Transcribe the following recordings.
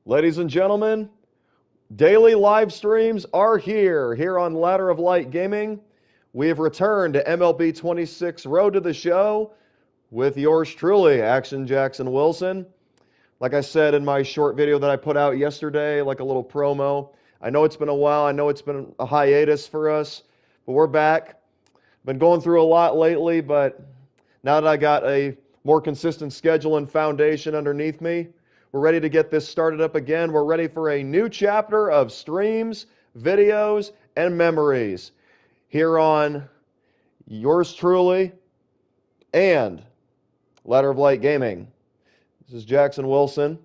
Ladies and gentlemen, daily live streams are here on Ladder of Light Gaming. We have returned to MLB 26 Road to the Show with yours truly, Action Jackson Wilson. Like I said in my short video that I put out yesterday, like a little promo, I know it's been a while, I know it's been a hiatus for us, but we're back. Been going through a lot lately, but now that I got a more consistent schedule and foundation underneath me, we're ready to get this started up again. We're ready for a new chapter of streams, videos, and memories here on yours truly and Ladder of Light Gaming. This is Jackson Wilson.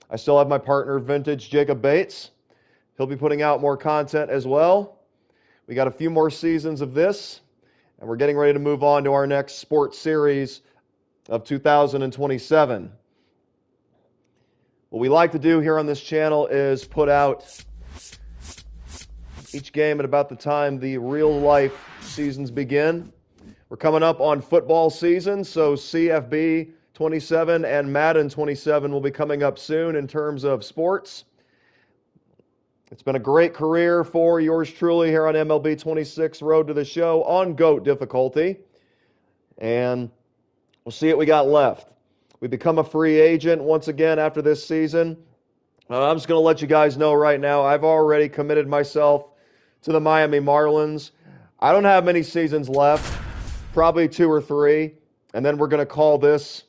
I still have my partner, Vintage Jacob Bates. He'll be putting out more content as well. We got a few more seasons of this, and we're getting ready to move on to our next sports series of 2027. What we like to do here on this channel is put out each game at about the time the real-life seasons begin. We're coming up on football season, so CFB 27 and Madden 27 will be coming up soon in terms of sports. It's been a great career for yours truly here on MLB 26 Road to the Show on GOAT difficulty. And we'll see what we got left. We become a free agent once again after this season. I'm just going to let you guys know right now, I've already committed myself to the Miami Marlins. I don't have many seasons left, probably 2 or 3, and then we're going to call this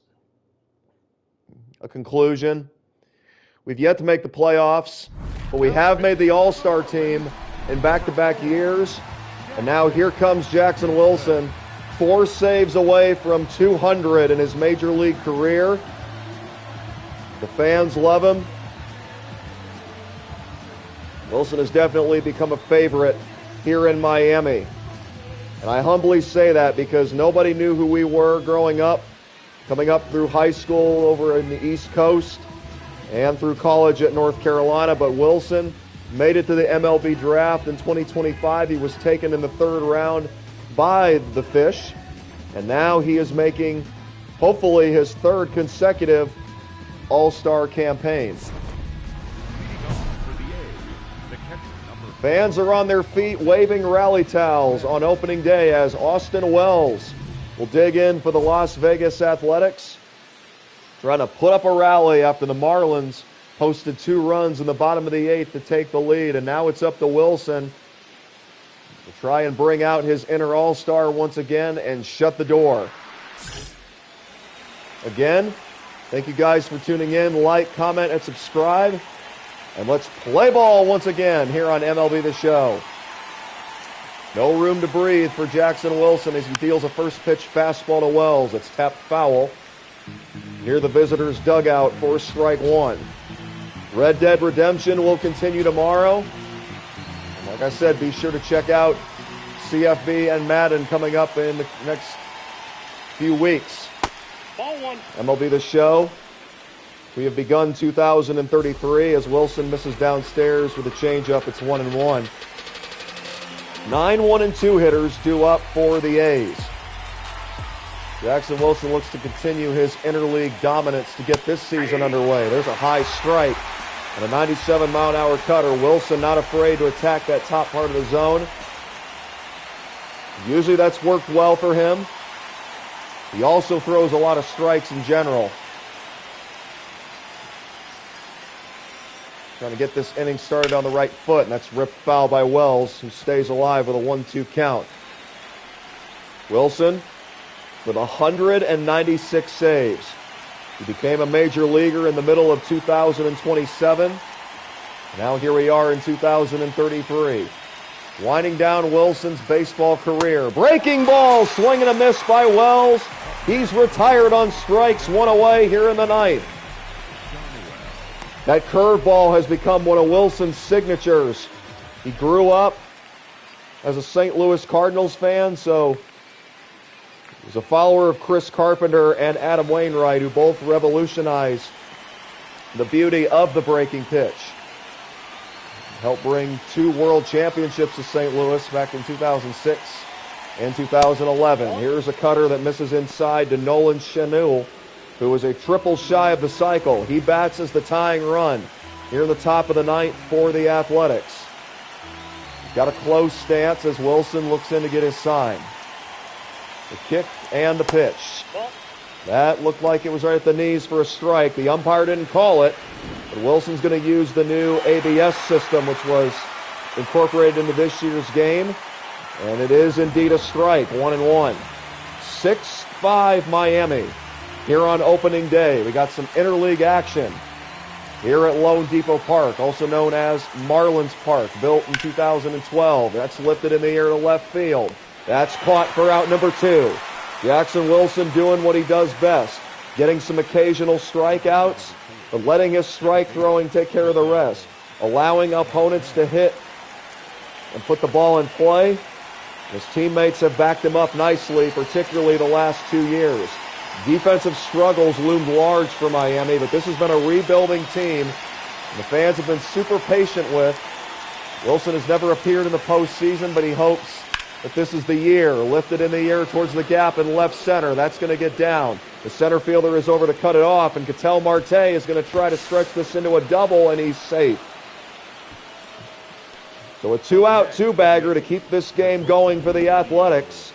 a conclusion. We've yet to make the playoffs, but we have made the All-Star team in back-to-back years, and now here comes Jackson Wilson, 4 saves away from 200 in his major league career. The fans love him. Wilson has definitely become a favorite here in Miami. And I humbly say that because nobody knew who we were growing up, coming up through high school over in the East Coast and through college at North Carolina. But Wilson made it to the MLB draft in 2025. He was taken in the 3rd round by the Fish, and now he is making, hopefully, his 3rd consecutive All-Star campaign. Fans are on their feet waving rally towels on opening day as Austin Wells will dig in for the Las Vegas Athletics, trying to put up a rally after the Marlins posted 2 runs in the bottom of the 8th to take the lead, and now it's up to Wilson to try and bring out his inner All-Star once again and shut the door. Again, thank you guys for tuning in. Like, comment, and subscribe. And let's play ball once again here on MLB The Show. No room to breathe for Jackson Wilson as he deals a first pitch fastball to Wells. It's tapped foul near the visitors' dugout for strike 1. Red Dead Redemption will continue tomorrow. Like I said, be sure to check out CFB and Madden coming up in the next few weeks. Ball 1. MLB The Show. We have begun 2033 as Wilson misses downstairs with a changeup. It's 1-1. 9 1-2 hitters due up for the A's. Jackson Wilson looks to continue his interleague dominance to get this season underway. There's a high strike and a 97-mile-an-hour cutter. Wilson not afraid to attack that top part of the zone. Usually that's worked well for him. He also throws a lot of strikes in general. Trying to get this inning started on the right foot, and that's ripped foul by Wells, who stays alive with a 1-2 count. Wilson with 196 saves. He became a major leaguer in the middle of 2027. Now here we are in 2033. Winding down Wilson's baseball career. Breaking ball, swing and a miss by Wells. He's retired on strikes, 1 away here in the 9th. That curveball has become one of Wilson's signatures. He grew up as a St. Louis Cardinals fan, so he's a follower of Chris Carpenter and Adam Wainwright, who both revolutionized the beauty of the breaking pitch. Helped bring 2 world championships to St. Louis back in 2006 and 2011. Here's a cutter that misses inside to Nolan Chanel, who is a triple shy of the cycle. He bats as the tying run. here in the top of the ninth for the Athletics. Got a close stance as Wilson looks in to get his sign. The kick and the pitch. That looked like it was right at the knees for a strike. The umpire didn't call it, but Wilson's going to use the new ABS system, which was incorporated into this year's game. And it is indeed a strike, 1-1. 6-5 Miami here on opening day. We got some interleague action here at Lone Depot Park, also known as Marlins Park, built in 2012. That's lifted in the air to left field. That's caught for out number 2. Jackson Wilson doing what he does best, getting some occasional strikeouts, but letting his strike throwing take care of the rest, allowing opponents to hit and put the ball in play. His teammates have backed him up nicely, particularly the last 2 years. Defensive struggles loomed large for Miami, but this has been a rebuilding team, and the fans have been super patient with. Wilson has never appeared in the postseason, but he hopes that this is the year. Lifted in the air towards the gap in left center. That's going to get down. The center fielder is over to cut it off, and Ketel Marte is going to try to stretch this into a double, and he's safe. So a 2-out, 2-bagger to keep this game going for the Athletics.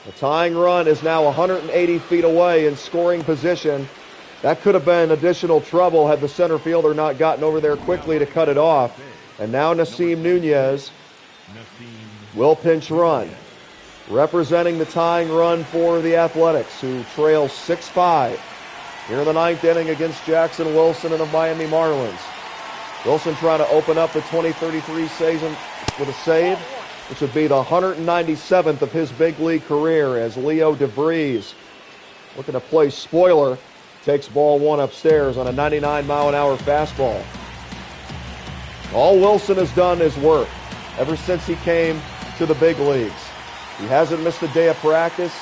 The tying run is now 180 feet away in scoring position. That could have been additional trouble had the center fielder not gotten over there quickly to cut it off. And now Nasim Nunez will pinch run, representing the tying run for the Athletics, who trail 6-5 here in the ninth inning against Jackson Wilson and the Miami Marlins. Wilson trying to open up the 2033 season with a save, which would be the 197th of his big league career, as Leo DeVries, looking to play spoiler, takes ball 1 upstairs on a 99-mile-an-hour fastball. All Wilson has done is work ever since he came to the big leagues. He hasn't missed a day of practice.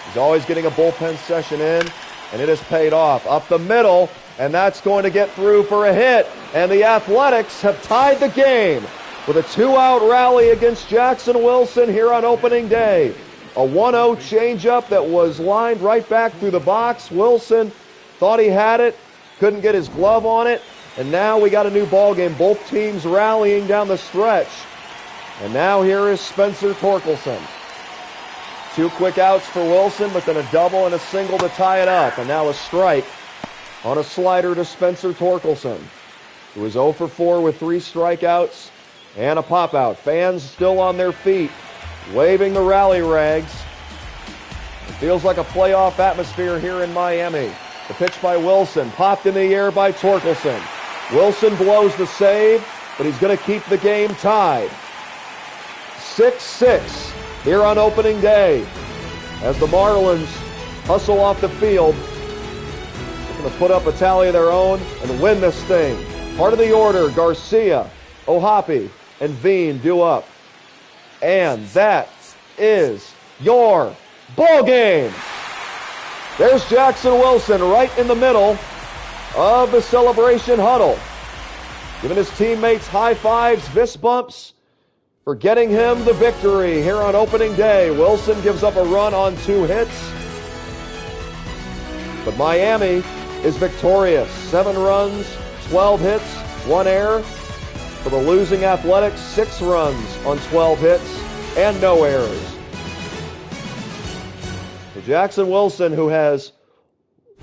He's always getting a bullpen session in, and it has paid off. Up the middle, and that's going to get through for a hit. And the Athletics have tied the game with a 2-out rally against Jackson Wilson here on opening day. A 1-0 changeup that was lined right back through the box. Wilson thought he had it, couldn't get his glove on it, and now we got a new ball game. Both teams rallying down the stretch. And now here is Spencer Torkelson. 2 quick outs for Wilson, but then a double and a single to tie it up. And now a strike on a slider to Spencer Torkelson, who is 0 for 4 with 3 strikeouts and a pop-out. Fans still on their feet, waving the rally rags. It feels like a playoff atmosphere here in Miami. The pitch by Wilson, popped in the air by Torkelson. Wilson blows the save, but he's going to keep the game tied. 6-6 here on opening day, as the Marlins hustle off the field, looking to put up a tally of their own and win this thing. Part of the order, Garcia, Ohapi, and Veen due up. And that is your ball game. There's Jackson Wilson right in the middle of the celebration huddle, giving his teammates high fives, fist bumps for getting him the victory here on opening day. Wilson gives up a run on 2 hits, but Miami is victorious. 7 runs, 12 hits, 1 error. For the losing Athletics, 6 runs on 12 hits and no errors. For Jackson Wilson, who has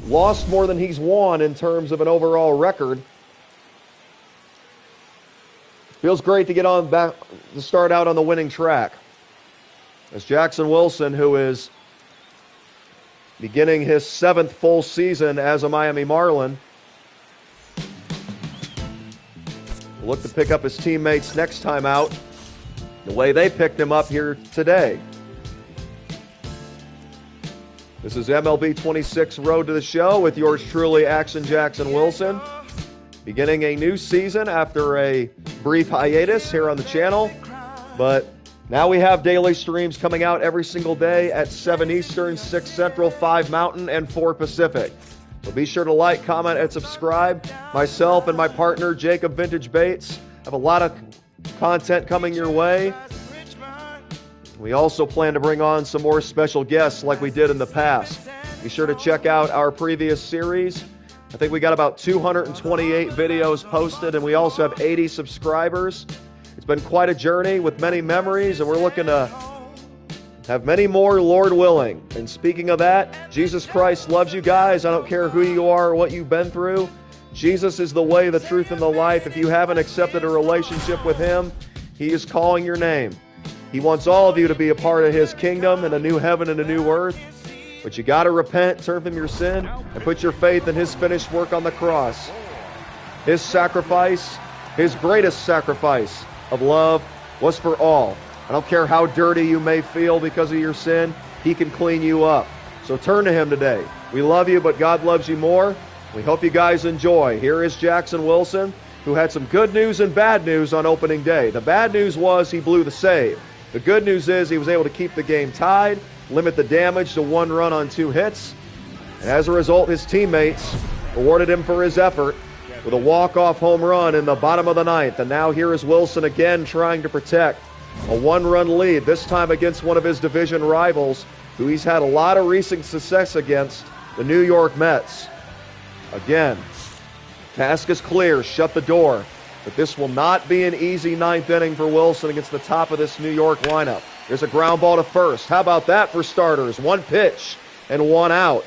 lost more than he's won in terms of an overall record, feels great to get on back to start out on the winning track. As Jackson Wilson, who is beginning his 7th full season as a Miami Marlin, will look to pick up his teammates next time out the way they picked him up here today. This is MLB 26 Road to the Show with yours truly, Action Jackson Wilson. Beginning a new season after a brief hiatus here on the channel. But now we have daily streams coming out every single day at 7 Eastern, 6 Central, 5 Mountain, and 4 Pacific. So be sure to like, comment, and subscribe. Myself and my partner, Jacob Vintage Bates, have a lot of content coming your way. We also plan to bring on some more special guests like we did in the past. Be sure to check out our previous series I think we got about 228 videos posted, and we also have 80 subscribers. It's been quite a journey with many memories, and we're looking to have many more, Lord willing. And speaking of that, Jesus Christ loves you guys. I don't care who you are or what you've been through. Jesus is the way, the truth, and the life. If you haven't accepted a relationship with Him, He is calling your name. He wants all of you to be a part of His kingdom and a new heaven and a new earth. But you got to repent, turn from your sin, and put your faith in His finished work on the cross. His sacrifice, His greatest sacrifice of love, was for all. I don't care how dirty you may feel because of your sin, He can clean you up. So turn to Him today. We love you, but God loves you more. We hope you guys enjoy. Here is Jackson Wilson, who had some good news and bad news on opening day. The bad news was he blew the save. The good news is he was able to keep the game tied, limit the damage to 1 run on 2 hits. And as a result, his teammates rewarded him for his effort with a walk-off home run in the bottom of the 9th. And now here is Wilson again trying to protect a 1-run lead, this time against one of his division rivals, who he's had a lot of recent success against, the New York Mets. Again, task is clear, shut the door. But this will not be an easy 9th inning for Wilson against the top of this New York lineup. There's a ground ball to first. How about that for starters? 1 pitch and 1 out.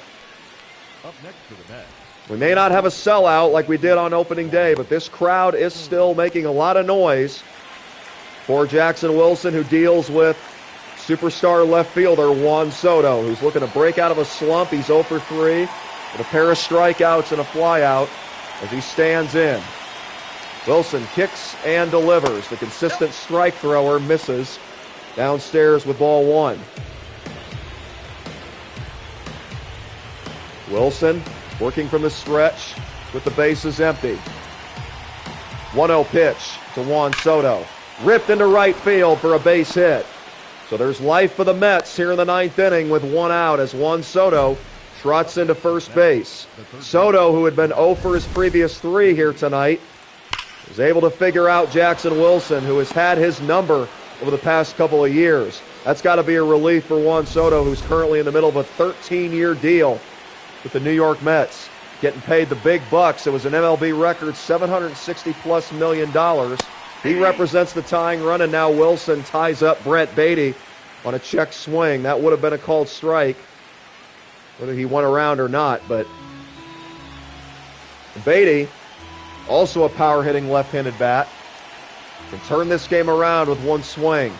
Up next to the Mets. We may not have a sellout like we did on opening day, but this crowd is still making a lot of noise for Jackson Wilson, who deals with superstar left fielder Juan Soto, who's looking to break out of a slump. He's 0 for 3 with a pair of strikeouts and a flyout as he stands in. Wilson kicks and delivers. The consistent strike thrower misses downstairs with ball 1. Wilson working from the stretch with the bases empty. 1-0 pitch to Juan Soto. Ripped into right field for a base hit. So there's life for the Mets here in the 9th inning with 1 out as Juan Soto trots into first base. Soto, who had been 0 for his previous 3 here tonight, is able to figure out Jackson Wilson, who has had his number over the past couple of years. That's got to be a relief for Juan Soto, who's currently in the middle of a 13-year deal with the New York Mets, getting paid the big bucks. It was an MLB record $760+ million. He represents the tying run, and now Wilson ties up Brett Beatty on a check swing. That would have been a called strike, whether he went around or not. But Beatty, also a power-hitting left-handed bat, can turn this game around with 1 swing.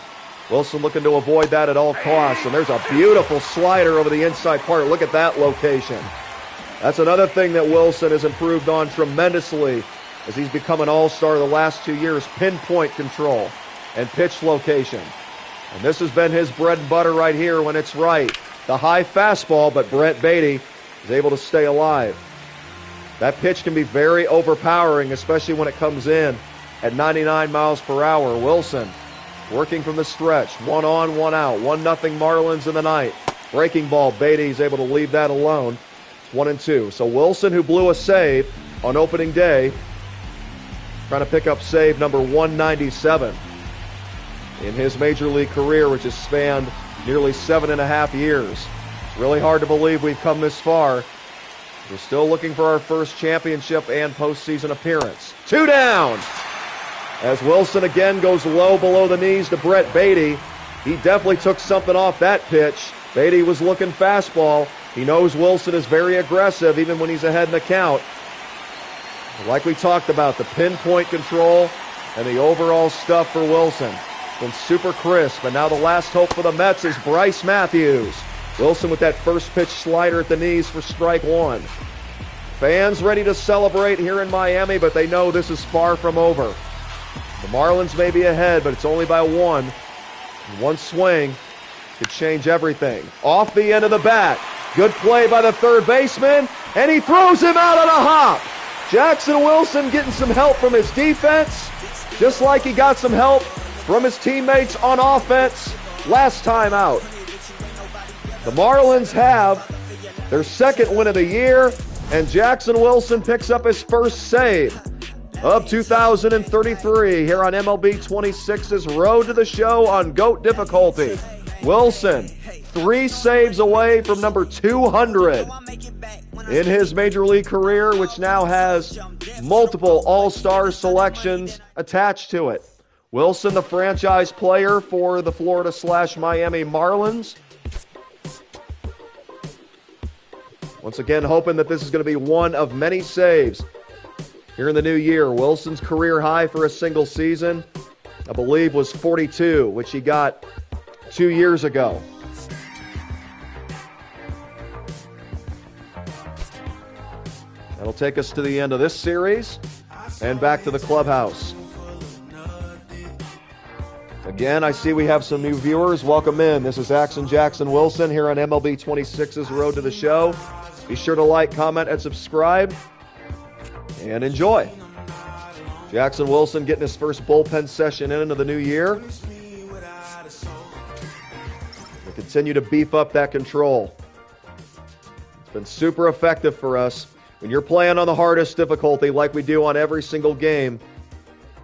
Wilson looking to avoid that at all costs, and there's a beautiful slider over the inside part. Look at that location. That's another thing that Wilson has improved on tremendously as he's become an all-star the last 2 years. Pinpoint control and pitch location. And this has been his bread and butter right here when it's right. The high fastball, but Brett Beatty is able to stay alive. That pitch can be very overpowering, especially when it comes in at 99 miles per hour. Wilson working from the stretch. 1 on, 1 out. 1-0 Marlins in the 9th. Breaking ball. Beatty's able to leave that alone. 1-2. So Wilson, who blew a save on opening day, trying to pick up save number 197 in his major league career, which has spanned nearly 7.5 years. It's really hard to believe we've come this far. We're still looking for our first championship and postseason appearance. 2 down. As Wilson again goes low below the knees to Brett Beatty. He definitely took something off that pitch. Beatty was looking fastball. He knows Wilson is very aggressive even when he's ahead in the count. Like we talked about, the pinpoint control and the overall stuff for Wilson been super crisp. And now the last hope for the Mets is Bryce Matthews. Wilson with that first pitch slider at the knees for strike 1. Fans ready to celebrate here in Miami, but they know this is far from over. The Marlins may be ahead, but it's only by 1. 1 swing could change everything. Off the end of the bat. Good play by the third baseman, and he throws him out on a hop. Jackson Wilson getting some help from his defense, just like he got some help from his teammates on offense last time out. The Marlins have their 2nd win of the year, and Jackson Wilson picks up his first save of 2033 here on MLB 26's Road to the Show on GOAT difficulty. Wilson, 3 saves away from number 200. in his major league career, which now has multiple all-star selections attached to it. Wilson, the franchise player for the Florida/Miami Marlins. Once again, hoping that this is going to be one of many saves here in the new year. Wilson's career high for a single season, I believe, was 42, which he got 2 years ago. That'll take us to the end of this series and back to the clubhouse. Again, I see we have some new viewers. Welcome in. This is Jackson Wilson here on MLB 26's Road to the Show. Be sure to like, comment, and subscribe. And enjoy. Jackson Wilson getting his first bullpen session into the new year. We continue to beef up that control. It's been super effective for us. When you're playing on the hardest difficulty like we do on every single game,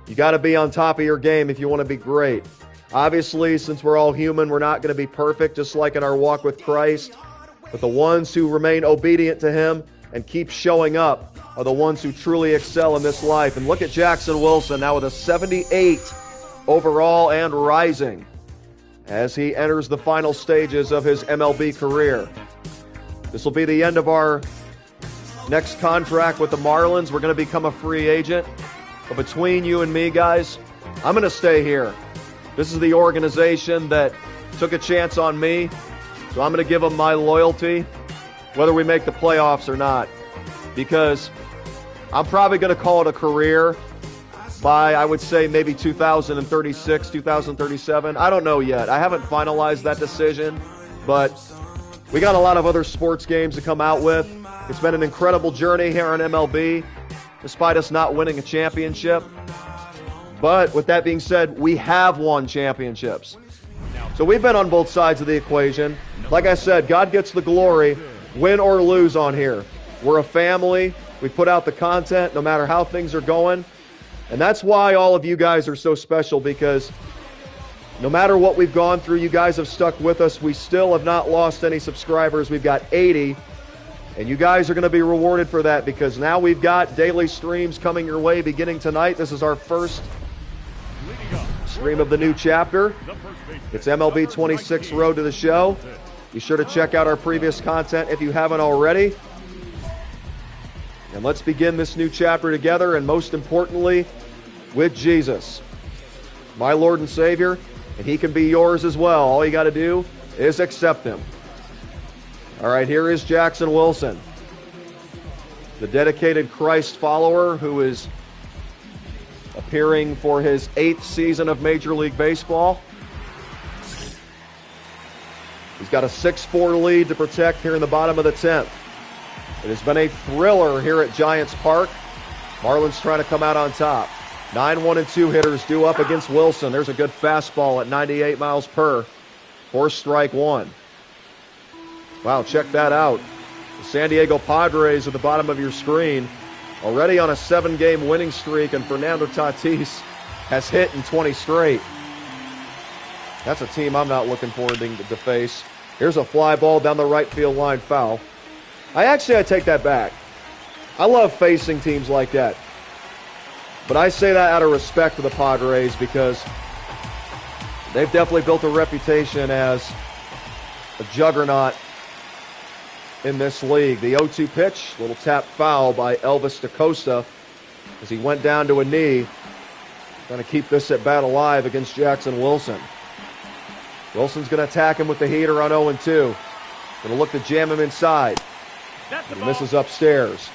you got to be on top of your game if you want to be great. Obviously, since we're all human, we're not going to be perfect, just like in our walk with Christ. But the ones who remain obedient to Him and keep showing up are the ones who truly excel in this life. And look at Jackson Wilson now with a 78 overall and rising as he enters the final stages of his MLB career. This will be the end of our next contract with the Marlins. We're going to become a free agent. But between you and me, guys, I'm going to stay here. This is the organization that took a chance on me, so I'm going to give them my loyalty, whether we make the playoffs or not, because I'm probably going to call it a career by, I would say, maybe 2036, 2037. I don't know yet. I haven't finalized that decision, but we got a lot of other sports games to come out with. It's been an incredible journey here on MLB, despite us not winning a championship. But with that being said, we have won championships. So we've been on both sides of the equation. Like I said, God gets the glory, win or lose on here. We're a family. We put out the content no matter how things are going. And that's why all of you guys are so special, because no matter what we've gone through, you guys have stuck with us. We still have not lost any subscribers. We've got 80. And you guys are going to be rewarded for that, because now we've got daily streams coming your way beginning tonight. This is our first stream of the new chapter. It's MLB 26 Road to the Show. Be sure to check out our previous content if you haven't already. And let's begin this new chapter together, and most importantly, with Jesus, my Lord and Savior, and He can be yours as well. All you got to do is accept Him. All right, here is Jackson Wilson, the dedicated Christ follower who is appearing for his 8th season of Major League Baseball. He's got a 6-4 lead to protect here in the bottom of the 10th. It has been a thriller here at Giants Park. Marlins trying to come out on top. 9-1-2 hitters due up against Wilson. There's a good fastball at 98 miles per for strike one. Wow, check that out. The San Diego Padres at the bottom of your screen, already on a 7-game winning streak, and Fernando Tatis has hit in 20 straight. That's a team I'm not looking forward to face. Here's a fly ball down the right field line, foul. I take that back. I love facing teams like that. But I say that out of respect for the Padres, because they've definitely built a reputation as a juggernaut in this league. The 0-2 pitch, little tap foul by Elvis DaCosta as he went down to a knee, trying to keep this at bat alive against Jackson Wilson. Wilson's going to attack him with the heater on 0-2. Going to look to jam him inside. He misses upstairs.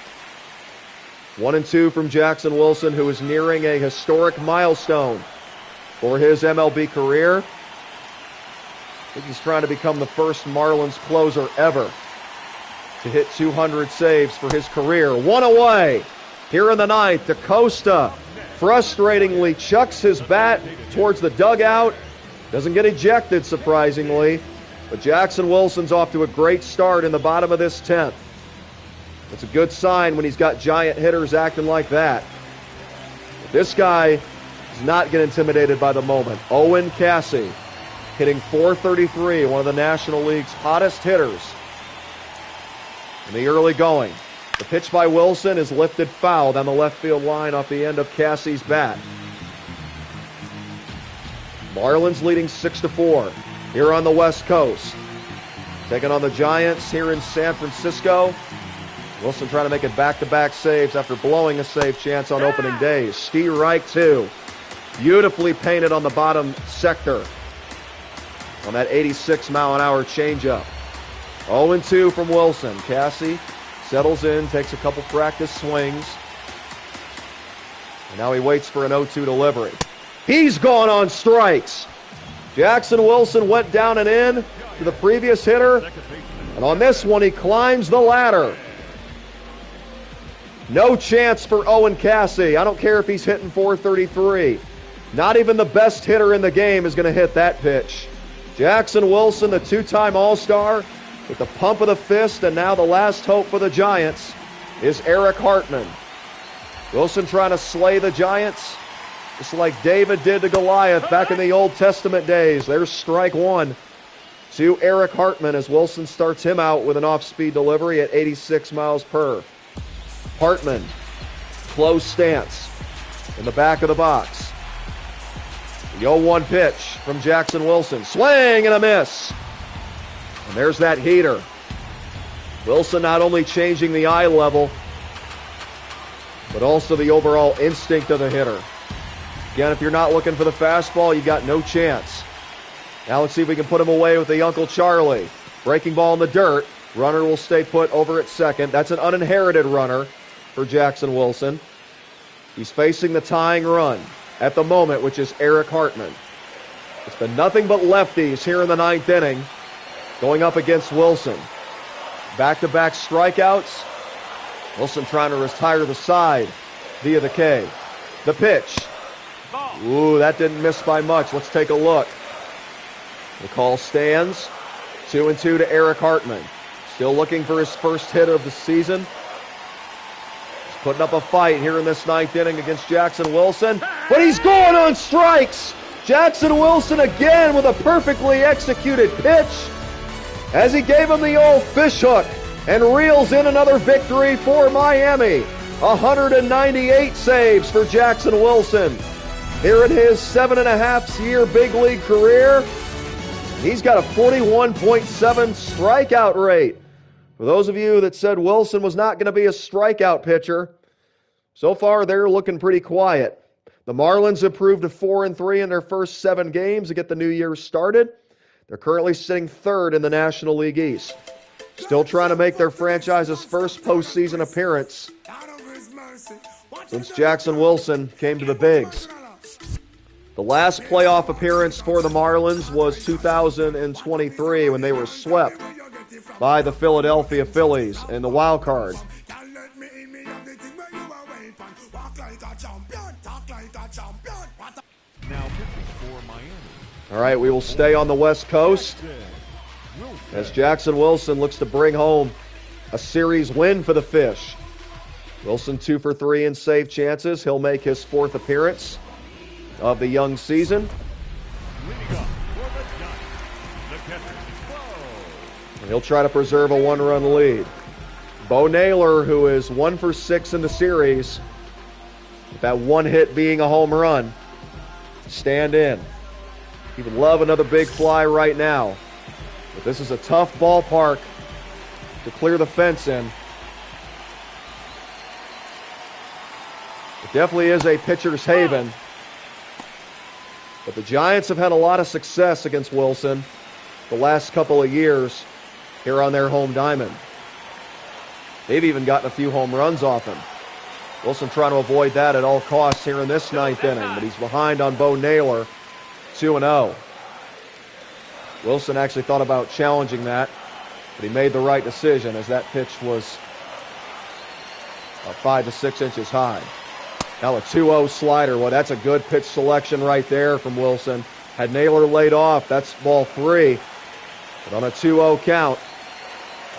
1-2 from Jackson Wilson, who is nearing a historic milestone for his MLB career. I think he's trying to become the first Marlins closer ever to hit 200 saves for his career. One away here in the ninth. DaCosta frustratingly chucks his bat towards the dugout. Doesn't get ejected, surprisingly. But Jackson Wilson's off to a great start in the bottom of this 10th. It's a good sign when he's got giant hitters acting like that. But this guy does not get intimidated by the moment. Owen Cassie hitting .433, one of the National League's hottest hitters in the early going. The pitch by Wilson is lifted foul down the left field line off the end of Cassie's bat. Marlins leading 6-4 here on the West Coast. Taking on the Giants here in San Francisco. Wilson trying to make it back-to-back saves after blowing a save chance on opening day. Strike 2. Beautifully painted on the bottom sector on that 86-mile-an-hour changeup. 0-2 from Wilson. Cassie settles in, takes a couple practice swings. And now he waits for an 0-2 delivery. He's gone on strikes. Jackson Wilson went down and in to the previous hitter. And on this one, he climbs the ladder. No chance for Owen Cassie. I don't care if he's hitting .433. Not even the best hitter in the game is going to hit that pitch. Jackson Wilson, the two-time All-Star, with the pump of the fist, and now the last hope for the Giants is Eric Hartman. Wilson trying to slay the Giants, just like David did to Goliath back in the Old Testament days. There's strike 1 to Eric Hartman as Wilson starts him out with an off-speed delivery at 86 miles per. Hartman, close stance in the back of the box. The 0-1 pitch from Jackson Wilson. Swing and a miss. And there's that heater. Wilson not only changing the eye level, but also the overall instinct of the hitter. Again, if you're not looking for the fastball, you got no chance. Now let's see if we can put him away with the Uncle Charlie. Breaking ball in the dirt. Runner will stay put over at second. That's an uninherited runner for Jackson Wilson. He's facing the tying run at the moment, which is Eric Hartman. It's been nothing but lefties here in the 9th inning going up against Wilson. Back-to-back strikeouts. Wilson trying to retire the side via the K. The pitch. Ooh, that didn't miss by much. Let's take a look. The call stands. 2-2 to Eric Hartman. Still looking for his first hit of the season. He's putting up a fight here in this 9th inning against Jackson Wilson. But he's going on strikes. Jackson Wilson again with a perfectly executed pitch as he gave him the old fish hook and reels in another victory for Miami. 198 saves for Jackson Wilson here in his 7.5-year big league career. He's got a 41.7 strikeout rate. For those of you that said Wilson was not going to be a strikeout pitcher, so far they're looking pretty quiet. The Marlins improved to 4-3 in their first 7 games to get the new year started. They're currently sitting 3rd in the National League East. Still trying to make their franchise's first postseason appearance since Jackson Wilson came to the Bigs. The last playoff appearance for the Marlins was 2023 when they were swept by the Philadelphia Phillies in the wild card. All right, we will stay on the West Coast as Jackson Wilson looks to bring home a series win for the Fish. Wilson 2 for 3 in save chances. He'll make his 4th appearance of the young season. And he'll try to preserve a 1-run lead. Bo Naylor, who is 1 for 6 in the series, with that one hit being a home run, stand in. He would love another big fly right now. But this is a tough ballpark to clear the fence in. It definitely is a pitcher's haven. But the Giants have had a lot of success against Wilson the last couple of years here on their home diamond. They've even gotten a few home runs off him. Wilson trying to avoid that at all costs here in this 9th inning, but he's behind on Bo Naylor, 2-0. Wilson actually thought about challenging that, but he made the right decision as that pitch was 5 to 6 inches high. Now a 2-0 slider. Well, that's a good pitch selection right there from Wilson. Had Naylor laid off, that's ball 3. But on a 2-0 count,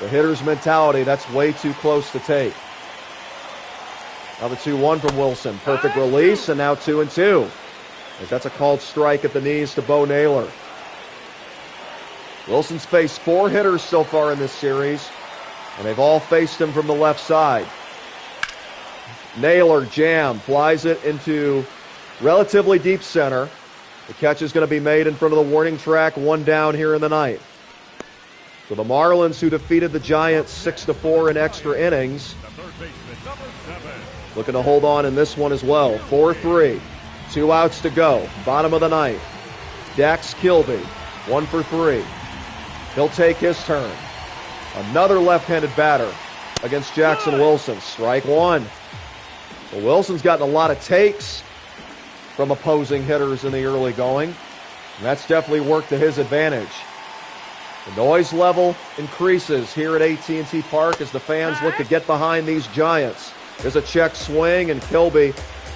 the hitter's mentality, that's way too close to take. Now the 2-1 from Wilson. Perfect release, and now 2-2. That's a called strike at the knees to Bo Naylor. Wilson's faced 4 hitters so far in this series. and they've all faced him from the left side. Naylor, jam, flies it into relatively deep center. The catch is going to be made in front of the warning track, 1 down here in the ninth. So the Marlins, who defeated the Giants 6-4 in extra innings, looking to hold on in this one as well. 4-3, 2 outs to go, bottom of the ninth. Dax Kilby, 1 for 3. He'll take his turn. Another left-handed batter against Jackson Wilson. Strike 1. Well, Wilson's gotten a lot of takes from opposing hitters in the early going, and that's definitely worked to his advantage. The noise level increases here at AT&T Park as the fans look to get behind these Giants. There's a check swing, and Kilby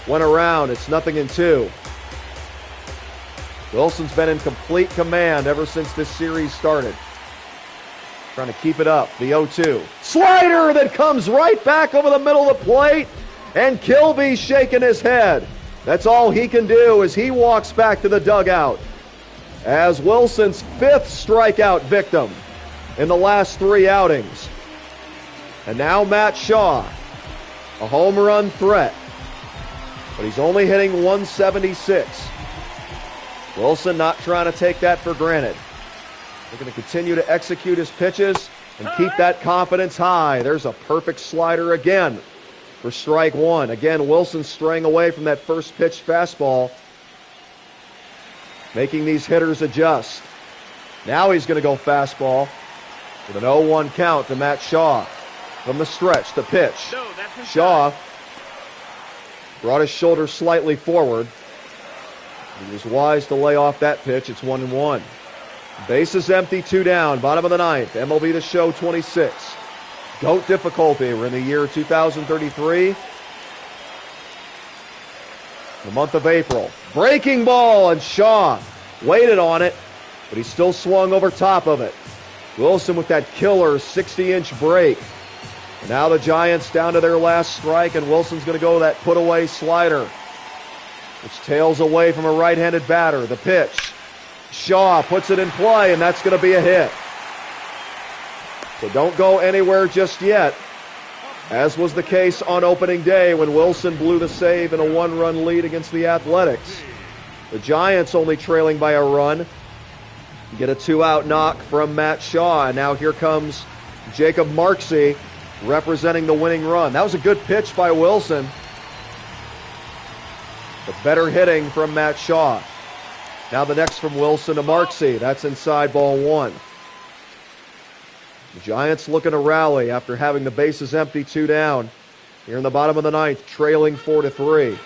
went around. It's 0-2. Wilson's been in complete command ever since this series started. Trying to keep it up. The 0-2. Slider that comes right back over the middle of the plate, and Kilby shaking his head. That's all he can do as he walks back to the dugout. As Wilson's 5th strikeout victim in the last 3 outings. And now Matt Shaw, a home run threat, but he's only hitting 176. Wilson not trying to take that for granted. They're going to continue to execute his pitches and keep that confidence high. There's a perfect slider again for strike 1. Again, Wilson straying away from that first pitch fastball, making these hitters adjust. Now he's going to go fastball with an 0-1 count to Matt Shaw. From the stretch, the pitch. Shaw brought his shoulder slightly forward. He was wise to lay off that pitch. It's 1-1. Bases empty, 2 down, bottom of the ninth. MLB The Show 26. GOAT difficulty. We're in the year 2033. The month of April. Breaking ball, and Shaw waited on it, but he still swung over top of it. Wilson with that killer 60-inch break. Now the Giants down to their last strike, and Wilson's going to go that put-away slider, which tails away from a right-handed batter. The pitch. Shaw puts it in play, and that's going to be a hit. So don't go anywhere just yet, as was the case on opening day when Wilson blew the save in a 1-run lead against the Athletics. The Giants only trailing by a run. Get a 2-out knock from Matt Shaw, and now here comes Jacob Marksey representing the winning run. That was a good pitch by Wilson, but better hitting from Matt Shaw. Now the next from Wilson to Marksey. That's inside, ball 1. The Giants looking to rally after having the bases empty, 2 down. Here in the bottom of the ninth, trailing 4-3.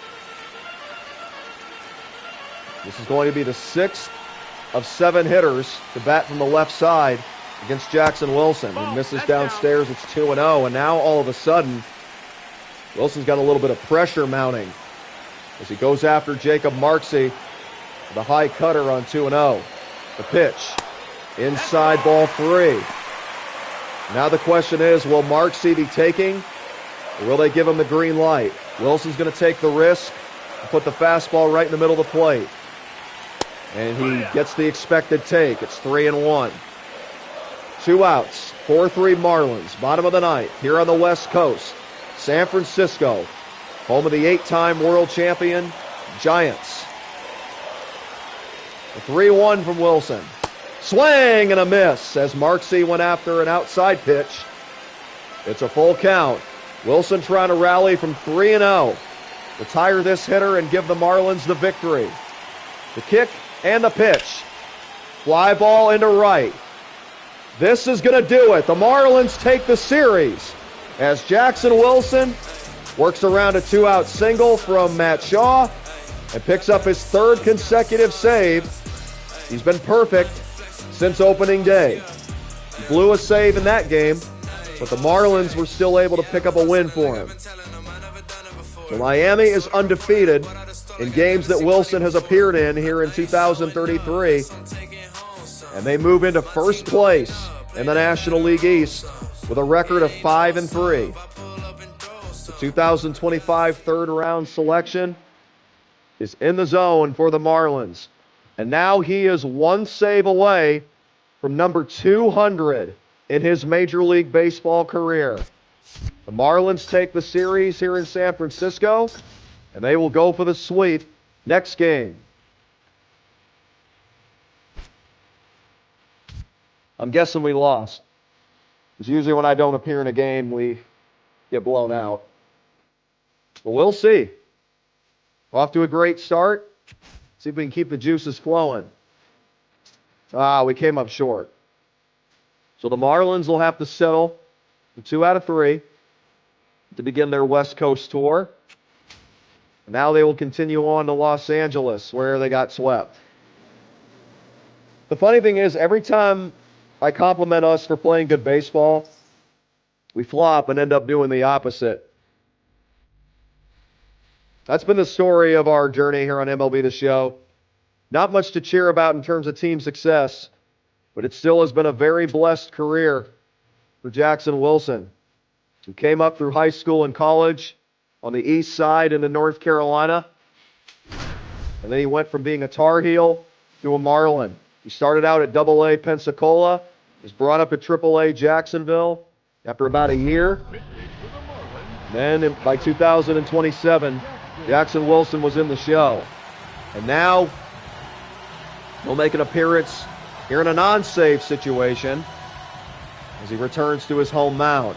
This is going to be the 6th of 7 hitters to bat from the left side against Jackson Wilson. He misses downstairs, it's 2-0, and now all of a sudden, Wilson's got a little bit of pressure mounting as he goes after Jacob Marksey with a high cutter on 2-0. The pitch, inside, ball 3. Now the question is, will Marksey be taking, or will they give him the green light? Wilson's going to take the risk and put the fastball right in the middle of the plate. And he gets the expected take. It's 3-1. 2 outs, 4-3 Marlins, bottom of the ninth, here on the West Coast. San Francisco, home of the 8-time world champion Giants. A 3-1 from Wilson. Swing and a miss as Marksey went after an outside pitch. It's a full count. Wilson trying to rally from 3-0. Retire this hitter and give the Marlins the victory. The kick and the pitch. Fly ball into right. This is going to do it. The Marlins take the series as Jackson Wilson works around a 2-out single from Matt Shaw and picks up his 3rd consecutive save. He's been perfect since opening day. He blew a save in that game, but the Marlins were still able to pick up a win for him. So Miami is undefeated in games that Wilson has appeared in here in 2033, and they move into first place in the National League East with a record of 5-3. The 2025 third-round selection is in the zone for the Marlins. And now he is 1 save away from number 200 in his Major League Baseball career. The Marlins take the series here in San Francisco, and they will go for the sweep next game. I'm guessing we lost. Because usually when I don't appear in a game, we get blown out. But we'll see. Off to a great start. See if we can keep the juices flowing. We came up short. So the Marlins will have to settle for 2 out of 3 to begin their West Coast tour. Now they will continue on to Los Angeles, where they got swept. The funny thing is, every time I compliment us for playing good baseball, we flop and end up doing the opposite. That's been the story of our journey here on MLB The Show. Not much to cheer about in terms of team success, but it still has been a very blessed career for Jackson Wilson, who came up through high school and college on the east side into North Carolina. And then he went from being a Tar Heel to a Marlin. He started out at Double-A Pensacola, was brought up at Triple-A Jacksonville after about a year. Then by 2027, Jackson Wilson was in the show. And now he'll make an appearance here in a non-save situation as he returns to his home mound.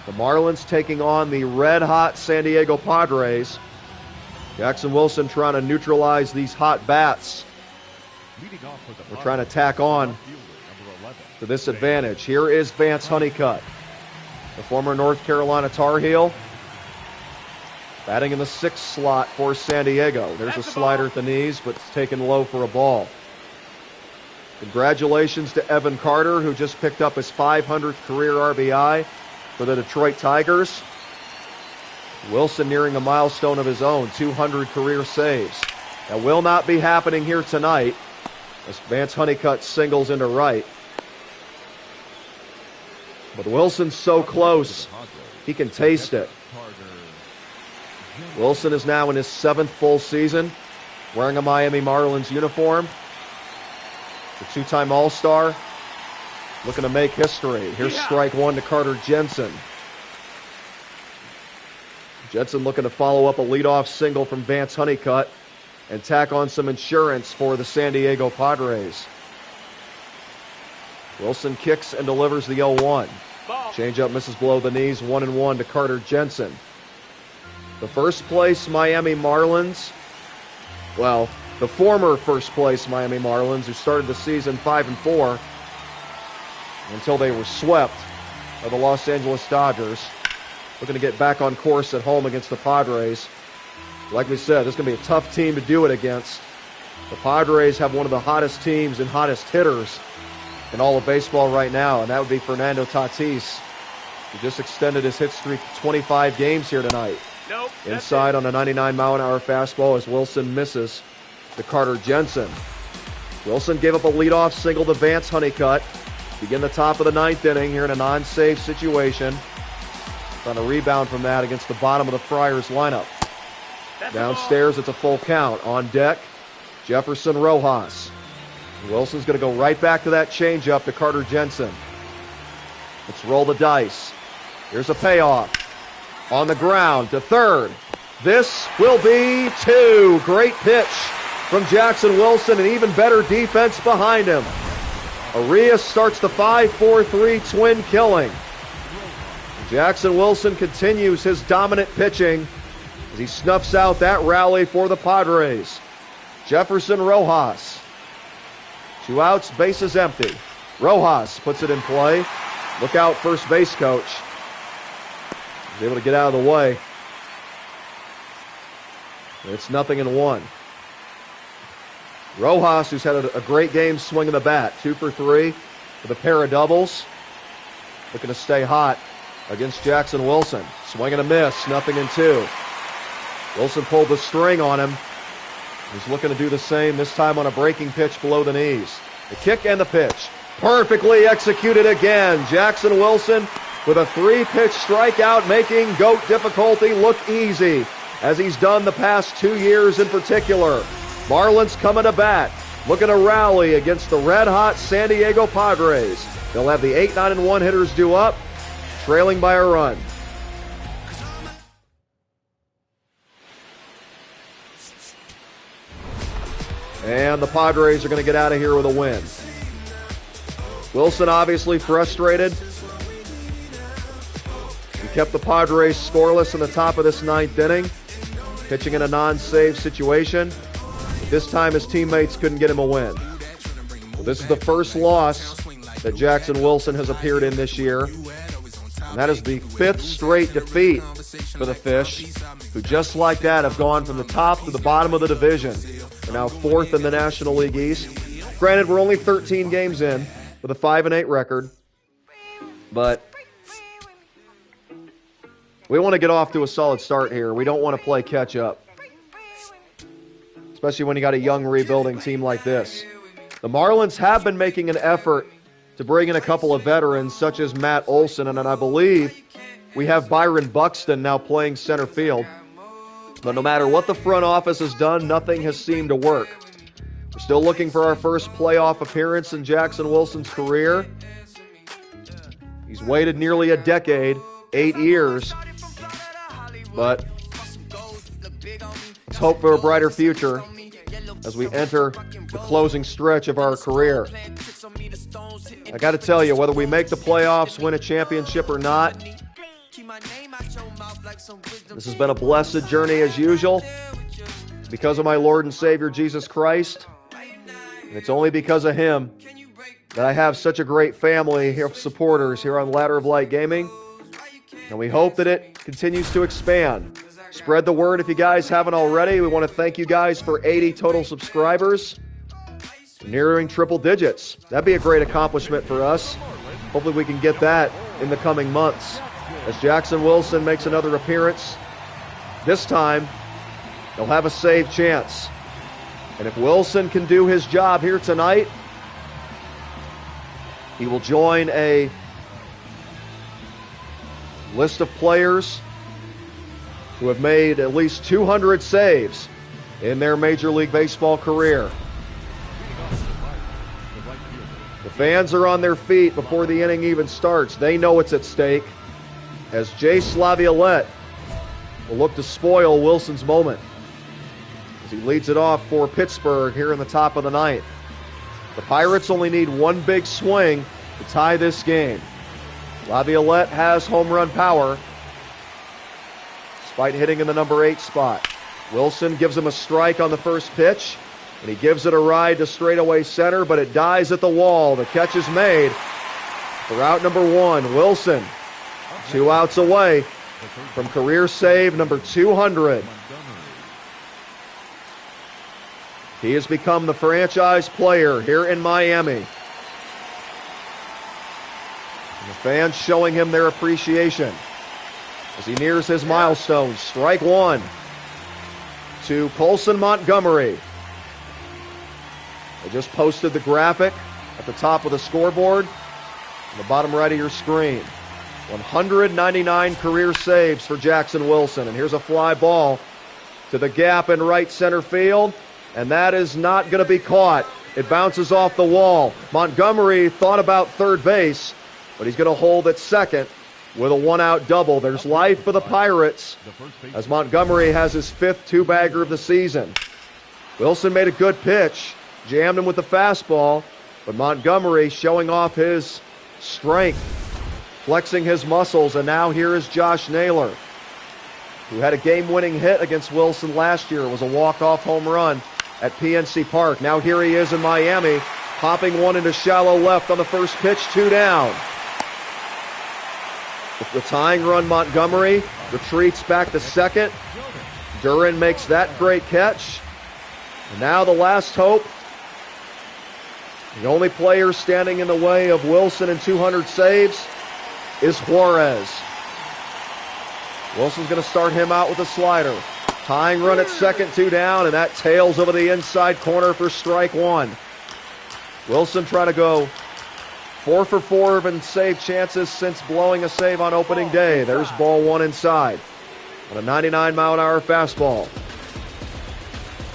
The Marlins taking on the red-hot San Diego Padres. Jackson Wilson trying to neutralize these hot bats. We're trying to tack on to this advantage. Here is Vance Honeycutt, the former North Carolina Tar Heel, batting in the 6th slot for San Diego. There's a slider at the knees, but it's taken low for a ball. Congratulations to Evan Carter, who just picked up his 500th career RBI for the Detroit Tigers. Wilson nearing a milestone of his own, 200 career saves. That will not be happening here tonight as Vance Honeycutt singles into right. But Wilson's so close, he can taste it. Wilson is now in his 7th full season, wearing a Miami Marlins uniform. The 2-time All-Star, looking to make history. Here's strike 1 to Carter Jensen. Jensen looking to follow up a leadoff single from Vance Honeycutt and tack on some insurance for the San Diego Padres. Wilson kicks and delivers the 0-1. Changeup misses below the knees, 1-1 to Carter Jensen. The first place Miami Marlins, well, the former first place Miami Marlins, who started the season 5-4 until they were swept by the Los Angeles Dodgers, looking to get back on course at home against the Padres. Like we said, this is going to be a tough team to do it against. The Padres have one of the hottest teams and hottest hitters in all of baseball right now, and that would be Fernando Tatis, who just extended his hit streak to 25 games here tonight. Nope, Inside on a 99-mile-an-hour fastball as Wilson misses to Carter Jensen. Wilson gave up a leadoff single to Vance Honeycutt. Begin the top of the 9th inning here in a non-save situation. Trying to rebound from that against the bottom of the Friars lineup. Downstairs, it's a full count. On deck, Jefferson Rojas. Wilson's going to go right back to that changeup to Carter Jensen. Let's roll the dice. Here's a payoff. On the ground to third. This will be 2. Great pitch from Jackson Wilson, and even better defense behind him. Arias starts the 5-4-3 twin killing. Jackson Wilson continues his dominant pitching as he snuffs out that rally for the Padres. Jefferson Rojas. 2 outs, bases empty. Rojas puts it in play. Look out, first base coach. He's able to get out of the way. It's 0-1. Rojas, who's had a great game swinging the bat, 2 for 3 with a pair of doubles. Looking to stay hot against Jackson Wilson. Swing and a miss, 0-2. Wilson pulled the string on him. He's looking to do the same, this time on a breaking pitch below the knees. The kick and the pitch. Perfectly executed again. Jackson Wilson with a 3-pitch strikeout, making GOAT difficulty look easy, as he's done the past 2 years in particular. Marlins coming to bat, looking to rally against the red-hot San Diego Padres. They'll have the 8, 9, and 1 hitters due up, trailing by a run. And the Padres are going to get out of here with a win. Wilson obviously frustrated. He kept the Padres scoreless in the top of this 9th inning, pitching in a non-save situation. But this time his teammates couldn't get him a win. Well, this is the first loss that Jackson Wilson has appeared in this year. And that is the 5th straight defeat for the Fish, who just like that have gone from the top to the bottom of the division. They're now 4th in the National League East. Granted, we're only 13 games in with a 5-8 record. But we want to get off to a solid start here. We don't want to play catch up, especially when you got a young rebuilding team like this. The Marlins have been making an effort to bring in a couple of veterans such as Matt Olson, and I believe we have Byron Buxton now playing center field. But no matter what the front office has done, nothing has seemed to work. We're still looking for our first playoff appearance in Jackson Wilson's career. He's waited nearly a decade, 8 years, but let's hope for a brighter future as we enter the closing stretch of our career. I got to tell you, whether we make the playoffs, win a championship or not, this has been a blessed journey as usual because of my Lord and Savior Jesus Christ. And it's only because of Him that I have such a great family of supporters here on Ladder of Light Gaming. And we hope that it continues to expand. Spread the word if you guys haven't already. We want to thank you guys for 80 total subscribers, nearing triple digits. That'd be a great accomplishment for us. Hopefully we can get that in the coming months as Jackson Wilson makes another appearance. This time, they'll have a save chance. And if Wilson can do his job here tonight, he will join a list of players who have made at least 200 saves in their Major League Baseball career. The fans are on their feet before the inning even starts. They know it's at stake, as Jay Laviolette will look to spoil Wilson's moment as he leads it off for Pittsburgh here in the top of the 9th. The Pirates only need one big swing to tie this game. Laviolette has home run power despite hitting in the number 8 spot. Wilson gives him a strike on the first pitch, and he gives it a ride to straightaway center, but it dies at the wall. The catch is made for out number 1. Wilson, 2 outs away from career save number 200. He has become the franchise player here in Miami. And the fans showing him their appreciation as he nears his milestone. Strike 1 to Colson Montgomery. I just posted the graphic at the top of the scoreboard on the bottom right of your screen. 199 career saves for Jackson Wilson. And here's a fly ball to the gap in right center field. And that is not going to be caught. It bounces off the wall. Montgomery thought about third base, but he's going to hold at second with a 1-out double. There's life for the Pirates as Montgomery has his 5th two-bagger of the season. Wilson made a good pitch, jammed him with the fastball, but Montgomery showing off his strength, flexing his muscles, and now here is Josh Naylor, who had a game-winning hit against Wilson last year. It was a walk-off home run at PNC Park. Now here he is in Miami, popping one into shallow left on the first pitch, 2 down. With the tying run, Montgomery retreats back to second. Duran makes that great catch. And now the last hope. The only player standing in the way of Wilson and 200 saves is Juarez. Wilson's going to start him out with a slider. Tying run at second, 2 down, and that tails over the inside corner for strike 1. Wilson trying to go 4 for 4 in save chances since blowing a save on opening day. There's ball 1 inside on a 99-mile-an-hour fastball.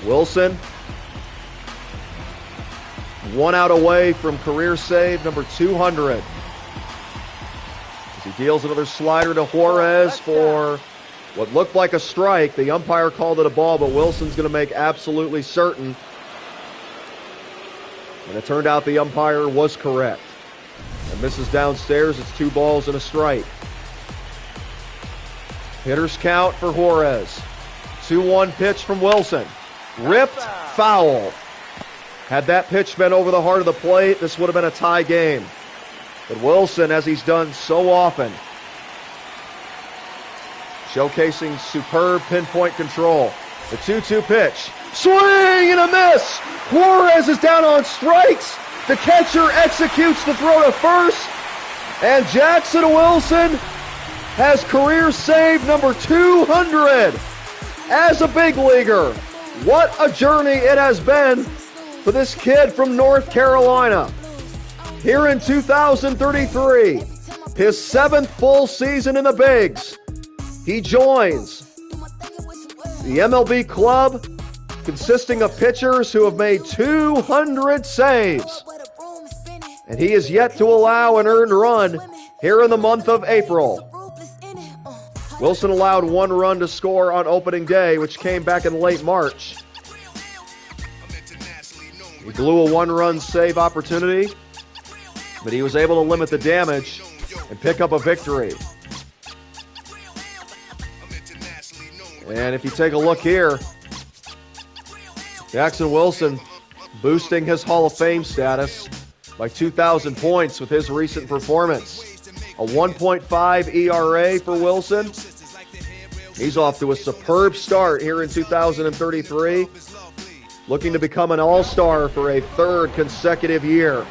Wilson 1 out away from career save number 200. As he deals another slider to Juarez for what looked like a strike. The umpire called it a ball, but Wilson's going to make absolutely certain. And it turned out the umpire was correct. And misses downstairs. It's 2 balls and a strike. Hitters count for Juarez. 2-1 pitch from Wilson. Ripped, foul. Had that pitch been over the heart of the plate, this would have been a tie game. But Wilson, as he's done so often, showcasing superb pinpoint control. The 2-2 pitch. Swing and a miss! Juarez is down on strikes. The catcher executes the throw to first. And Jackson Wilson has career save number 200 as a big leaguer. What a journey it has been for this kid from North Carolina. Here in 2033, his 7th full season in the bigs, he joins the MLB club consisting of pitchers who have made 200 saves. And he is yet to allow an earned run here in the month of April. Wilson allowed 1 run to score on opening day, which came back in late March. He blew a 1-run save opportunity, but he was able to limit the damage and pick up a victory. And if you take a look here, Jackson Wilson boosting his Hall of Fame status by 2,000 points with his recent performance. A 1.5 ERA for Wilson. He's off to a superb start here in 2033, looking to become an all-star for a 3rd consecutive year.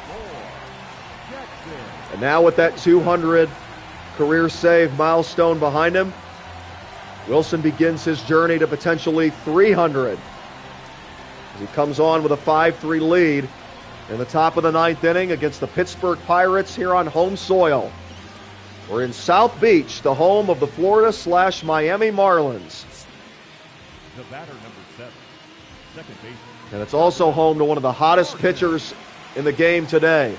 And now with that 200 career save milestone behind him, Wilson begins his journey to potentially 300 as he comes on with a 5-3 lead in the top of the 9th inning against the Pittsburgh Pirates here on home soil. We're in South Beach, the home of the Florida/Miami Marlins. The batter, number 7, second baseman. And it's also home to one of the hottest pitchers in the game today.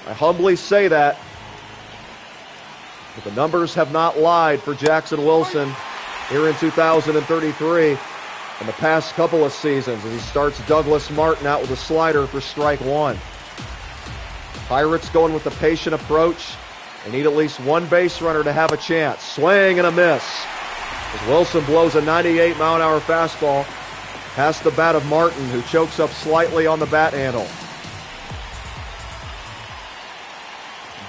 I humbly say that, but the numbers have not lied for Jackson Wilson here in 2033 and the past couple of seasons as he starts Douglas Martin out with a slider for strike 1. Pirates going with the patient approach. They need at least 1 base runner to have a chance. Swing and a miss. As Wilson blows a 98-mile-an-hour fastball past the bat of Martin, who chokes up slightly on the bat handle.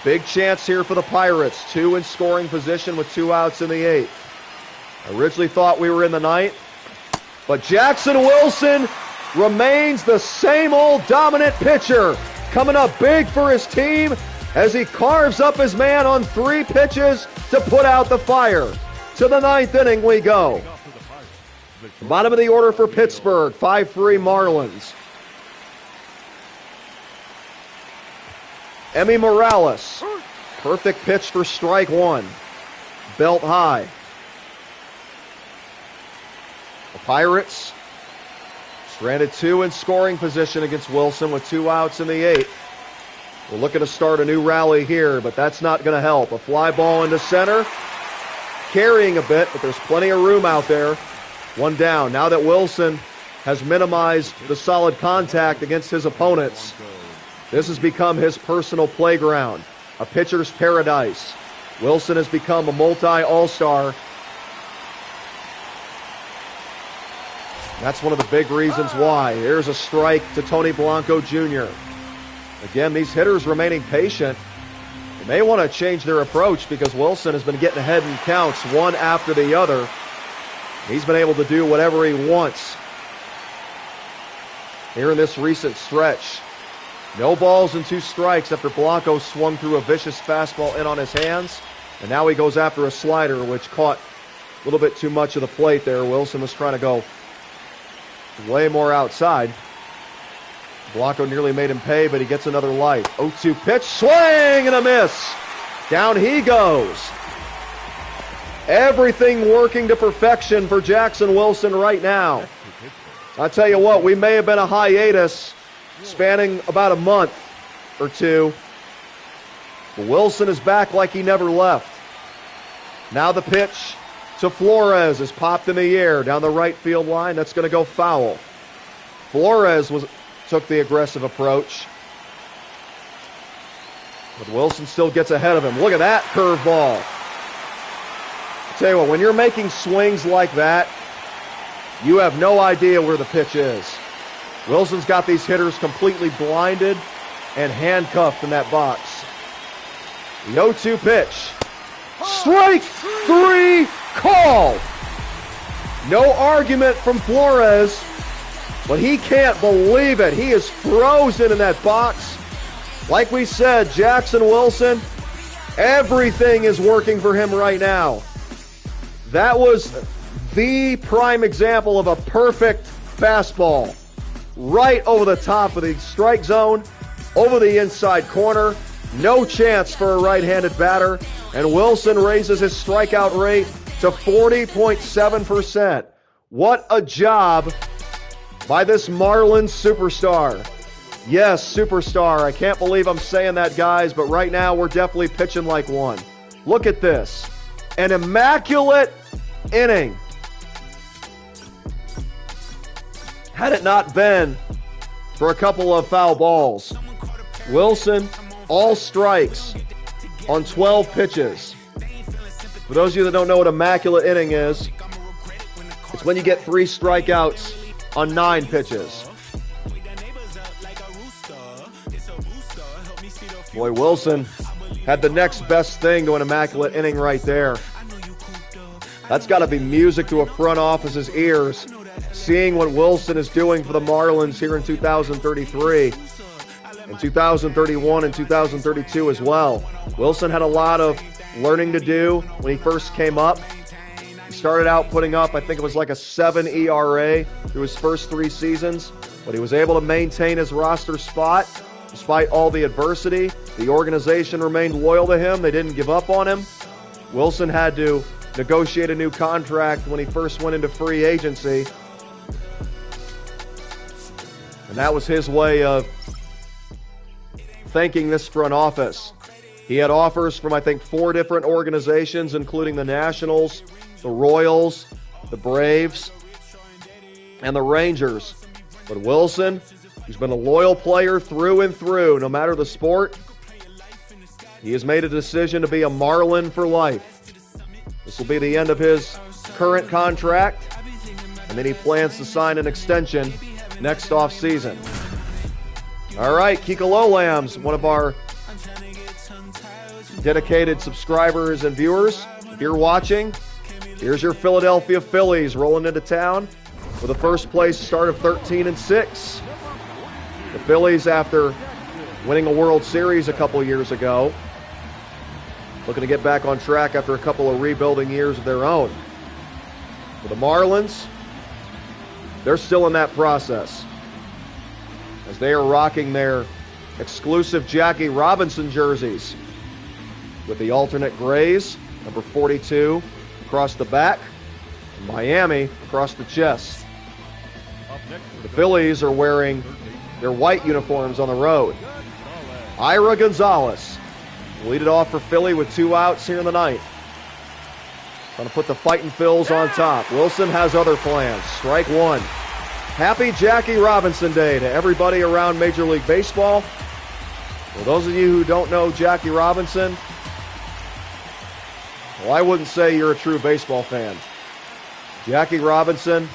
Big chance here for the Pirates. 2 in scoring position with 2 outs in the 8th. I originally thought we were in the 9th, but Jackson Wilson remains the same old dominant pitcher, coming up big for his team as he carves up his man on 3 pitches to put out the fire. To the 9th inning we go. Bottom of the order for Pittsburgh, 5-3 Marlins. Emmy Morales, perfect pitch for strike 1. Belt high. The Pirates stranded 2 in scoring position against Wilson with 2 outs in the 8th. We're looking to start a new rally here, but that's not going to help. A fly ball into center, carrying a bit, but there's plenty of room out there. 1 down. Now that Wilson has minimized the solid contact against his opponents, this has become his personal playground, a pitcher's paradise. Wilson has become a multi-all-star. That's one of the big reasons why. Here's a strike to Tony Blanco Jr. Again, these hitters remaining patient. They may want to change their approach because Wilson has been getting ahead in counts one after the other. He's been able to do whatever he wants here in this recent stretch. No balls and 2 strikes after Blanco swung through a vicious fastball in on his hands. And now he goes after a slider, which caught a little bit too much of the plate there. Wilson was trying to go way more outside. Blanco nearly made him pay, but he gets another life. 0-2 pitch, swing and a miss. Down he goes. Everything working to perfection for Jackson Wilson right now. I tell you what, we may have been a hiatus spanning about a month or two. But Wilson is back like he never left. Now the pitch to Flores is popped in the air down the right field line. That's going to go foul. Flores took the aggressive approach. But Wilson still gets ahead of him. Look at that curveball. I tell you what, when you're making swings like that, you have no idea where the pitch is. Wilson's got these hitters completely blinded and handcuffed in that box. The 0-2 pitch. Strike 3 call. No argument from Flores, but he can't believe it. He is frozen in that box. Like we said, Jackson Wilson, everything is working for him right now. That was the prime example of a perfect fastball. Right over the top of the strike zone, over the inside corner. No chance for a right-handed batter. And Wilson raises his strikeout rate to 40.7%. What a job by this Marlins superstar. Yes, superstar. I can't believe I'm saying that, guys, but right now we're definitely pitching like one. Look at this. An immaculate inning. Had it not been for a couple of foul balls, Wilson, all strikes on 12 pitches. For those of you that don't know what immaculate inning is, it's when you get 3 strikeouts on 9 pitches. Boy, Wilson had the next best thing to an immaculate inning right there. That's got to be music to a front office's ears, seeing what Wilson is doing for the Marlins here in 2033, in 2031 and 2032 as well. Wilson had a lot of learning to do when he first came up. He started out putting up, I think it was like a 7 ERA through his first 3 seasons, but he was able to maintain his roster spot despite all the adversity. The organization remained loyal to him. They didn't give up on him. Wilson had to negotiate a new contract when he first went into free agency. And that was his way of thanking this front office. He had offers from, I think, 4 different organizations, including the Nationals, the Royals, the Braves, and the Rangers. But Wilson, who's been a loyal player through and through, no matter the sport, he has made a decision to be a Marlin for life. This will be the end of his current contract, and then he plans to sign an extension next offseason. All right, Kiko Lowlams, one of our dedicated subscribers and viewers. If you're watching, here's your Philadelphia Phillies rolling into town with a first-place start of 13-6. The Phillies, after winning a World Series a couple years ago, looking to get back on track after a couple of rebuilding years of their own. For the Marlins, they're still in that process as they are rocking their exclusive Jackie Robinson jerseys with the alternate grays, number 42 across the back, and Miami across the chest. The Phillies are wearing their white uniforms on the road. Ira Gonzalez will lead it off for Philly with 2 outs here in the ninth. Going to put the Fightin' Phils on top. Wilson has other plans. Strike 1. Happy Jackie Robinson Day to everybody around Major League Baseball. For those of you who don't know Jackie Robinson, well, I wouldn't say you're a true baseball fan. Jackie Robinson,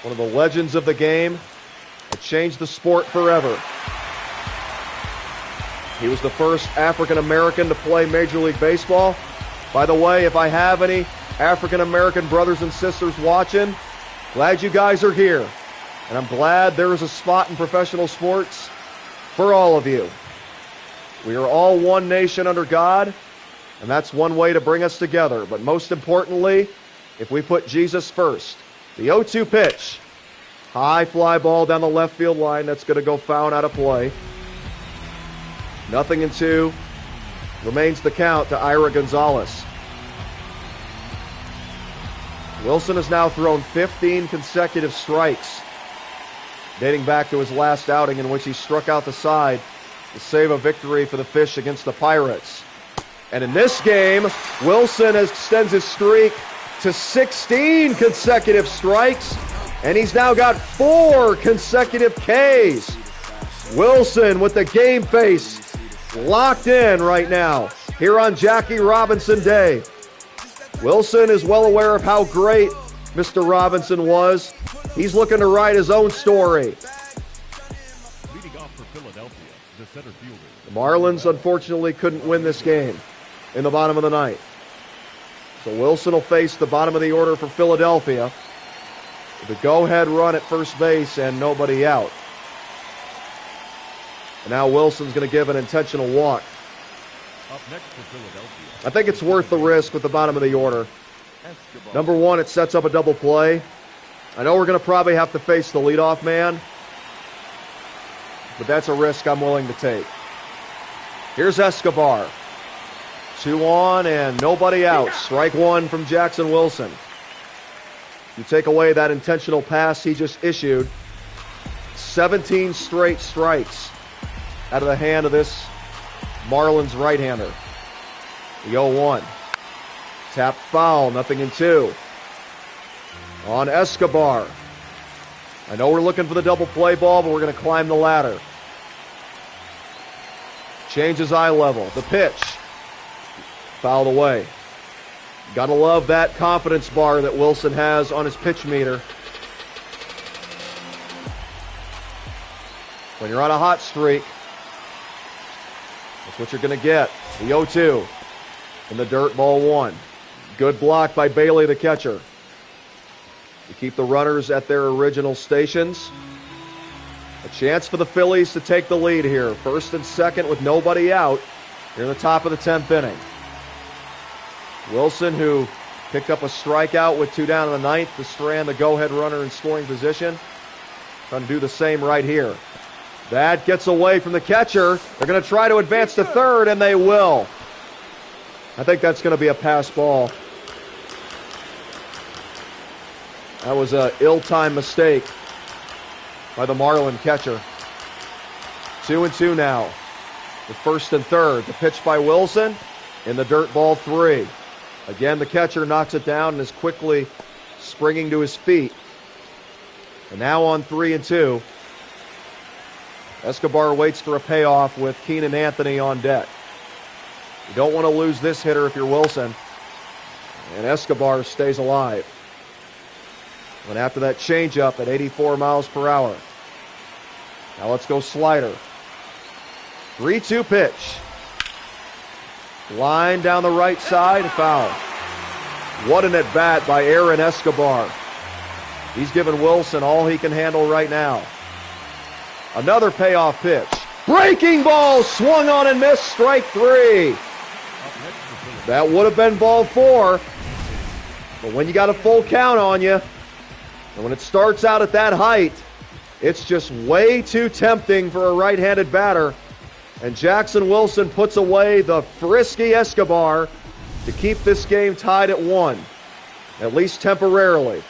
one of the legends of the game, that changed the sport forever. He was the first African-American to play Major League Baseball. By the way, if I have any African-American brothers and sisters watching, glad you guys are here. And I'm glad there is a spot in professional sports for all of you. We are all one nation under God, and that's one way to bring us together. But most importantly, if we put Jesus first. The 0-2 pitch. High fly ball down the left field line. That's going to go foul and out of play. 0-2. Remains the count to Ira Gonzalez. Wilson has now thrown 15 consecutive strikes. dating back to his last outing in which he struck out the side to save a victory for the Fish against the Pirates. And in this game, Wilson extends his streak to 16 consecutive strikes, and he's now got 4 consecutive Ks. Wilson with the game face locked in right now here on Jackie Robinson Day. Wilson is well aware of how great Mr. Robinson was. He's looking to write his own story. Leading off for Philadelphia, the center fielder. The Marlins unfortunately couldn't win this game in the bottom of the ninth. So Wilson will face the bottom of the order for Philadelphia with a go-ahead run at first base and nobody out. And now Wilson's going to give an intentional walk. Up next for Philadelphia. I think it's worth the risk with the bottom of the order. Number one, it sets up a double play. I know we're going to probably have to face the leadoff man, but that's a risk I'm willing to take. Here's Escobar. 2 on and nobody out. Strike 1 from Jackson Wilson. You take away that intentional pass he just issued, 17 straight strikes out of the hand of this Marlins right-hander. The 0-1. Tap foul, 0-2. On Escobar. I know we're looking for the double play ball, but we're going to climb the ladder. Changes eye level. The pitch. Fouled away. Gotta love that confidence bar that Wilson has on his pitch meter. When you're on a hot streak, that's what you're going to get. The 0-2 in the dirt, ball 1. Good block by Bailey, the catcher, to keep the runners at their original stations. A chance for the Phillies to take the lead here. First and second with nobody out here in the top of the 10th inning. Wilson, who picked up a strikeout with 2 down in the ninth to strand the go-ahead runner in scoring position, trying to do the same right here. That gets away from the catcher. They're going to try to advance to third, and they will. I think that's going to be a pass ball. That was an ill-timed mistake by the Marlin catcher. 2-2 now with first and third. The pitch by Wilson in the dirt, ball 3. Again, the catcher knocks it down and is quickly springing to his feet. And now on 3-2. Escobar waits for a payoff with Keenan Anthony on deck. You don't want to lose this hitter if you're Wilson. And Escobar stays alive. Went after that changeup at 84 miles per hour. Now let's go slider. 3-2 pitch. Line down the right side, foul. What an at-bat by Aaron Escobar. He's given Wilson all he can handle right now. Another payoff pitch. Breaking ball, swung on and missed, strike 3. That would have been ball 4. But when you got a full count on you, and when it starts out at that height, it's just way too tempting for a right-handed batter. And Jackson Wilson puts away the frisky Escobar to keep this game tied at 1, at least temporarily.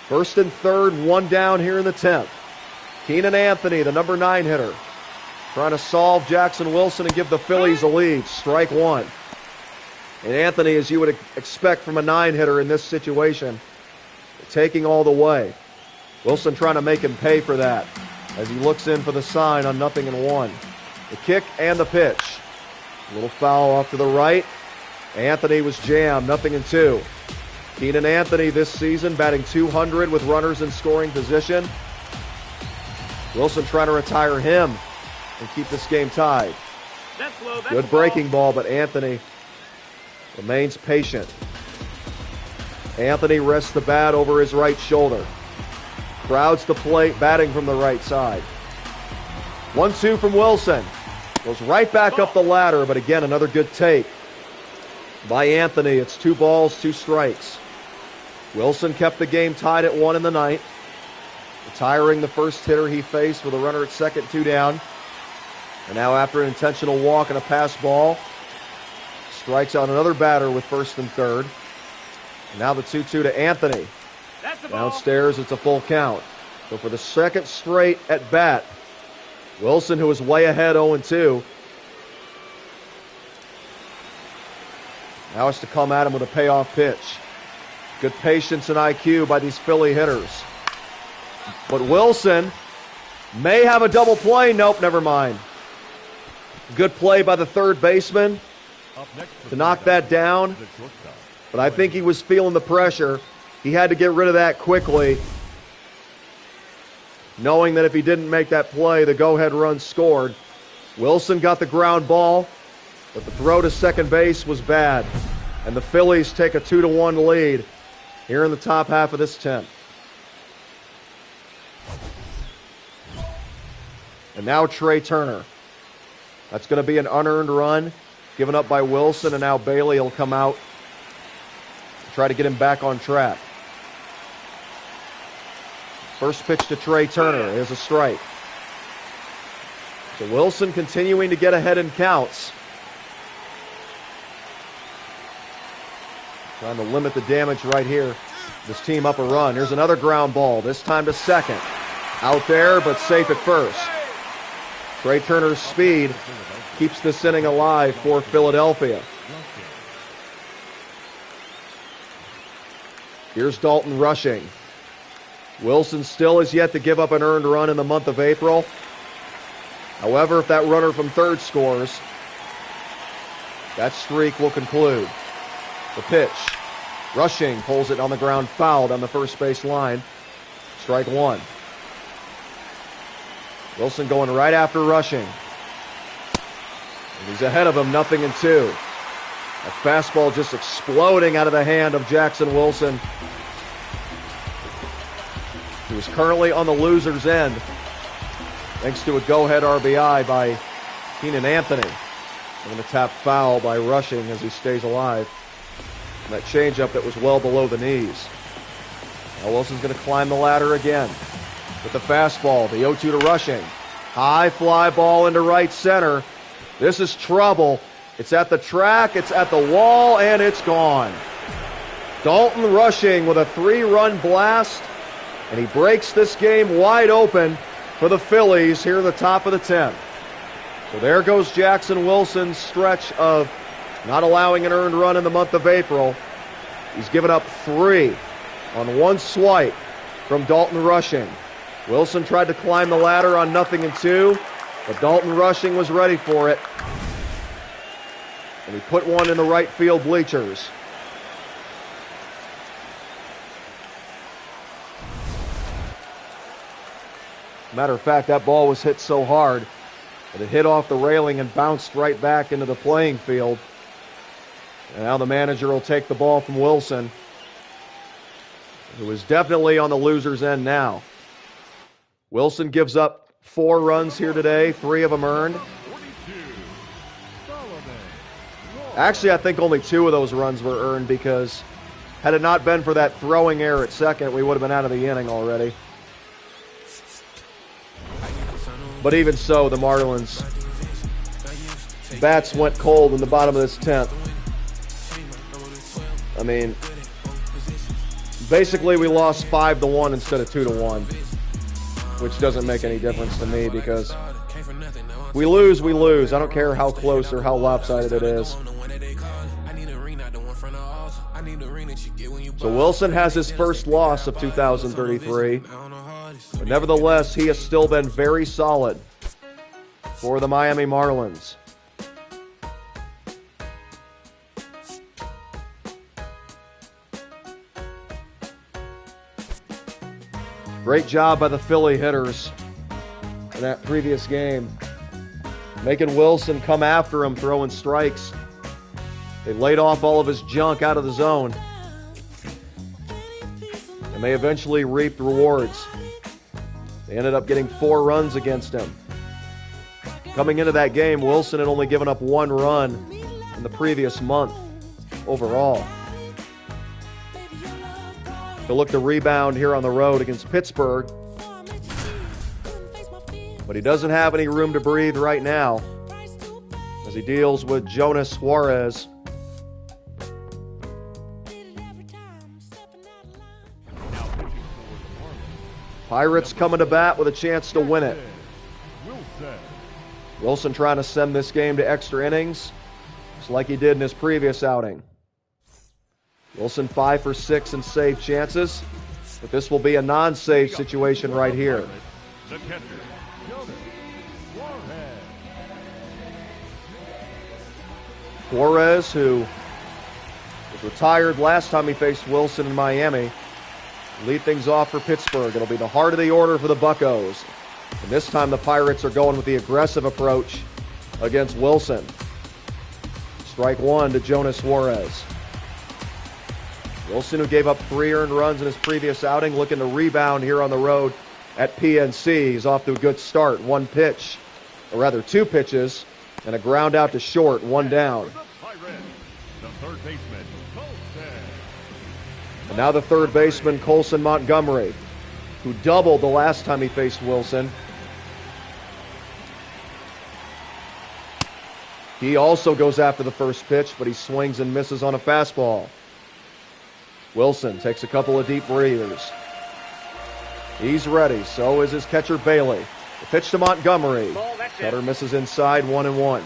First and third, 1 down here in the 10th. Keenan Anthony, the number 9 hitter, trying to solve Jackson Wilson and give the Phillies a lead. Strike 1. And Anthony, as you would expect from a 9 hitter in this situation, taking all the way. Wilson trying to make him pay for that as he looks in for the sign on 0-1. The kick and the pitch. A little foul off to the right. Anthony was jammed, 0-2. Keenan Anthony this season batting .200 with runners in scoring position. Wilson trying to retire him and keep this game tied. Good breaking ball, but Anthony remains patient. Anthony rests the bat over his right shoulder. Crowds the plate, batting from the right side. 1-2 from Wilson. Goes right back up the ladder, but again, another good take by Anthony. It's 2 balls, 2 strikes. Wilson kept the game tied at 1 in the ninth, retiring the first hitter he faced with a runner at second, 2 down. And now after an intentional walk and a pass ball, strikes out another batter with first and third. And now the 2-2 to Anthony. Downstairs, it's a full count. So for the second straight at bat, Wilson, who was way ahead 0-2, now has to come at him with a payoff pitch. Good patience and IQ by these Philly hitters. But Wilson may have a double play. Nope, never mind. Good play by the third baseman to knock that down. But I think he was feeling the pressure. He had to get rid of that quickly, knowing that if he didn't make that play, the go-ahead run scored. Wilson got the ground ball, but the throw to second base was bad. And the Phillies take a 2-1 lead here in the top half of this 10th. And now Trey Turner. That's going to be an unearned run given up by Wilson, and now Bailey will come out to try to get him back on track. First pitch to Trey Turner is a strike. So Wilson continuing to get ahead in counts. Trying to limit the damage right here. This team up a run. Here's another ground ball, this time to second. Out there, but safe at first. Trey Turner's speed keeps this inning alive for Philadelphia. Here's Dalton rushing. Wilson still is yet to give up an earned run in the month of April. However, if that runner from third scores, that streak will conclude. The pitch. Rushing pulls it on the ground, foul down the first base line. Strike one. Wilson going right after Rushing. And he's ahead of him, 0-2. A fastball just exploding out of the hand of Jackson Wilson, who is currently on the loser's end, thanks to a go-ahead RBI by Keenan Anthony. And a tap foul by Rushing as he stays alive. And that changeup that was well below the knees. Now Wilson's going to climb the ladder again with the fastball. The 0-2 to Rushing. High fly ball into right center. This is trouble. It's at the track, it's at the wall, and it's gone. Dalton Rushing with a 3-run blast, and he breaks this game wide open for the Phillies here at the top of the 10th. So there goes Jackson Wilson's stretch of not allowing an earned run in the month of April. He's given up 3 on one swipe from Dalton Rushing. Wilson tried to climb the ladder on 0-2, but Dalton Rushing was ready for it. And he put one in the right field bleachers. Matter of fact, that ball was hit so hard that it hit off the railing and bounced right back into the playing field. And now the manager will take the ball from Wilson, who is definitely on the loser's end now. Wilson gives up 4 runs here today, 3 of them earned. Actually, I think only 2 of those runs were earned, because had it not been for that throwing error at second, we would have been out of the inning already. But even so, the Marlins bats went cold in the bottom of this 10th. I mean, basically we lost 5-1 instead of 2-1, which doesn't make any difference to me, because we lose, we lose. I don't care how close or how lopsided it is. So Wilson has his first loss of 2033, but nevertheless, he has still been very solid for the Miami Marlins. Great job by the Philly hitters in that previous game, making Wilson come after him, throwing strikes. They laid off all of his junk out of the zone, and they eventually reaped rewards. They ended up getting 4 runs against him. Coming into that game, Wilson had only given up 1 run in the previous month overall. He'll look to rebound here on the road against Pittsburgh, but he doesn't have any room to breathe right now as he deals with Jonas Suarez. Pirates coming to bat with a chance to win it. Wilson. Wilson trying to send this game to extra innings, just like he did in his previous outing. Wilson 5 for 6 in save chances, but this will be a non-save situation right here. The catcher, Jonas Suarez. Suarez, who was retired last time he faced Wilson in Miami, lead things off for Pittsburgh. It'll be the heart of the order for the Buccos. And this time the Pirates are going with the aggressive approach against Wilson. Strike one to Jonas Suarez. Wilson, who gave up 3 earned runs in his previous outing, looking to rebound here on the road at PNC. He's off to a good start. 1 pitch, or rather 2 pitches, and a ground out to short, 1 down. The third baseman, Colson. And now the third baseman, Colson Montgomery, who doubled the last time he faced Wilson. He also goes after the first pitch, but he swings and misses on a fastball. Wilson takes a couple of deep breathers. He's ready. So is his catcher, Bailey. The pitch to Montgomery. Cutter misses inside, 1-1.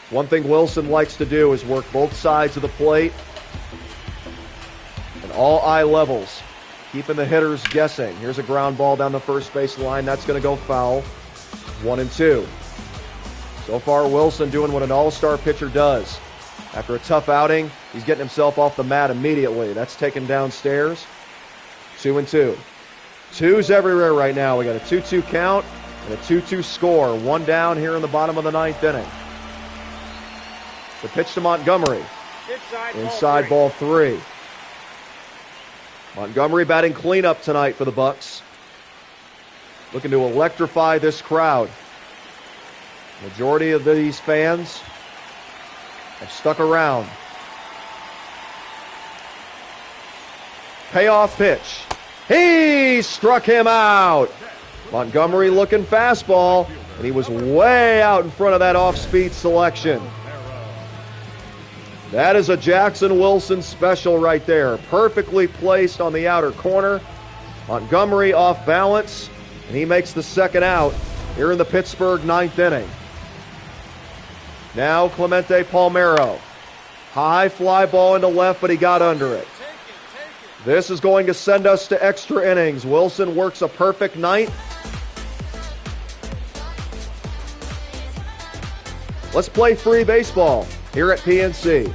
One thing Wilson likes to do is work both sides of the plate and all eye levels, keeping the hitters guessing. Here's a ground ball down the first base line. That's going to go foul. 1-2. So far, Wilson doing what an all-star pitcher does. After a tough outing, he's getting himself off the mat immediately. That's taken downstairs. 2-2. Twos everywhere right now. We got a 2-2 count and a 2-2 score. 1 down here in the bottom of the 9th inning. The pitch to Montgomery. Inside ball 3. Montgomery batting cleanup tonight for the Bucks. Looking to electrify this crowd. Majority of these fans have stuck around. Payoff pitch. He struck him out. Montgomery looking fastball, and he was way out in front of that off-speed selection. That is a Jackson Wilson special right there. Perfectly placed on the outer corner. Montgomery off balance, and he makes the second out here in the Pittsburgh 9th inning. Now Clemente Palmeiro. High fly ball into left, but he got under it. This is going to send us to extra innings. Wilson works a perfect 9th. Let's play free baseball here at PNC.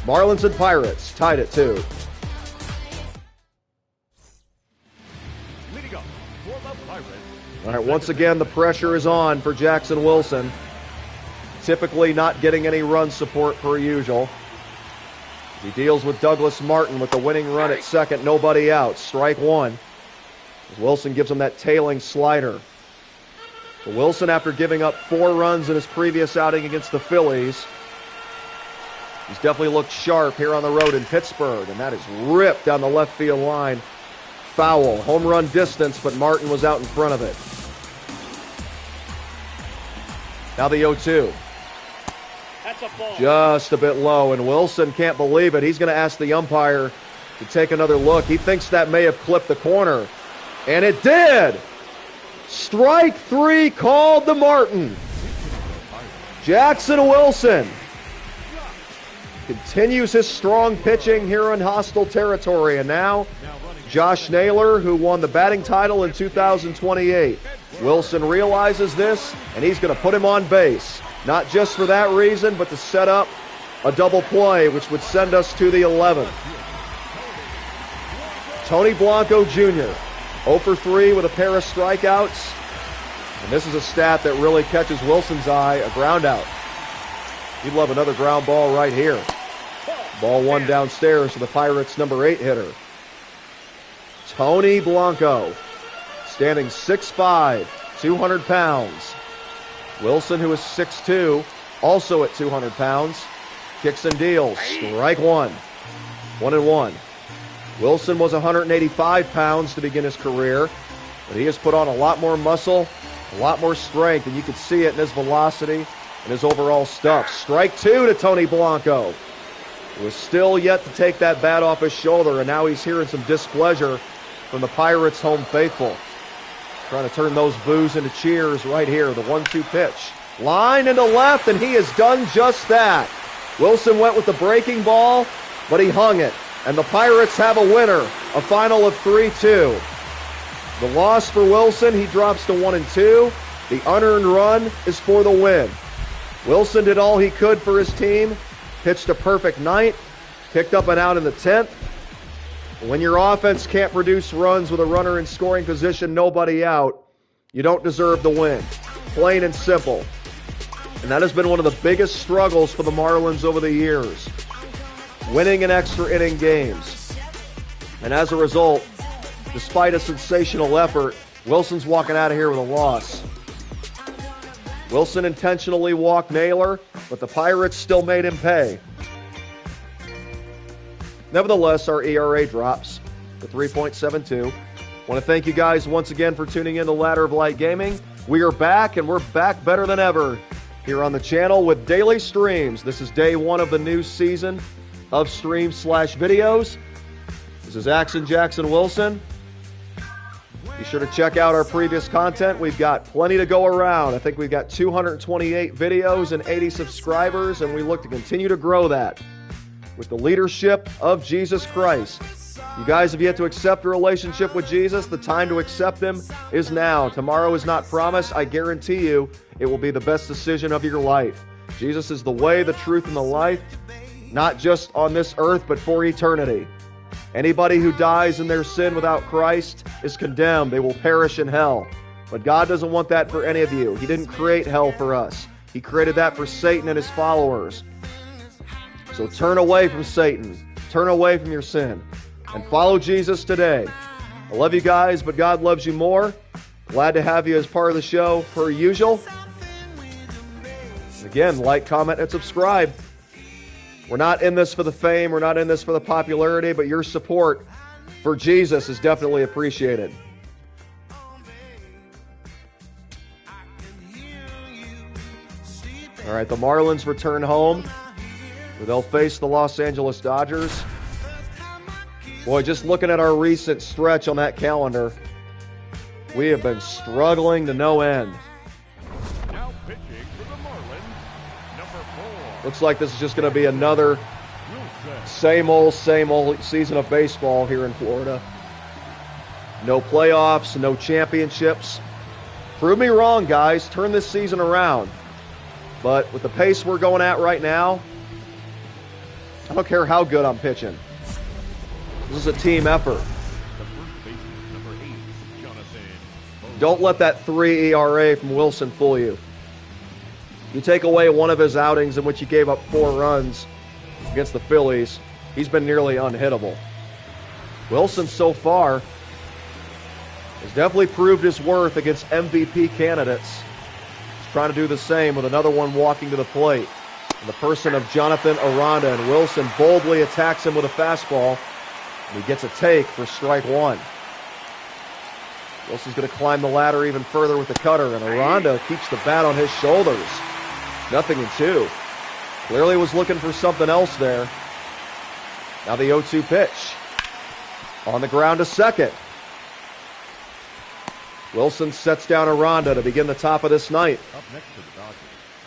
Marlins and Pirates tied at 2. Leading up for the Pirates. All right, once again, the pressure is on for Jackson Wilson. Typically not getting any run support per usual. He deals with Douglas Martin with the winning run at second, nobody out. Strike one. Wilson gives him that tailing slider. So Wilson, after giving up 4 runs in his previous outing against the Phillies, he's definitely looked sharp here on the road in Pittsburgh, and that is ripped down the left field line. Foul. Home run distance, but Martin was out in front of it. Now the 0-2. That's a ball. Just a bit low, and Wilson can't believe it. He's going to ask the umpire to take another look. He thinks that may have clipped the corner, and it did. Strike 3 called to Martin. Jackson Wilson continues his strong pitching here in hostile territory, and now Josh Naylor, who won the batting title in 2028. Wilson realizes this, and he's going to put him on base. Not just for that reason, but to set up a double play, which would send us to the 11th. Tony Blanco Jr., 0 for 3 with a pair of strikeouts. And this is a stat that really catches Wilson's eye, a ground out. He'd love another ground ball right here. Ball 1 downstairs to the Pirates' number 8 hitter. Tony Blanco, standing 6'5", 200 pounds. Wilson, who is 6'2", also at 200 pounds, kicks and deals. Strike 1. 1-1. Wilson was 185 pounds to begin his career, but he has put on a lot more muscle, a lot more strength, and you can see it in his velocity and his overall stuff. Strike 2 to Tony Blanco. He was still yet to take that bat off his shoulder, and now he's hearing some displeasure from the Pirates home faithful. Trying to turn those boos into cheers right here. The 1-2 pitch. Line into left, and he has done just that. Wilson went with the breaking ball, but he hung it. And the Pirates have a winner, a final of 3-2. The loss for Wilson, he drops to 1-2. The unearned run is for the win. Wilson did all he could for his team, pitched a perfect ninth, picked up an out in the 10th. When your offense can't produce runs with a runner in scoring position, nobody out, you don't deserve the win. Plain and simple. And that has been one of the biggest struggles for the Marlins over the years. Winning in extra inning games. And as a result, despite a sensational effort, Wilson's walking out of here with a loss. Wilson intentionally walked Naylor, but the Pirates still made him pay. Nevertheless, our ERA drops to 3.72. Want to thank you guys once again for tuning in to Ladder of Light Gaming. We are back, and we're back better than ever here on the channel with daily streams. This is day one of the new season of streams/videos. This is Axon Jackson Wilson. Be sure to check out our previous content. We've got plenty to go around. I think we've got 228 videos and 80 subscribers, and we look to continue to grow that with the leadership of Jesus Christ. You guys have yet to accept a relationship with Jesus. The time to accept Him is now. Tomorrow is not promised. I guarantee you it will be the best decision of your life. Jesus is the way, the truth, and the life, not just on this earth, but for eternity. Anybody who dies in their sin without Christ is condemned. They will perish in hell. But God doesn't want that for any of you. He didn't create hell for us. He created that for Satan and his followers. So turn away from Satan. Turn away from your sin. And follow Jesus today. I love you guys, but God loves you more. Glad to have you as part of the show per usual. Again, like, comment, and subscribe. We're not in this for the fame. We're not in this for the popularity, but your support for Jesus is definitely appreciated. All right, the Marlins return home, where they'll face the Los Angeles Dodgers. Boy, just looking at our recent stretch on that calendar, we have been struggling to no end. Now pitching for the Marlins, number 4. Looks like this is just going to be another Wilson. same old season of baseball here in Florida. No playoffs, no championships. Prove me wrong, guys. Turn this season around. But with the pace we're going at right now, I don't care how good I'm pitching. This is a team effort. The first baseman, number 8, Jonathan. Don't let that 3 ERA from Wilson fool you. You take away one of his outings in which he gave up 4 runs against the Phillies, he's been nearly unhittable. Wilson so far has definitely proved his worth against MVP candidates. He's trying to do the same with another one walking to the plate. In the person of Jonathan Aranda, and Wilson boldly attacks him with a fastball. And he gets a take for strike 1. Wilson's going to climb the ladder even further with the cutter, and Aranda keeps the bat on his shoulders. 0-2. Clearly was looking for something else there. Now the 0-2 pitch. On the ground to second. Wilson sets down Aranda to begin the top of this ninth. Up next to the Dodgers,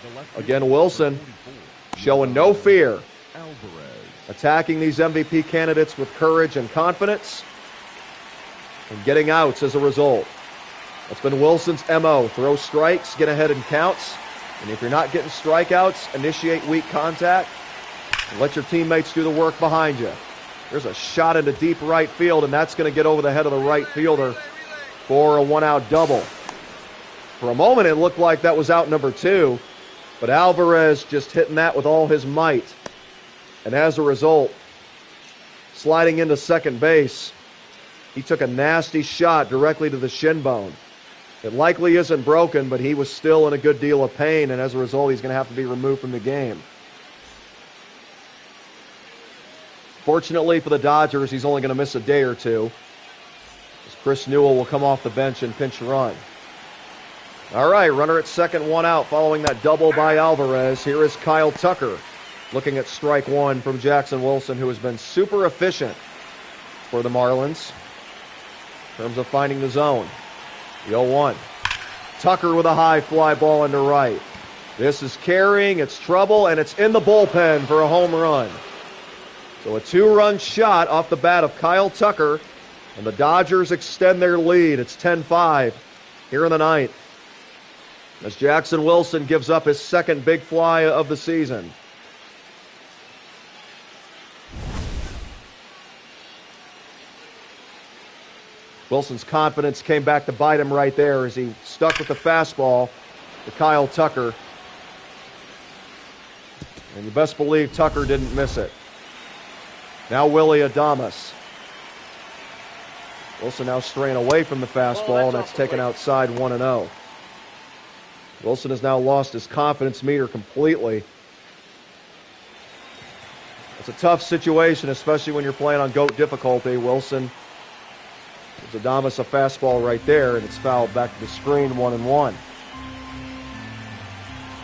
the left Again, fielder, Wilson number 44, showing no fear. Alvarez. Attacking these MVP candidates with courage and confidence, and getting outs as a result. That's been Wilson's MO. Throw strikes, get ahead in counts, and if you're not getting strikeouts, initiate weak contact, and let your teammates do the work behind you. There's a shot into deep right field, and that's going to get over the head of the right fielder for a 1-out double. For a moment, it looked like that was out number 2, but Alvarez just hitting that with all his might. And as a result, sliding into second base, he took a nasty shot directly to the shin bone. It likely isn't broken, but he was still in a good deal of pain, and as a result, he's going to have to be removed from the game. Fortunately for the Dodgers, he's only going to miss a day or two, as Chris Newell will come off the bench and pinch run. All right, runner at second, 1 out following that double by Alvarez. Here is Kyle Tucker looking at strike 1 from Jackson Wilson, who has been super efficient for the Marlins. in terms of finding the zone. The 0-1. Tucker with a high fly ball into right. This is carrying, it's trouble, and it's in the bullpen for a home run. So a 2-run shot off the bat of Kyle Tucker, and the Dodgers extend their lead. It's 10-5 here in the ninth, as Jackson Wilson gives up his second big fly of the season. Wilson's confidence came back to bite him right there as he stuck with the fastball to Kyle Tucker. And you best believe Tucker didn't miss it. Now Willie Adames. Wilson now straying away from the fastball, and that's taken outside 1-0. Wilson has now lost his confidence meter completely. It's a tough situation, especially when you're playing on GOAT difficulty. Wilson gives Adames a fastball right there, and it's fouled back to the screen, 1-1.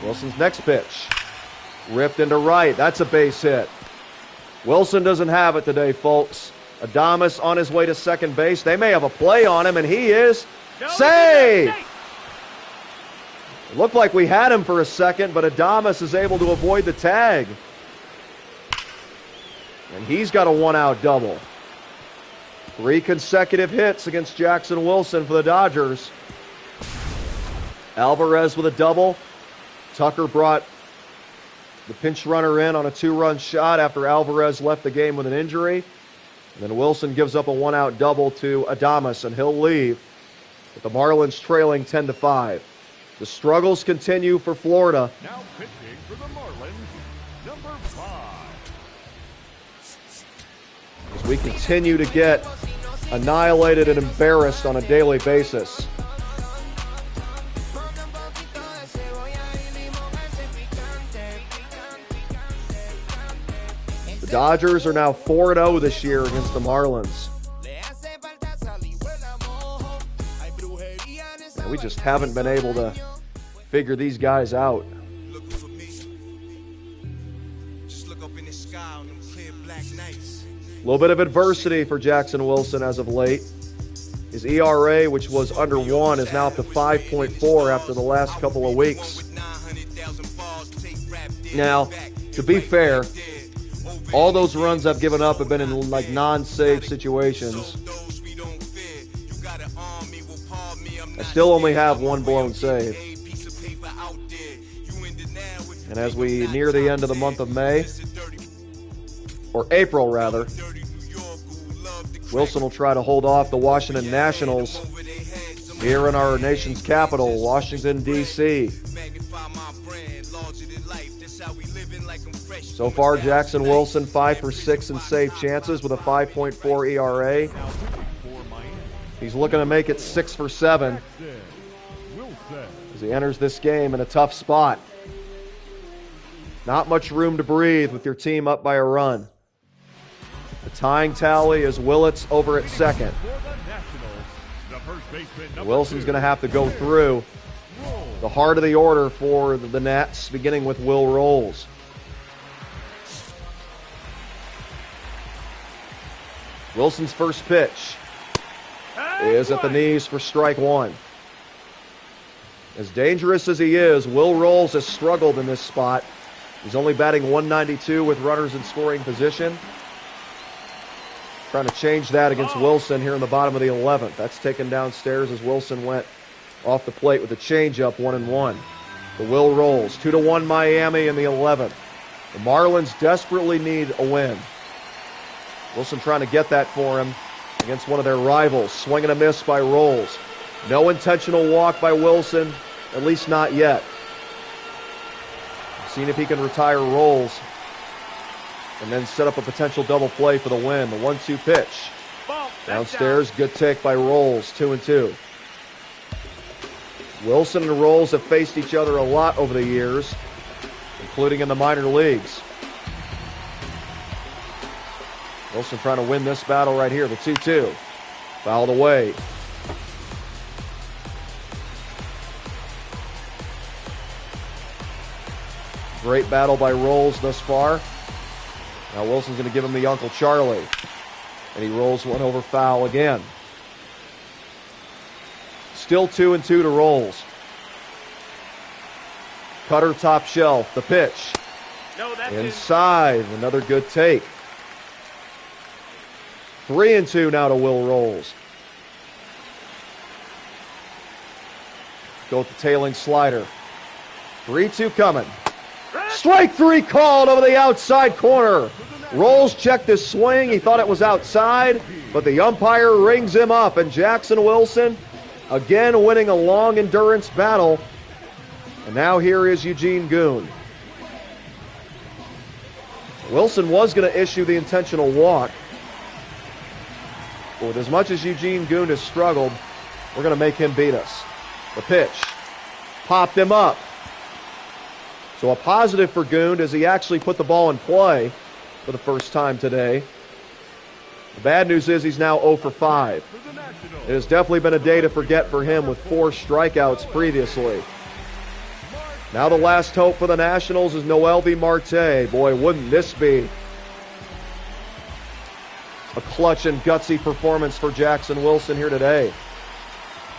Wilson's next pitch. Ripped into right. That's a base hit. Wilson doesn't have it today, folks. Adames on his way to second base. They may have a play on him, and he is safe. It looked like we had him for a second, but Adames is able to avoid the tag. And he's got a 1-out double. 3 consecutive hits against Jackson Wilson for the Dodgers. Alvarez with a double. Tucker brought the pinch runner in on a 2-run shot after Alvarez left the game with an injury. And then Wilson gives up a 1-out double to Adames, and he'll leave with the Marlins trailing 10-5. The struggles continue for Florida. Now pitching for the Marlins, number 5. As we continue to get annihilated and embarrassed on a daily basis. The Dodgers are now 4-0 this year against the Marlins. And we just haven't been able to figure these guys out. A little bit of adversity for Jackson Wilson as of late. His ERA, which was under 1, is now up to 5.4 after the last couple of weeks. Now, to be fair, all those runs I've given up have been in like non-save situations. I still only have 1 blown save. And as we near the end of the month of May, or April rather, Wilson will try to hold off the Washington Nationals here in our nation's capital, Washington, D.C. So far, Jackson Wilson 5 for 6 in save chances with a 5.4 ERA. He's looking to make it 6 for 7 as he enters this game in a tough spot. Not much room to breathe with your team up by a run. The tying tally is Willits over at second. Wilson's going to have to go through the heart of the order for the Nats, beginning with Will Rolls. Wilson's first pitch is at the knees for strike 1. As dangerous as he is, Will Rolls has struggled in this spot. He's only batting .192 with runners in scoring position. Trying to change that against Wilson here in the bottom of the 11th. That's taken downstairs as Wilson went off the plate with a changeup, 1-1. The Will Rolls, 2-1 Miami in the 11th. The Marlins desperately need a win. Wilson trying to get that for him against one of their rivals. Swing and a miss by Rolls. No intentional walk by Wilson, at least not yet. Seeing if he can retire Rolls and then set up a potential double play for the win. The 1-2 pitch. Downstairs, good take by Rolls, 2-2. Wilson and Rolls have faced each other a lot over the years, including in the minor leagues. Wilson trying to win this battle right here, the 2-2. Fouled away. Great battle by Rolls thus far. Now Wilson's going to give him the Uncle Charlie. And he rolls one over foul again. Still 2-2 to Rolls. Cutter top shelf. The pitch. No, that's Inside. Another good take. 3-2 now to Will Rolls. Go with the tailing slider. 3-2 coming. Strike 3 called over the outside corner. Rolls checked his swing. He thought it was outside, but the umpire rings him up. And Jackson Wilson, again winning a long endurance battle. And now here is Eugene Goon. Wilson was going to issue the intentional walk. But with as much as Eugene Goon has struggled, we're going to make him beat us. The pitch. Popped him up. So a positive for Goon as he actually put the ball in play for the first time today. The bad news is he's now 0 for 5. It has definitely been a day to forget for him with 4 strikeouts previously. Now the last hope for the Nationals is Noelvi Marte. Boy, wouldn't this be a clutch and gutsy performance for Jackson Wilson here today.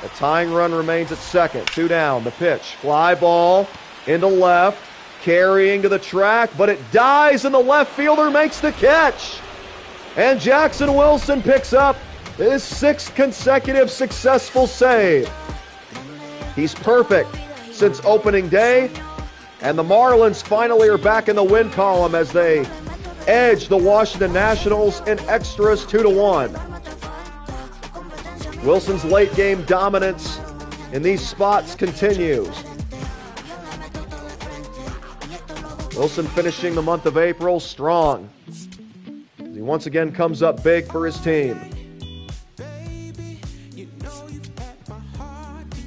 The tying run remains at second. 2 down. The pitch. Fly ball into left. Carrying to the track, but it dies and the left fielder makes the catch. And Jackson Wilson picks up his 6th consecutive successful save. He's perfect since opening day, and the Marlins finally are back in the win column as they edge the Washington Nationals in extras 2-1. Wilson's late game dominance in these spots continues. Wilson finishing the month of April strong. He once again comes up big for his team.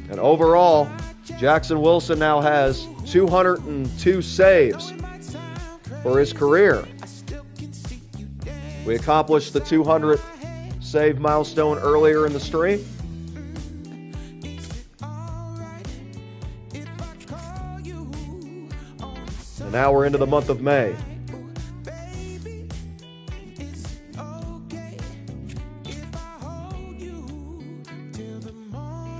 And overall, Jackson Wilson now has 202 saves for his career. We accomplished the 200th save milestone earlier in the stream. And now we're into the month of May.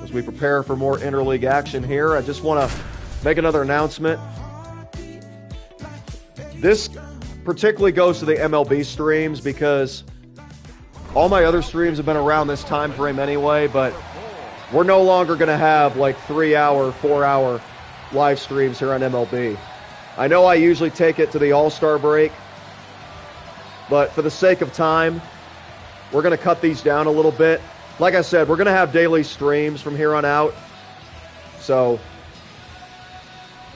As we prepare for more interleague action here, I just want to make another announcement. This particularly goes to the MLB streams because all my other streams have been around this time frame anyway, but we're no longer going to have like 3-hour, 4-hour live streams here on MLB. I know I usually take it to the All-Star break, but for the sake of time, we're going to cut these down a little bit. Like I said, we're going to have daily streams from here on out. So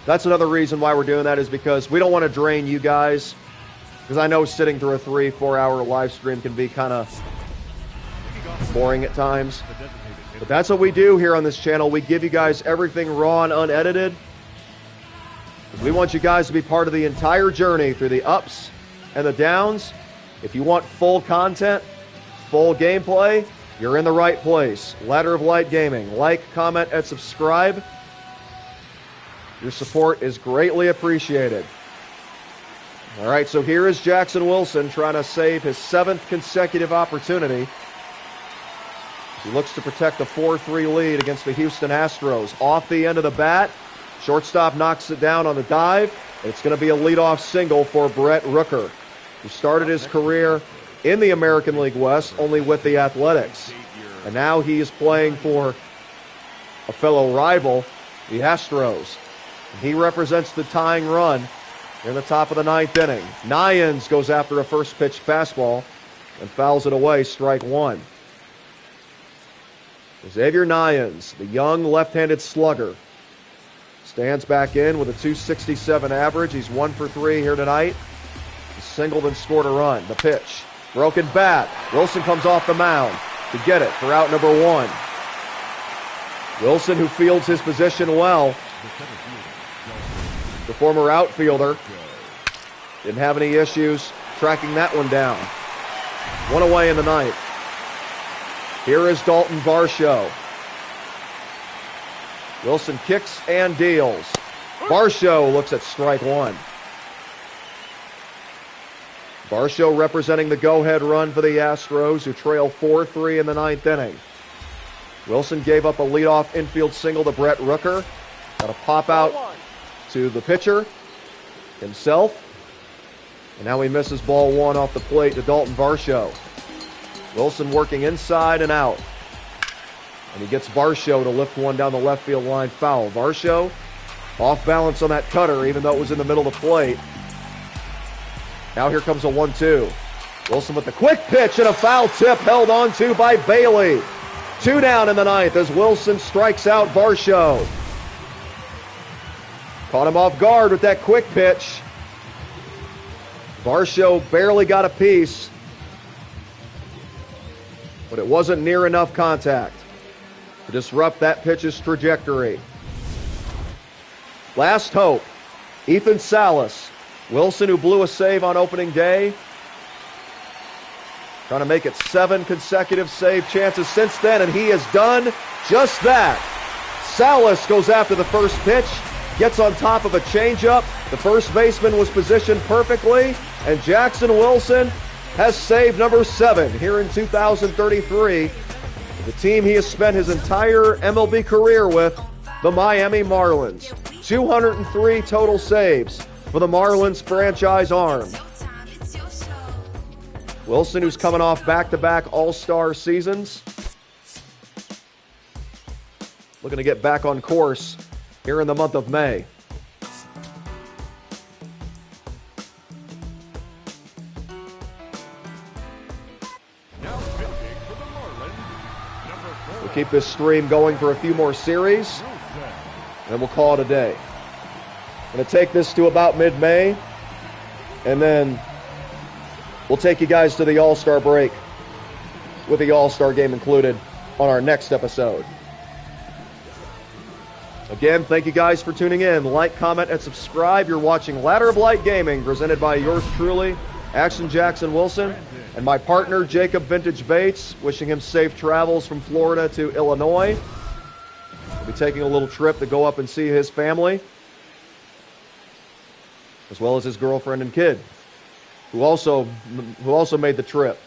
that's another reason why we're doing that, is because we don't want to drain you guys. Because I know sitting through a 3-4 hour live stream can be kind of boring at times. But that's what we do here on this channel. We give you guys everything raw and unedited. We want you guys to be part of the entire journey through the ups and the downs. If you want full content, full gameplay, you're in the right place. Ladder of Light Gaming. Like, comment, and subscribe. Your support is greatly appreciated. All right, so here is Jackson Wilson trying to save his 7th consecutive opportunity. He looks to protect a 4-3 lead against the Houston Astros. Off the end of the bat, shortstop knocks it down on the dive. It's going to be a leadoff single for Brett Rooker, who started his career in the American League West only with the Athletics. And now he is playing for a fellow rival, the Astros. He represents the tying run in the top of the 9th inning. Nyans goes after a first pitch fastball and fouls it away, strike 1. Xavier Nyans, the young left-handed slugger, stands back in with a .267 average. He's 1 for 3 here tonight. He's singled and scored a run. The pitch. Broken bat. Wilson comes off the mound to get it for out number 1. Wilson, who fields his position well. The former outfielder didn't have any issues tracking that one down. 1 away in the 9th. Here is Dalton Varsho. Wilson kicks and deals. Varsho looks at strike 1. Varsho representing the go-ahead run for the Astros, who trail 4-3 in the 9th inning. Wilson gave up a leadoff infield single to Brett Rooker. Got a pop out to the pitcher himself. And now he misses ball one off the plate to Dalton Varsho. Wilson working inside and out. And he gets Varsho to lift one down the left field line foul. Varsho off balance on that cutter, even though it was in the middle of the plate. Now here comes a 1-2. Wilson with the quick pitch and a foul tip held on to by Bailey. 2 down in the ninth as Wilson strikes out Varsho. Caught him off guard with that quick pitch. Varsho barely got a piece, but it wasn't near enough contact to disrupt that pitch's trajectory. Last hope, Ethan Salas. Wilson, who blew a save on opening day, trying to make it 7 consecutive save chances since then, and he has done just that. Salas goes after the first pitch, gets on top of a changeup. The first baseman was positioned perfectly, and Jackson Wilson has save number 7 here in 2033. The team he has spent his entire MLB career with, the Miami Marlins. 203 total saves for the Marlins franchise arm. Wilson, who's coming off back-to-back All-Star seasons, looking to get back on course here in the month of May. Now pitching for the Marlins, number 4. We'll keep this stream going for a few more series, and we'll call it a day. I'm going to take this to about mid-May, and then we'll take you guys to the All-Star break with the All-Star game included on our next episode. Again, thank you guys for tuning in. Like, comment, and subscribe. You're watching Ladder of Light Gaming, presented by yours truly, Action Jackson Wilson, and my partner, Jacob Vintage Bates, wishing him safe travels from Florida to Illinois. We'll be taking a little trip to go up and see his family, as well as his girlfriend and kid, who also made the trip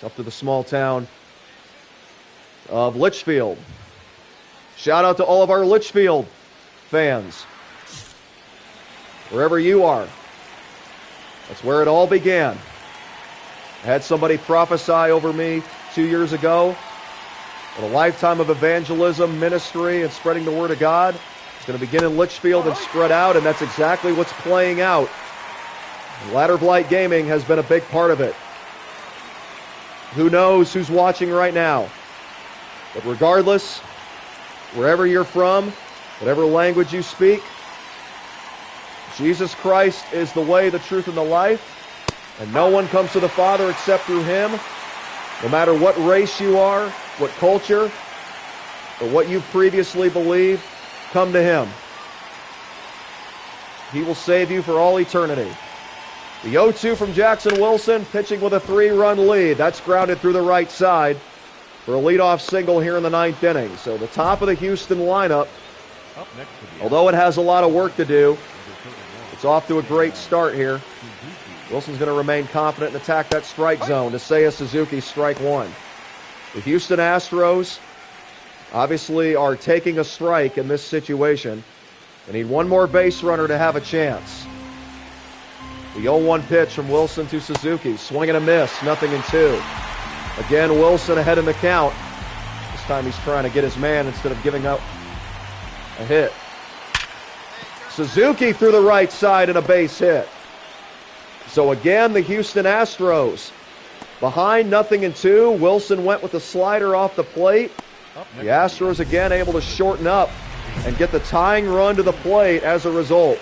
up to the small town of Litchfield. Shout out to all of our Litchfield fans. Wherever you are, that's where it all began. I had somebody prophesy over me 2 years ago that a lifetime of evangelism, ministry, and spreading the word of God is going to begin in Litchfield and spread out, and that's exactly what's playing out. Ladder of Light Gaming has been a big part of it. Who knows who's watching right now? But regardless, wherever you're from, whatever language you speak, Jesus Christ is the way, the truth, and the life, and no one comes to the Father except through Him. No matter what race you are, what culture, or what you've previously believed, come to Him. He will save you for all eternity. The 0-2 from Jackson Wilson, pitching with a 3-run lead. That's grounded through the right side for a leadoff single here in the 9th inning. So the top of the Houston lineup, although it has a lot of work to do, it's off to a great start here. Wilson's going to remain confident and attack that strike zone. Seiya Suzuki, strike 1. The Houston Astros obviously are taking a strike in this situation. They need one more base runner to have a chance. The 0-1 pitch from Wilson to Suzuki. Swing and a miss, 0-2. Again, Wilson ahead in the count. This time he's trying to get his man instead of giving up a hit. Suzuki through the right side and a base hit. So again, the Houston Astros behind 0-2. Wilson went with the slider off the plate. The Astros again able to shorten up and get the tying run to the plate as a result.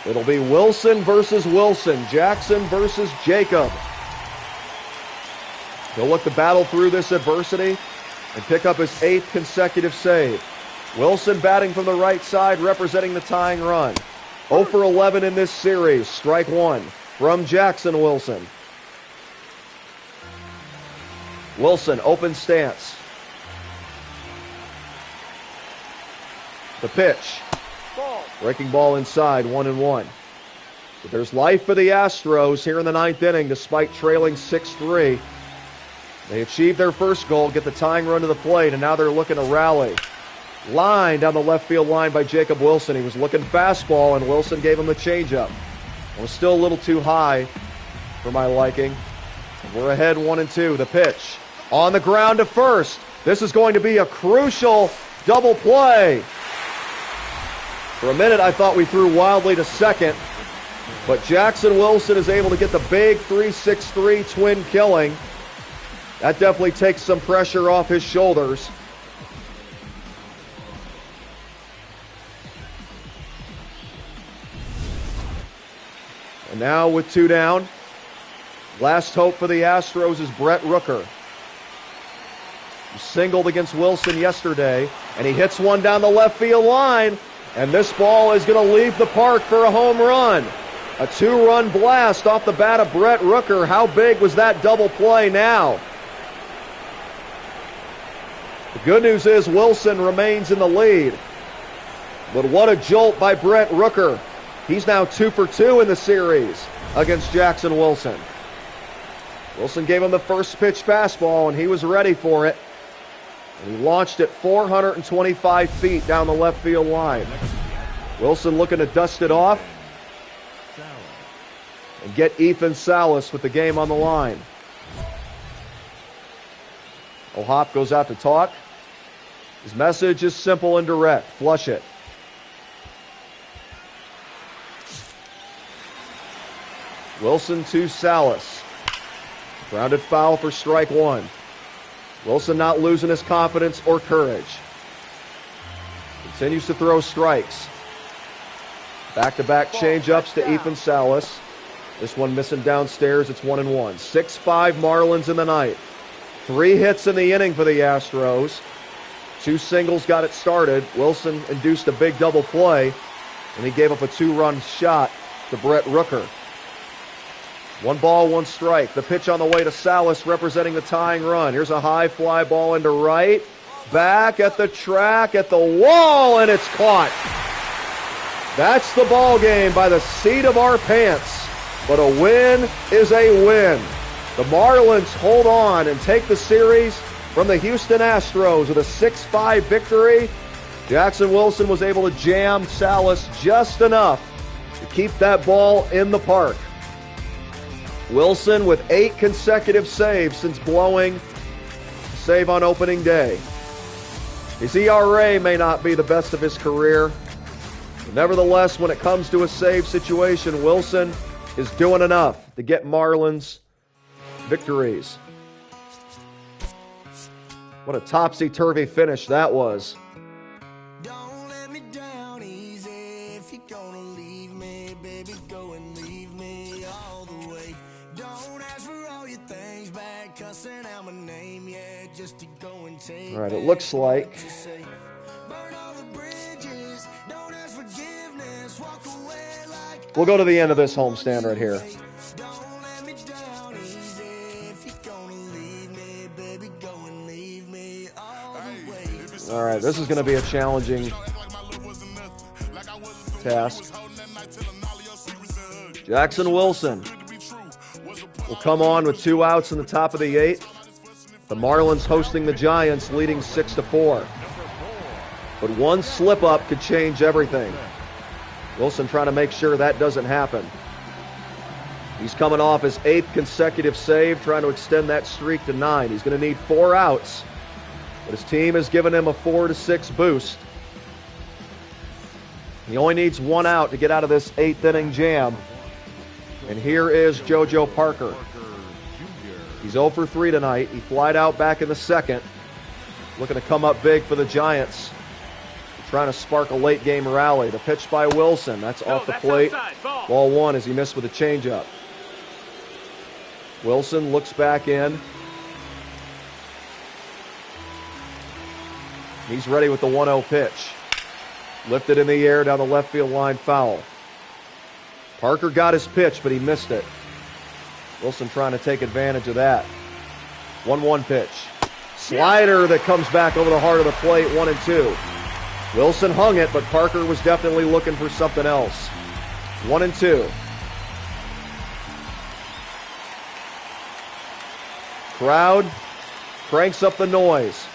It'll be Wilson versus Wilson, Jackson versus Jacob. He'll look to battle through this adversity and pick up his 8th consecutive save. Wilson batting from the right side, representing the tying run. 0 for 11 in this series, strike 1 from Jackson Wilson. Wilson, open stance. The pitch. Breaking ball inside, 1-1. So there's life for the Astros here in the 9th inning, despite trailing 6-3. They achieved their first goal, get the tying run to the plate, and now they're looking to rally. Line down the left field line by Jacob Wilson. He was looking fastball, and Wilson gave him the changeup. It was still a little too high for my liking. We're ahead 1-2. The pitch on the ground to first. This is going to be a crucial double play. For a minute, I thought we threw wildly to second, but Jackson Wilson is able to get the big 3-6-3 twin killing. That definitely takes some pressure off his shoulders. And now with 2 down, last hope for the Astros is Brett Rooker. He singled against Wilson yesterday, and he hits one down the left field line, and this ball is going to leave the park for a home run. A 2-run blast off the bat of Brett Rooker. How big was that double play now? The good news is Wilson remains in the lead. But what a jolt by Brett Rooker. He's now 2 for 2 in the series against Jackson Wilson. Wilson gave him the first pitch fastball, and he was ready for it. And he launched it 425 feet down the left field line. Wilson looking to dust it off and get Ethan Salas with the game on the line. O'Hop goes out to talk. His message is simple and direct. Flush it. Wilson to Salas. Grounded foul for strike 1. Wilson not losing his confidence or courage. Continues to throw strikes. Back-to-back change-ups to Ethan Salas. This one missing downstairs. It's 1-1. 6-5 Marlins in the ninth. 3 hits in the inning for the Astros. 2 singles got it started. Wilson induced a big double play, and he gave up a 2-run shot to Brett Rooker. 1 ball, 1 strike. The pitch on the way to Salas representing the tying run. Here's a high fly ball into right. Back at the track, at the wall, and it's caught. That's the ball game by the seat of our pants. But a win is a win. The Marlins hold on and take the series from the Houston Astros with a 6-5 victory. Jackson Wilson was able to jam Salas just enough to keep that ball in the park. Wilson with 8 consecutive saves since blowing a save on opening day. His ERA may not be the best of his career. Nevertheless, when it comes to a save situation, Wilson is doing enough to get Marlins victories. What a topsy-turvy finish that was. Don't let me down easy. If you're gonna leave me, baby, go and leave me all the way. Don't ask for all your things back, cussing out my name, yeah, just to go and take. All right, it looks like burn all the bridges, don't ask forgiveness, walk away like we'll go to the end of this homestand right here. don't let me down easy. If you're gonna leave me, baby, go and leave me all the way. All right, this is going to be a challenging task. Jackson Wilson will come on with 2 outs in the top of the 8th. The Marlins hosting the Giants, leading 6-4. But one slip-up could change everything. Wilson trying to make sure that doesn't happen. He's coming off his 8th consecutive save, trying to extend that streak to 9. He's going to need 4 outs, but his team has given him a 4-6 boost. He only needs 1 out to get out of this 8th inning jam. And here is JoJo Parker. He's 0 for 3 tonight. He flied out back in the 2nd. Looking to come up big for the Giants. Trying to spark a late game rally. The pitch by Wilson. That's off the plate. Ball 1 as he missed with a changeup. Wilson looks back in. He's ready with the 1-0 pitch. Lifted in the air down the left field line, foul. Parker got his pitch, but he missed it. Wilson trying to take advantage of that. 1-1 pitch. Slider that comes back over the heart of the plate, 1-2. Wilson hung it, but Parker was definitely looking for something else. 1-2. Crowd cranks up the noise.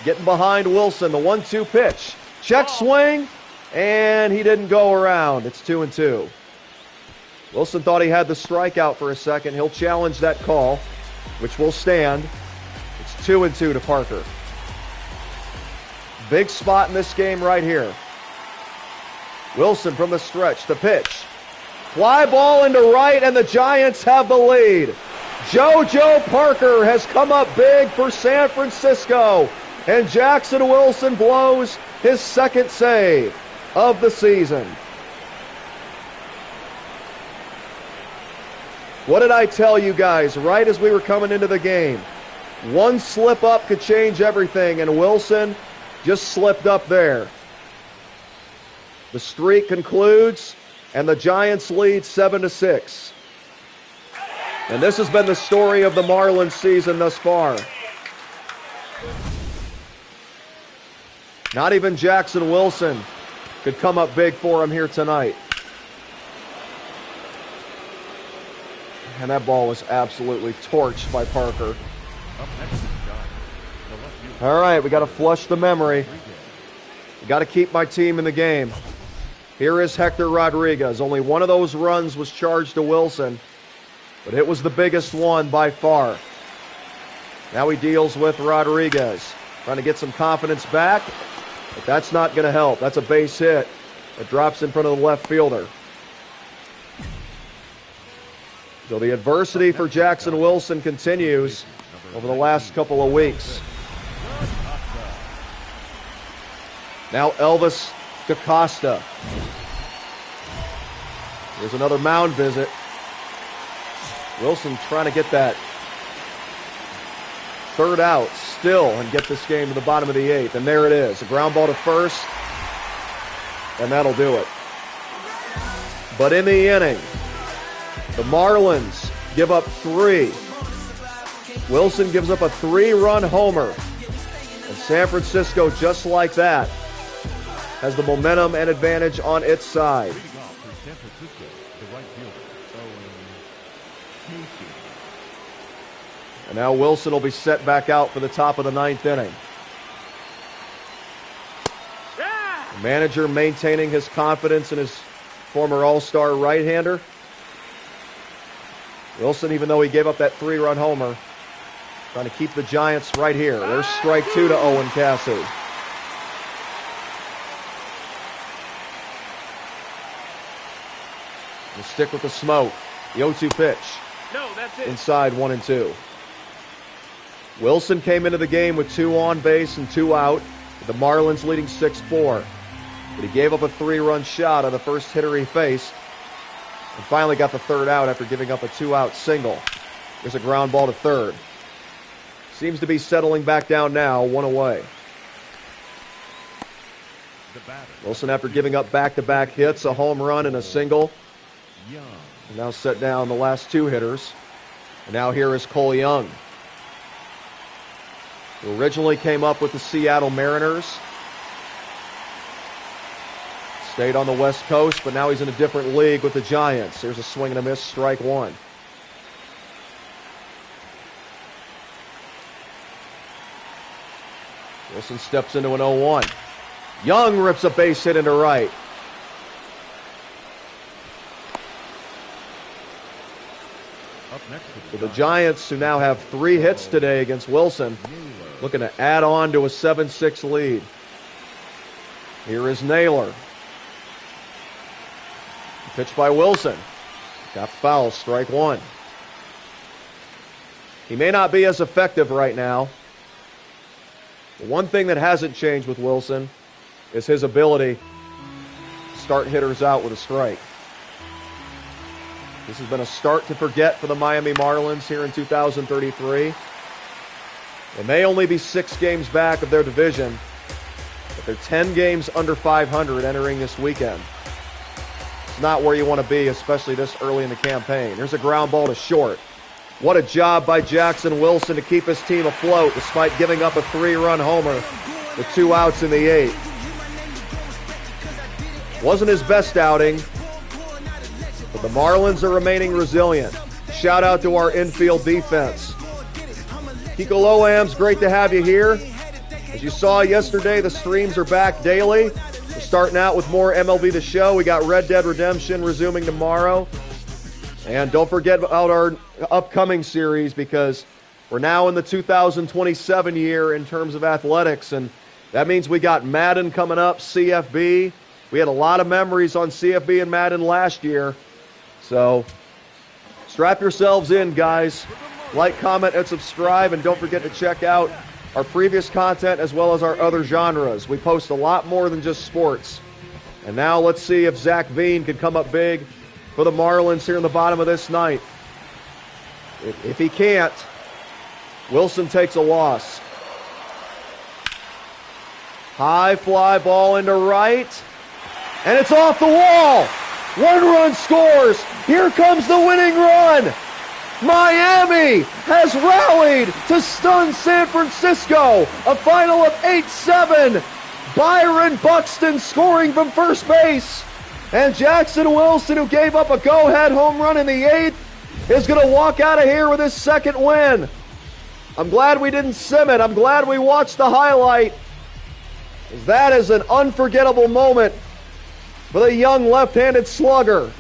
Getting behind Wilson, the 1-2 pitch. Check swing, and he didn't go around. It's 2-2. Wilson thought he had the strikeout for a second. He'll challenge that call, which will stand. It's 2-2 to Parker. Big spot in this game right here. Wilson from the stretch, the pitch. Fly ball into right, and the Giants have the lead. JoJo Parker has come up big for San Francisco, and Jackson Wilson blows his second save of the season. What did I tell you guys right as we were coming into the game? One slip up could change everything, and Wilson just slipped up there. The streak concludes, and the Giants lead 7-6. And this has been the story of the Marlins season thus far. Not even Jackson Wilson could come up big for him here tonight. And that ball was absolutely torched by Parker. All right, we got to flush the memory. We got to keep my team in the game. Here is Hector Rodriguez. Only one of those runs was charged to Wilson, but it was the biggest one by far. Now he deals with Rodriguez, trying to get some confidence back, but that's not going to help. That's a base hit that drops in front of the left fielder. So the adversity for Jackson Wilson continues over the last couple of weeks. Now Elvis DaCosta. Here's another mound visit. Wilson trying to get that third out still and get this game to the bottom of the eighth. And there it is. A ground ball to first. And that'll do it. But in the inning, the Marlins give up 3. Wilson gives up a 3-run homer. And San Francisco, just like that, has the momentum and advantage on its side. And now Wilson will be set back out for the top of the 9th inning. The manager maintaining his confidence in his former All-Star right-hander. Wilson, even though he gave up that 3-run homer, trying to keep the Giants right here. There's strike 2 to Owen Cassidy. We'll stick with the smoke. The 0-2 pitch. No, that's it. Inside 1-2. Wilson came into the game with 2 on base and 2 out, with the Marlins leading 6-4. But he gave up a 3-run shot on the first hitter he faced, and finally got the third out after giving up a 2-out single. There's a ground ball to third. Seems to be settling back down now, 1 away. Wilson, after giving up back-to-back hits, a home run and a single, now set down the last 2 hitters. And now here is Cole Young, who originally came up with the Seattle Mariners. Stayed on the West Coast, but now he's in a different league with the Giants. Here's a swing and a miss, strike 1. Wilson steps into an 0-1. Young rips a base hit into right. So the Giants, who now have 3 hits today against Wilson, looking to add on to a 7-6 lead. Here is Naylor. Pitch by Wilson. Got foul, strike 1. He may not be as effective right now. The one thing that hasn't changed with Wilson is his ability to start hitters out with a strike. This has been a start to forget for the Miami Marlins here in 2033. They may only be 6 games back of their division, but they're 10 games under 500 entering this weekend. It's not where you want to be, especially this early in the campaign. There's a ground ball to short. What a job by Jackson Wilson to keep his team afloat despite giving up a 3-run homer with 2 outs in the 8th. Wasn't his best outing, but the Marlins are remaining resilient. Shout out to our infield defense. Kiko Lowams, great to have you here. As you saw yesterday, the streams are back daily. We're starting out with more MLB The Show. We got Red Dead Redemption resuming tomorrow. And don't forget about our upcoming series, because we're now in the 2027 year in terms of athletics. And that means we got Madden coming up, CFB. We had a lot of memories on CFB and Madden last year. So strap yourselves in, guys. Like, comment, and subscribe. And don't forget to check out our previous content as well as our other genres. We post a lot more than just sports. And now let's see if Zach Veen can come up big for the Marlins here in the bottom of this ninth. If he can't, Wilson takes a loss. High fly ball into right. And it's off the wall. 1 run scores. Here comes the winning run. Miami has rallied to stun San Francisco. A final of 8-7. Byron Buxton scoring from first base. And Jackson Wilson, who gave up a go-ahead home run in the 8th, is going to walk out of here with his second win. I'm glad we didn't sim it. I'm glad we watched the highlight. That is an unforgettable moment for the young left-handed slugger.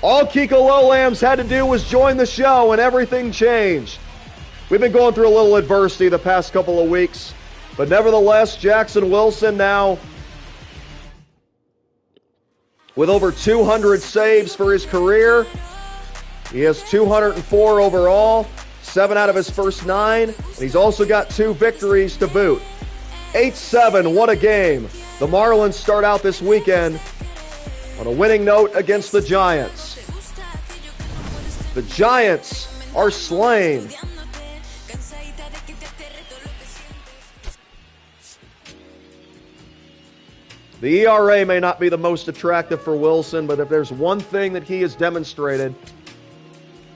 All Kiko Lowams had to do was join the show and everything changed. We've been going through a little adversity the past couple of weeks, but nevertheless, Jackson Wilson now with over 200 saves for his career. He has 204 overall, 7 out of his first 9, and he's also got 2 victories to boot. 8-7, what a game. The Marlins start out this weekend on a winning note against the Giants. The Giants are slain. The ERA may not be the most attractive for Wilson, but if there's one thing that he has demonstrated,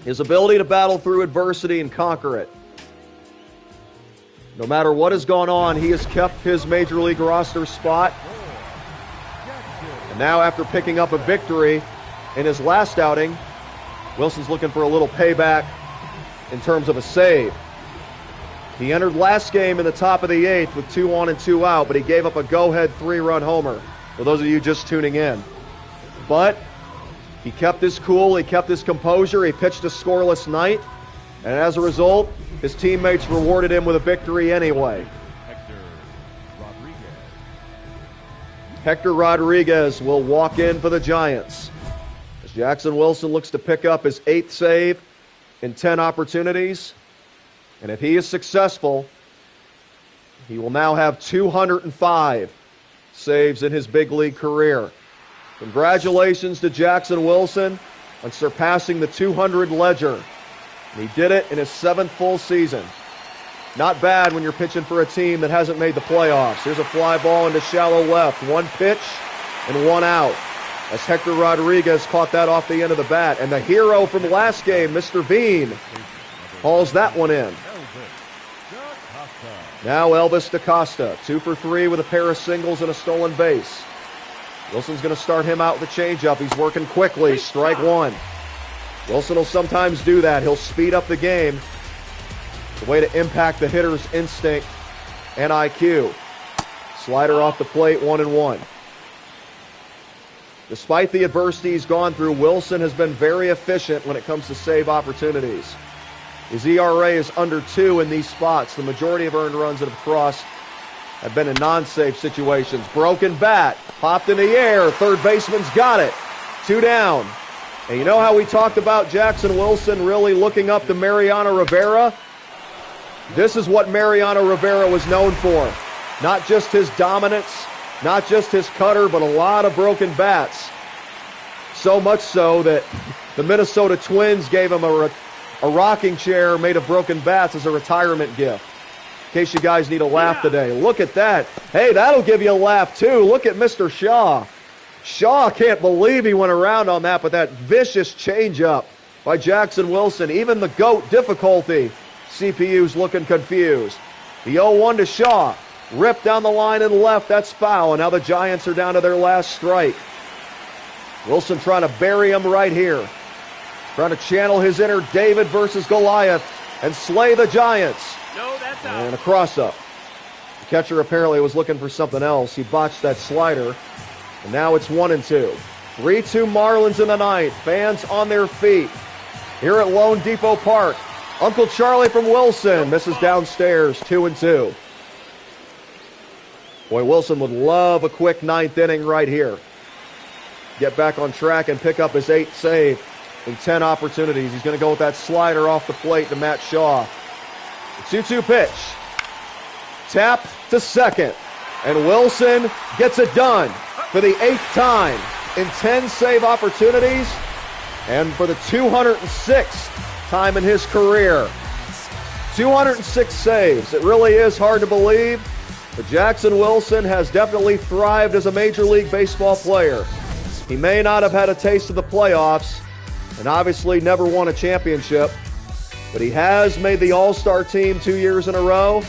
his ability to battle through adversity and conquer it. No matter what has gone on, he has kept his Major League roster spot. And now, after picking up a victory in his last outing, Wilson's looking for a little payback in terms of a save. He entered last game in the top of the 8th with 2 on and 2 out, but he gave up a go-ahead 3-run homer, for those of you just tuning in. But he kept his cool, he kept his composure, he pitched a scoreless ninth, and as a result, his teammates rewarded him with a victory anyway. Hector Rodriguez will walk in for the Giants, as Jackson Wilson looks to pick up his 8th save in 10 opportunities. And if he is successful, he will now have 205 saves in his big league career. Congratulations to Jackson Wilson on surpassing the 200 ledger. And he did it in his 7th full season. Not bad when you're pitching for a team that hasn't made the playoffs. Here's a fly ball into shallow left. 1 pitch and 1 out, as Hector Rodriguez caught that off the end of the bat. And the hero from last game, Mr. Veen, hauls that one in. Now Elvis DaCosta, 2 for 3 with a pair of singles and a stolen base. Wilson's going to start him out with a changeup. He's working quickly. Strike 1. Wilson will sometimes do that. He'll speed up the game. It's a way to impact the hitter's instinct and IQ. Slider off the plate, 1-1. Despite the adversity he's gone through, Wilson has been very efficient when it comes to save opportunities. His ERA is under 2 in these spots. The majority of earned runs that have crossed have been in non-save situations. Broken bat, popped in the air. Third baseman's got it. 2 down. And you know how we talked about Jackson Wilson really looking up to Mariano Rivera? This is what Mariano Rivera was known for. Not just his dominance, not just his cutter, but a lot of broken bats. So much so that the Minnesota Twins gave him a rocking chair made of broken bats as a retirement gift. In case you guys need a laugh today. Look at that. Hey, that'll give you a laugh too. Look at Mr. Shaw. Shaw can't believe he went around on that, but that vicious changeup by Jackson Wilson. Even the GOAT difficulty. CPU's looking confused. The 0-1 to Shaw. Ripped down the line and left. That's foul. And now the Giants are down to their last strike. Wilson trying to bury him right here. Trying to channel his inner David versus Goliath and slay the Giants. No, that's out. And a cross-up. The catcher apparently was looking for something else. He botched that slider. And now it's 1-2. 3-2 Marlins in the ninth. Fans on their feet here at Lone Depot Park. Uncle Charlie from Wilson misses downstairs, 2-2. Boy, Wilson would love a quick ninth inning right here. Get back on track and pick up his 8th save in 10 opportunities. He's going to go with that slider off the plate to Matt Shaw. The 2-2 pitch. Tap to second. And Wilson gets it done for the 8th time in 10 save opportunities and for the 206th time in his career. 206 saves. It really is hard to believe, but Jackson Wilson has definitely thrived as a Major League Baseball player. He may not have had a taste of the playoffs and obviously never won a championship, but he has made the All-Star team 2 years in a row.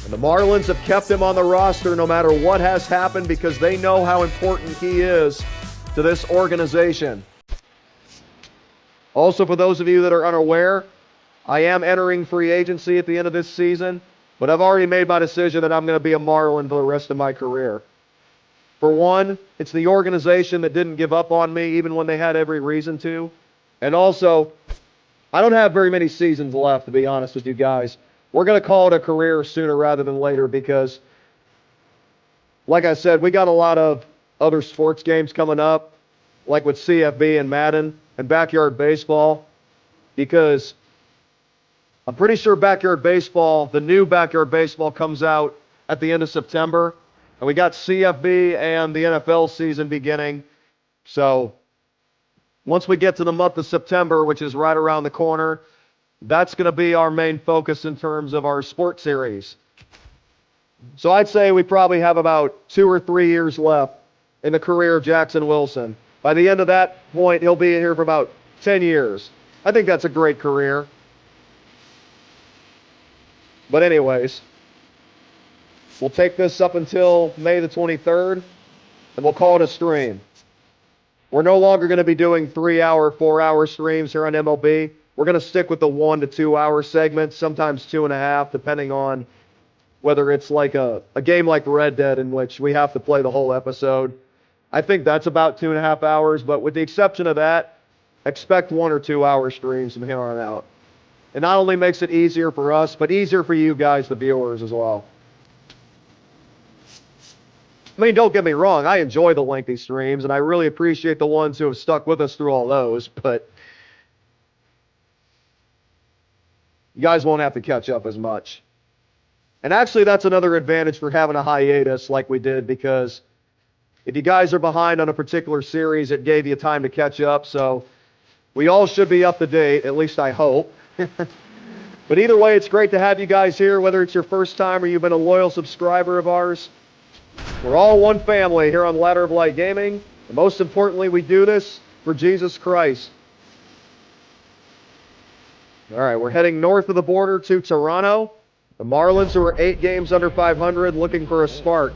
And the Marlins have kept him on the roster no matter what has happened because they know how important he is to this organization. Also, for those of you that are unaware, I am entering free agency at the end of this season, but I've already made my decision that I'm going to be a Marlin for the rest of my career. For one, it's the organization that didn't give up on me even when they had every reason to. And also, I don't have very many seasons left, to be honest with you guys. We're going to call it a career sooner rather than later because, like I said, we got a lot of other sports games coming up, like with CFB and Madden and Backyard Baseball, because I'm pretty sure Backyard Baseball, the new Backyard Baseball, comes out at the end of September. And we got CFB and the NFL season beginning. So once we get to the month of September, which is right around the corner, that's going to be our main focus in terms of our sports series. So I'd say we probably have about 2 or 3 years left in the career of Jackson Wilson. By the end of that point, he'll be here for about 10 years. I think that's a great career. But anyways, we'll take this up until May the 23rd, and we'll call it a stream. We're no longer going to be doing 3-hour, 4-hour streams here on MLB. We're going to stick with the 1 to 2 hour segments, sometimes 2.5, depending on whether it's like a game like Red Dead in which we have to play the whole episode. I think that's about 2.5 hours, but with the exception of that, expect 1 or 2 hour streams from here on out. It not only makes it easier for us, but easier for you guys, the viewers, as well. I mean, don't get me wrong, I enjoy the lengthy streams, and I really appreciate the ones who have stuck with us through all those, but you guys won't have to catch up as much. And actually, that's another advantage for having a hiatus like we did, because if you guys are behind on a particular series, it gave you time to catch up, so we all should be up to date, at least I hope. But either way, it's great to have you guys here, whether it's your first time or you've been a loyal subscriber of ours. We're all one family here on Ladder of Light Gaming. And most importantly, we do this for Jesus Christ. All right, we're heading north of the border to Toronto. The Marlins, who are 8 games under 500, looking for a spark.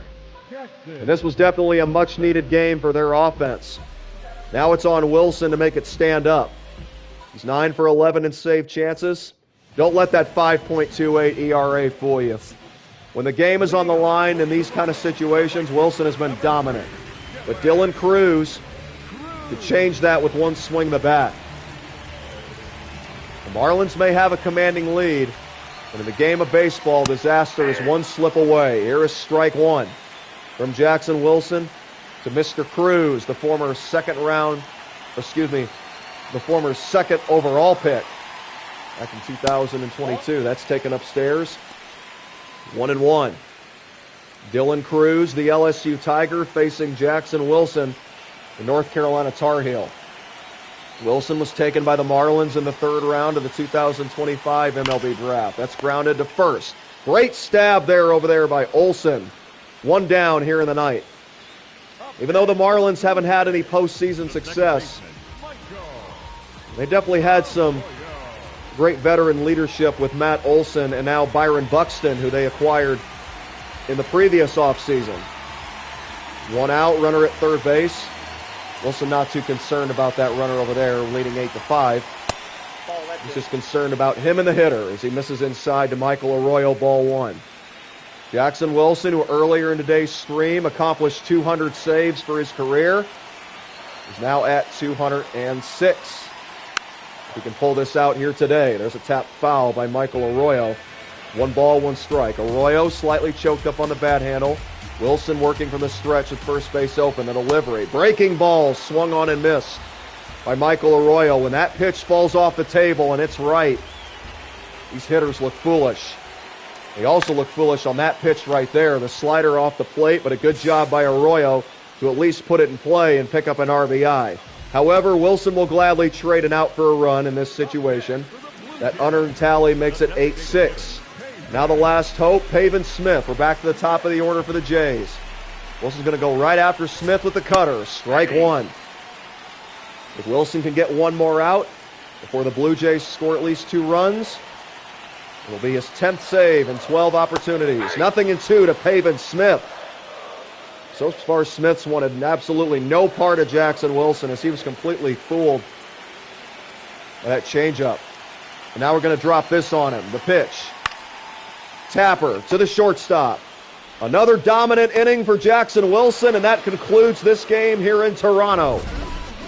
And this was definitely a much-needed game for their offense. Now it's on Wilson to make it stand up. He's 9 for 11 in save chances. Don't let that 5.28 ERA fool you. When the game is on the line in these kind of situations, Wilson has been dominant. But Dylan Cruz could change that with one swing of the bat. The Marlins may have a commanding lead, but in the game of baseball, disaster is one slip away. Here is strike one from Jackson Wilson to Mr. Cruz, the former second overall pick back in 2022. That's taken upstairs. 1-1. Dylan Cruz, the LSU Tiger, facing Jackson Wilson, the North Carolina Tar Heel. Wilson was taken by the Marlins in the 3rd round of the 2025 MLB draft. That's grounded to first. Great stab over there by Olsen. 1 down here in the ninth. Even though the Marlins haven't had any postseason success, they definitely had some great veteran leadership with Matt Olson and now Byron Buxton, who they acquired in the previous offseason. 1 out, runner at third base. Wilson not too concerned about that runner over there, leading 8-5. He's just concerned about him and the hitter as he misses inside to Michael Arroyo, ball one. Jackson Wilson, who earlier in today's stream accomplished 200 saves for his career, is now at 206. He can pull this out here today. There's a tap foul by Michael Arroyo. 1 ball, 1 strike. Arroyo slightly choked up on the bat handle. Wilson working from the stretch with first base open. The delivery. Breaking ball swung on and missed by Michael Arroyo. When that pitch falls off the table and it's right, these hitters look foolish. They also look foolish on that pitch right there. The slider off the plate, but a good job by Arroyo to at least put it in play and pick up an RBI. However, Wilson will gladly trade an out for a run in this situation. That unearned tally makes it 8-6. Now the last hope, Pavin Smith. We're back to the top of the order for the Jays. Wilson's going to go right after Smith with the cutter. Strike one. If Wilson can get one more out before the Blue Jays score at least 2 runs, it'll be his 10th save in 12 opportunities. 0-2 to Pavin Smith. So far, Smith's wanted absolutely no part of Jackson Wilson as he was completely fooled by that changeup. And now we're going to drop this on him. The pitch. Tapper to the shortstop. Another dominant inning for Jackson Wilson, and that concludes this game here in Toronto.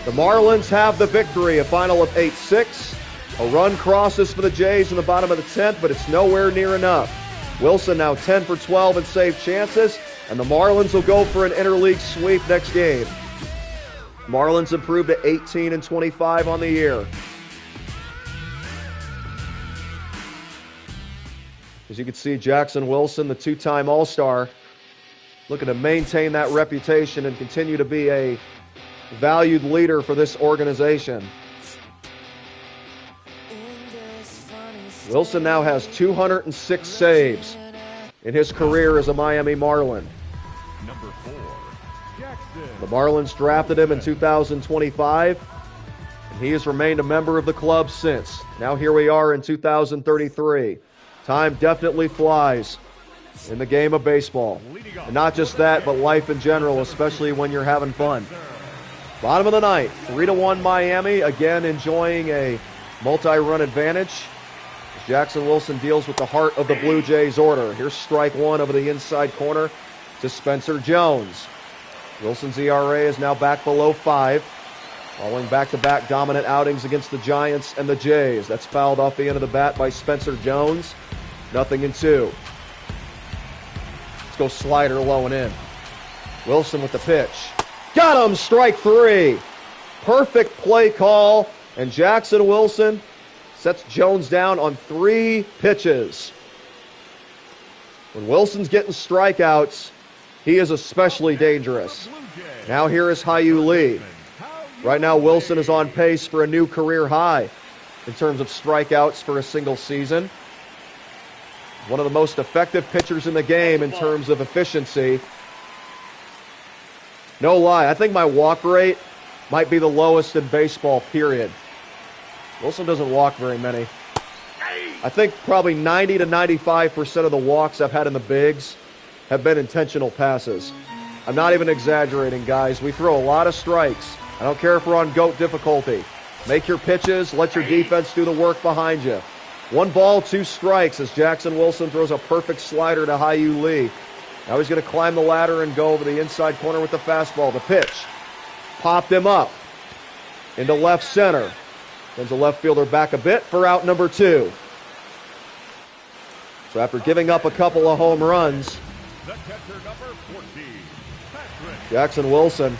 The Marlins have the victory, a final of 8-6. A run crosses for the Jays in the bottom of the 10th, but it's nowhere near enough. Wilson now 10 for 12 in save chances, and the Marlins will go for an interleague sweep next game. Marlins improved to 18-25 on the year. As you can see, Jackson Wilson, the 2-time All-Star, looking to maintain that reputation and continue to be a valued leader for this organization. Wilson now has 206 saves in his career as a Miami Marlin. Number 4, Jackson. The Marlins drafted him in 2025, and he has remained a member of the club since. Now here we are in 2033. Time definitely flies in the game of baseball. And not just that, but life in general, especially when you're having fun. Bottom of the ninth, 3-1 Miami, again enjoying a multi-run advantage. Jackson Wilson deals with the heart of the Blue Jays order. Here's strike one over the inside corner to Spencer Jones. Wilson's ERA is now back below 5, following back-to-back dominant outings against the Giants and the Jays. That's fouled off the end of the bat by Spencer Jones. 0-2. Let's go slider low and in. Wilson with the pitch. Got him! Strike 3. Perfect play call, and Jackson Wilson sets Jones down on 3 pitches. When Wilson's getting strikeouts, he is especially dangerous. Now here is Hyu Lee. Right now, Wilson is on pace for a new career high in terms of strikeouts for a single season. One of the most effective pitchers in the game in terms of efficiency. No lie, I think my walk rate might be the lowest in baseball, period. Wilson doesn't walk very many. I think probably 90 to 95% of the walks I've had in the bigs have been intentional passes. I'm not even exaggerating, guys. We throw a lot of strikes. I don't care if we're on GOAT difficulty. Make your pitches. Let your defense do the work behind you. 1 ball, 2 strikes as Jackson Wilson throws a perfect slider to Hyu Lee. Now he's going to climb the ladder and go over the inside corner with the fastball. The pitch popped him up into left center. Sends the left fielder back a bit for out number 2. So after giving up a couple of home runs, The catcher, number 14, Patrick Jackson Wilson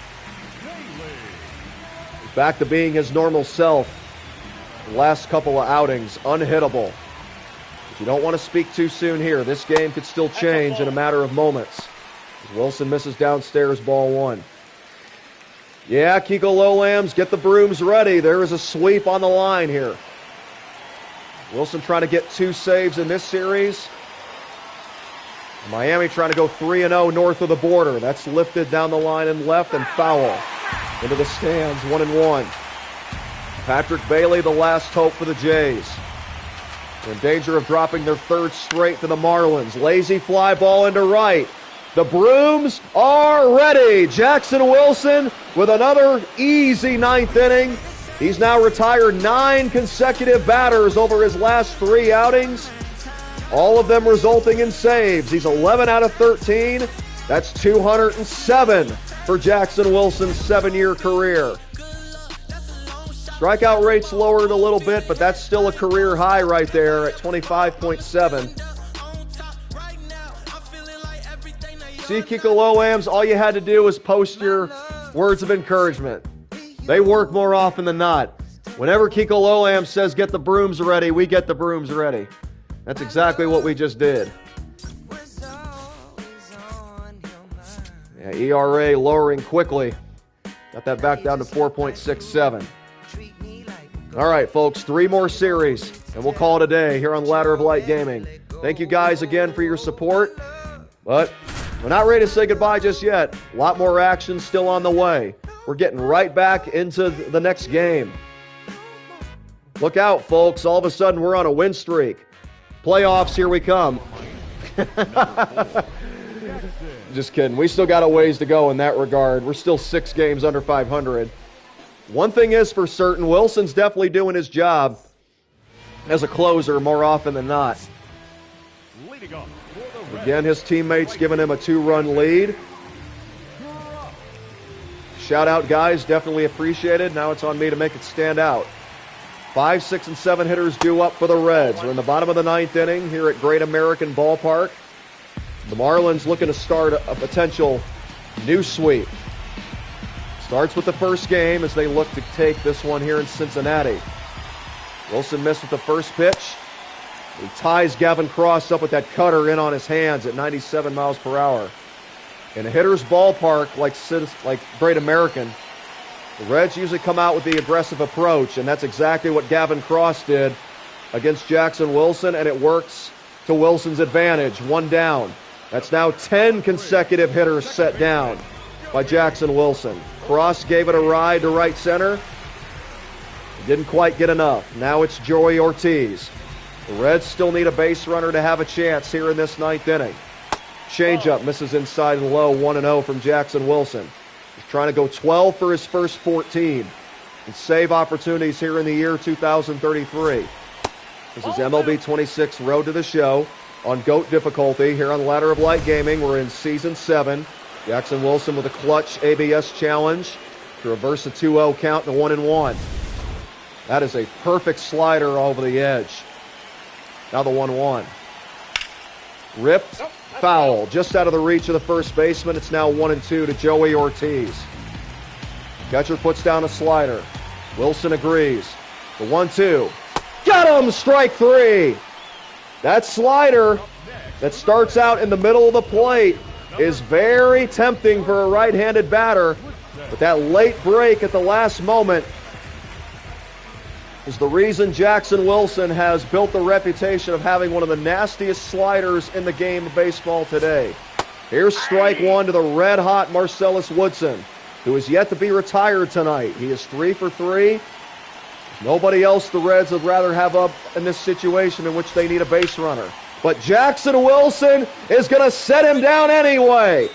is back to being his normal self. The last couple of outings, unhittable. But you don't want to speak too soon here. This game could still change in a matter of moments. As Wilson misses downstairs, ball 1. Yeah, Kiko Lowlams, get the brooms ready. There is a sweep on the line here. Wilson trying to get 2 saves in this series. Miami trying to go 3-0 north of the border. That's lifted down the line and left and foul into the stands, 1-1. Patrick Bailey, the last hope for the Jays. They're in danger of dropping their 3rd straight to the Marlins. Lazy fly ball into right. The brooms are ready. Jackson Wilson with another easy 9th inning. He's now retired 9 consecutive batters over his last 3 outings, all of them resulting in saves. He's 11 out of 13. That's 207 for Jackson Wilson's 7-year career. Strikeout rate's lowered a little bit, but that's still a career high right there at 25.7. See, Kiko Loams, all you had to do was post your words of encouragement. They work more often than not. Whenever Kiko Loams says get the brooms ready, we get the brooms ready. That's exactly what we just did. Yeah, ERA lowering quickly. Got that back down to 4.67. All right, folks, 3 more series, and we'll call it a day here on Ladder of Light Gaming. Thank you guys again for your support, but we're not ready to say goodbye just yet. A lot more action still on the way. We're getting right back into the next game. Look out, folks. All of a sudden, we're on a win streak. Playoffs, here we come. Just kidding. We still got a ways to go in that regard. We're still 6 games under 500. One thing is for certain, Wilson's definitely doing his job as a closer more often than not. Again, his teammates giving him a 2-run lead. Shout out, guys. Definitely appreciated. Now it's on me to make it stand out. 5, 6, and 7 hitters due up for the Reds. We're in the bottom of the 9th inning here at Great American Ballpark. The Marlins looking to start a potential new sweep. Starts with the first game as they look to take this one here in Cincinnati. Wilson missed with the first pitch. He ties Gavin Cross up with that cutter in on his hands at 97 miles per hour. In a hitter's ballpark like Great American, the Reds usually come out with the aggressive approach, and that's exactly what Gavin Cross did against Jackson Wilson, and it works to Wilson's advantage. 1 down. That's now 10 consecutive hitters set down by Jackson Wilson. Cross gave it a ride to right center. Didn't quite get enough. Now it's Joey Ortiz. The Reds still need a base runner to have a chance here in this 9th inning. Changeup misses inside and low, 1-0 from Jackson Wilson. He's trying to go 12 for his first 14 and save opportunities here in the year 2033. This is MLB 26 Road to the Show on GOAT difficulty here on Ladder of Light Gaming. We're in Season 7. Jackson Wilson with a clutch ABS challenge to reverse a 2-0 count to 1-1. That is a perfect slider over the edge. Now the 1-1. Ripped, foul, just out of the reach of the first baseman. It's now 1-2 to Joey Ortiz. Catcher puts down a slider. Wilson agrees. The 1-2. Got him! Strike 3. That slider that starts out in the middle of the plate is very tempting for a right-handed batter, but that late break at the last moment is the reason Jackson Wilson has built the reputation of having one of the nastiest sliders in the game of baseball today. Here's strike 1 to the red-hot Marcellus Woodson, who is yet to be retired tonight. He is 3 for 3. Nobody else the Reds would rather have up in this situation in which they need a base runner. But Jackson Wilson is going to set him down anyway.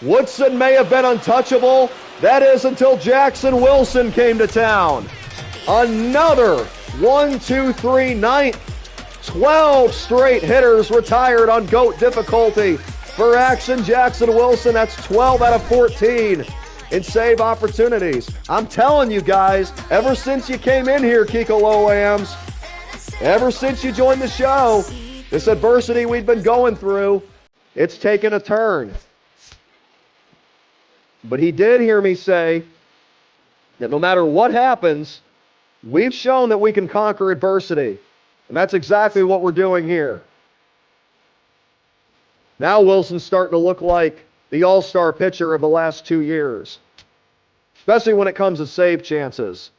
Woodson may have been untouchable. That is until Jackson Wilson came to town. Another 1, 2, 3, 9th. 12 straight hitters retired on GOAT difficulty. For action, Jackson Wilson, that's 12 out of 14 in save opportunities. I'm telling you guys, ever since you came in here, Kiko Loams, ever since you joined the show, this adversity we've been going through, it's taken a turn. But he did hear me say that no matter what happens, we've shown that we can conquer adversity. And that's exactly what we're doing here. Now Wilson's starting to look like the all-star pitcher of the last 2 years, especially when it comes to save chances.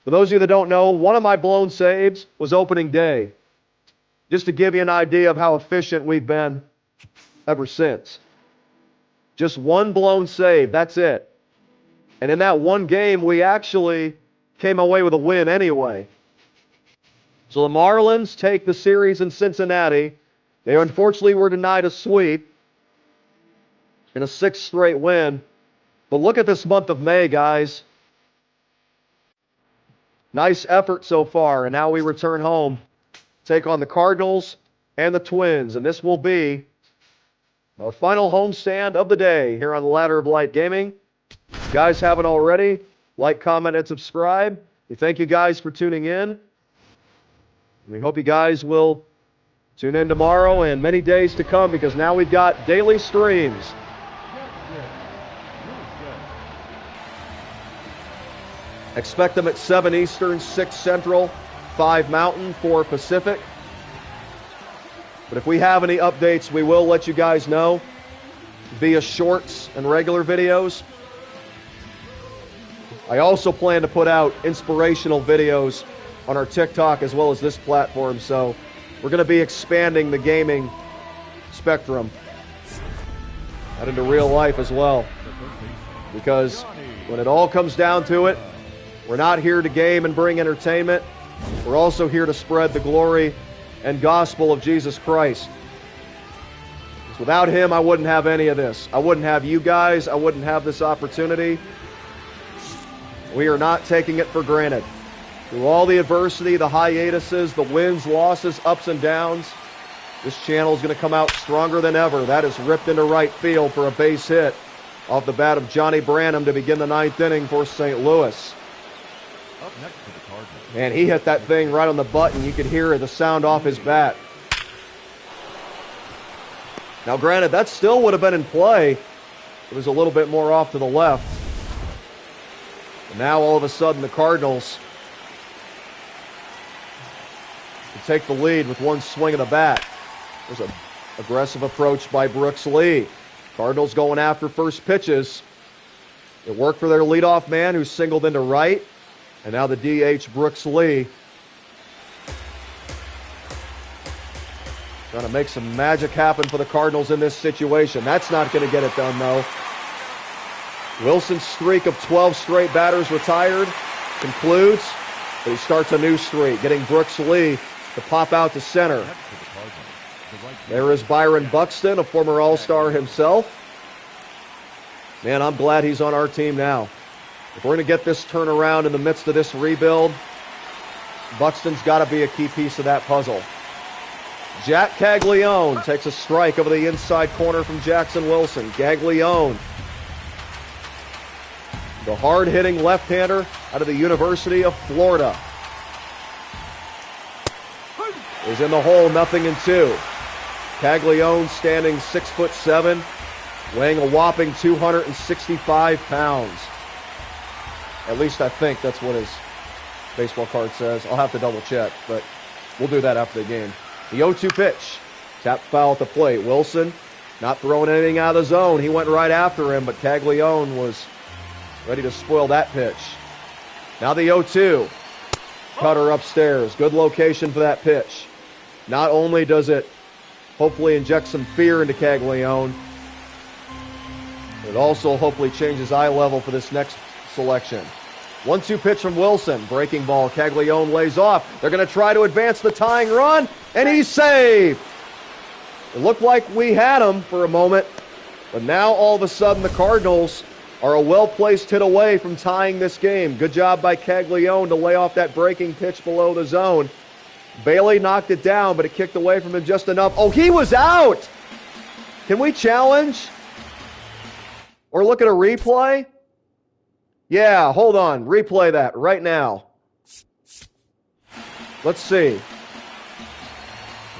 For those of you that don't know, one of my blown saves was opening day, just to give you an idea of how efficient we've been ever since. Just one blown save, that's it. And in that one game, we actually came away with a win anyway. So the Marlins take the series in Cincinnati. They unfortunately were denied a sweep in a 6th straight win. But look at this month of May, guys. Nice effort so far, and now we return home, take on the Cardinals and the Twins, and this will be our final homestand of the day here on the Ladder of Light Gaming. If you guys haven't already, like, comment, and subscribe. We thank you guys for tuning in. We hope you guys will tune in tomorrow and many days to come, because now we've got daily streams. Expect them at 7 Eastern, 6 Central, 5 Mountain, 4 Pacific. But if we have any updates, we will let you guys know via shorts and regular videos. I also plan to put out inspirational videos on our TikTok as well as this platform, so we're going to be expanding the gaming spectrum out into real life as well. Because when it all comes down to it, we're not here to game and bring entertainment. We're also here to spread the glory and gospel of Jesus Christ. Because without Him, I wouldn't have any of this. I wouldn't have you guys. I wouldn't have this opportunity. We are not taking it for granted. Through all the adversity, the hiatuses, the wins, losses, ups and downs, this channel is going to come out stronger than ever. That is ripped into right field for a base hit off the bat of Johnny Branham to begin the 9th inning for St. Louis. Up next for the Cardinals. Man, he hit that thing right on the button. You could hear the sound off his bat. Now, granted, that still would have been in play. It was a little bit more off to the left. And now, all of a sudden, the Cardinals can take the lead with one swing of the bat. There's an aggressive approach by Brooks Lee. Cardinals going after first pitches. It worked for their leadoff man, who singled into right. And now the DH, Brooks Lee, trying to make some magic happen for the Cardinals in this situation. That's not going to get it done, though. Wilson's streak of 12 straight batters retired concludes, but he starts a new streak, getting Brooks Lee to pop out to center. There is Byron Buxton, a former All-Star himself. Man, I'm glad he's on our team now. If we're going to get this turnaround in the midst of this rebuild, Buxton's got to be a key piece of that puzzle. Jack Caglione takes a strike over the inside corner from Jackson Wilson. Caglione, the hard-hitting left-hander out of the University of Florida, is in the hole, 0-2. Caglione standing 6'7", weighing a whopping 265 pounds. At least I think that's what his baseball card says. I'll have to double check, but we'll do that after the game. The 0-2 pitch. Tap foul at the plate. Wilson not throwing anything out of the zone. He went right after him, but Caglione was ready to spoil that pitch. Now the 0-2. Cutter upstairs. Good location for that pitch. Not only does it hopefully inject some fear into Caglione, it also hopefully changes eye level for this next selection. 1-2 pitch from Wilson. Breaking ball. Caglione lays off. They're going to try to advance the tying run, and he's saved. It looked like we had him for a moment, but now all of a sudden the Cardinals are a well-placed hit away from tying this game. Good job by Caglione to lay off that breaking pitch below the zone. Bailey knocked it down, but it kicked away from him just enough. Oh, he was out! Can we challenge? Or look at a replay? Yeah, hold on. Replay that right now. Let's see.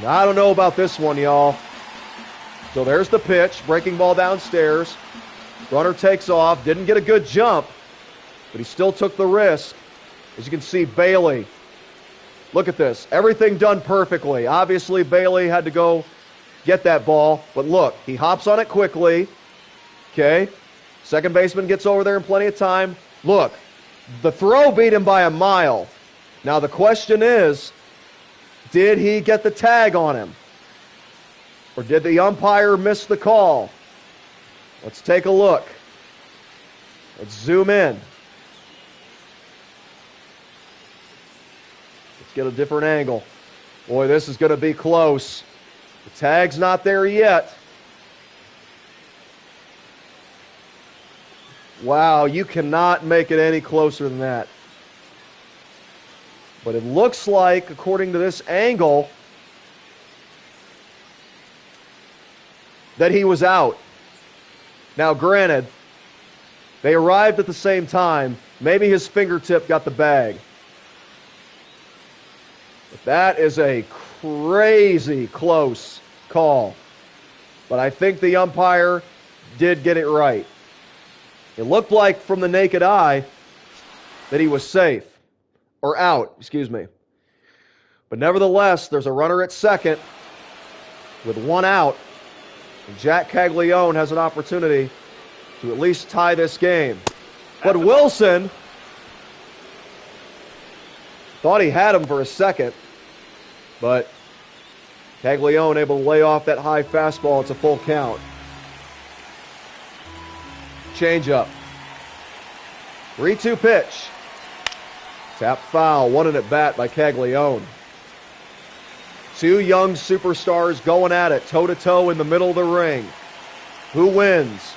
Now, I don't know about this one, y'all. So there's the pitch. Breaking ball downstairs. Runner takes off. Didn't get a good jump, but he still took the risk. As you can see, Bailey. Look at this. Everything done perfectly. Obviously, Bailey had to go get that ball, but look, he hops on it quickly. Okay. Second baseman gets over there in plenty of time. Look, the throw beat him by a mile. Now the question is, did he get the tag on him? Or did the umpire miss the call? Let's take a look. Let's zoom in. Let's get a different angle. Boy, this is going to be close. The tag's not there yet. Wow, you cannot make it any closer than that. But it looks like, according to this angle, that he was out. Now, granted, they arrived at the same time. Maybe his fingertip got the bag. But that is a crazy close call. But I think the umpire did get it right. It looked like from the naked eye that he was safe. Or out, excuse me. But nevertheless, there's a runner at second with one out. And Jack Caglione has an opportunity to at least tie this game. But Wilson thought he had him for a second. But Caglione able to lay off that high fastball. It's a full count. Changeup. 3-2 pitch. Tap foul. One at bat by Caglione. Two young superstars going at it, toe-to-toe in the middle of the ring. Who wins?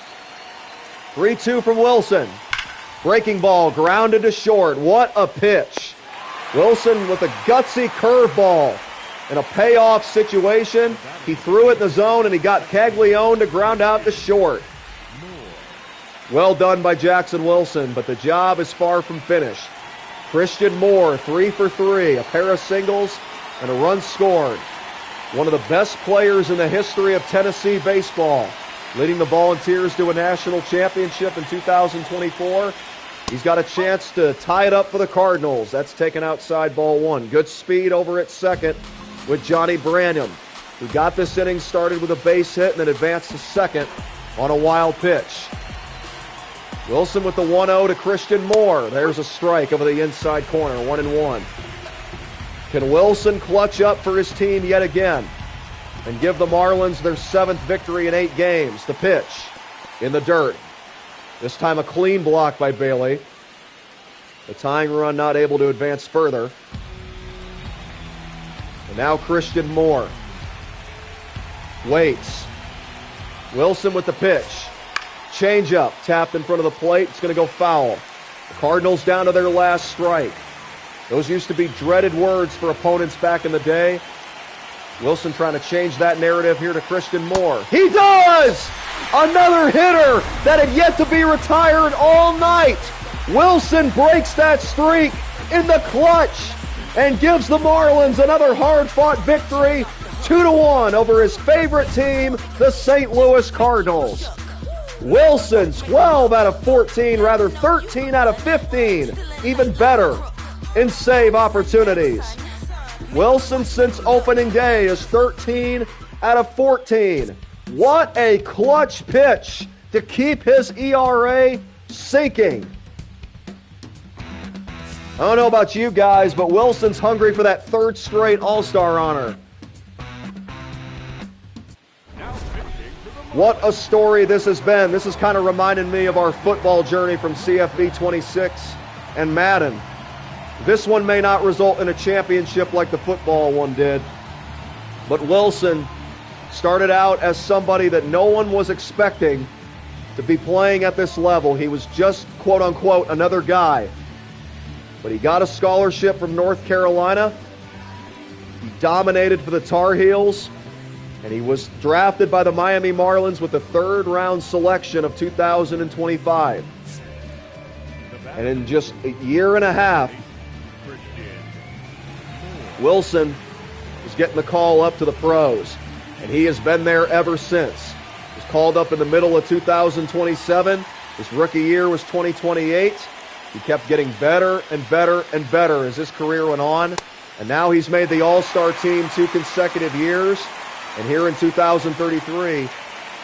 3-2 from Wilson. Breaking ball grounded to short. What a pitch. Wilson with a gutsy curveball in a payoff situation. He threw it in the zone and he got Caglione to ground out to short. Well done by Jackson Wilson, but the job is far from finished. Christian Moore, 3 for 3, a pair of singles and a run scored. One of the best players in the history of Tennessee baseball, leading the Volunteers to a national championship in 2024. He's got a chance to tie it up for the Cardinals. That's taken outside ball one. Good speed over at second with Johnny Branham, who got this inning started with a base hit and then advanced to second on a wild pitch. Wilson with the 1-0 to Christian Moore. There's a strike over the inside corner, 1-1. Can Wilson clutch up for his team yet again and give the Marlins their 7th victory in 8 games? The pitch in the dirt. This time a clean block by Bailey. The tying run not able to advance further. And now Christian Moore waits. Wilson with the pitch. Changeup tapped in front of the plate. It's going to go foul. The Cardinals down to their last strike. Those used to be dreaded words for opponents back in the day. Wilson trying to change that narrative here to Christian Moore. He does! Another hitter that had yet to be retired all night. Wilson breaks that streak in the clutch and gives the Marlins another hard-fought victory, 2-1 over his favorite team, the St. Louis Cardinals. Wilson, 12 out of 14, rather 13 out of 15, even better in save opportunities. Wilson since opening day is 13 out of 14. What a clutch pitch to keep his ERA sinking. I don't know about you guys, but Wilson's hungry for that 3rd straight All-Star honor. What a story this has been. This has kind of reminded me of our football journey from CFB 26 and Madden. This one may not result in a championship like the football one did, but Wilson started out as somebody that no one was expecting to be playing at this level. He was just, quote-unquote, another guy. But he got a scholarship from North Carolina. He dominated for the Tar Heels. And he was drafted by the Miami Marlins with the 3rd-round selection of 2025. And in just a year and a half, Wilson is getting the call up to the pros. And he has been there ever since. He was called up in the middle of 2027. His rookie year was 2028. He kept getting better and better and better as his career went on. And now he's made the All-Star team 2 consecutive years. And here in 2033,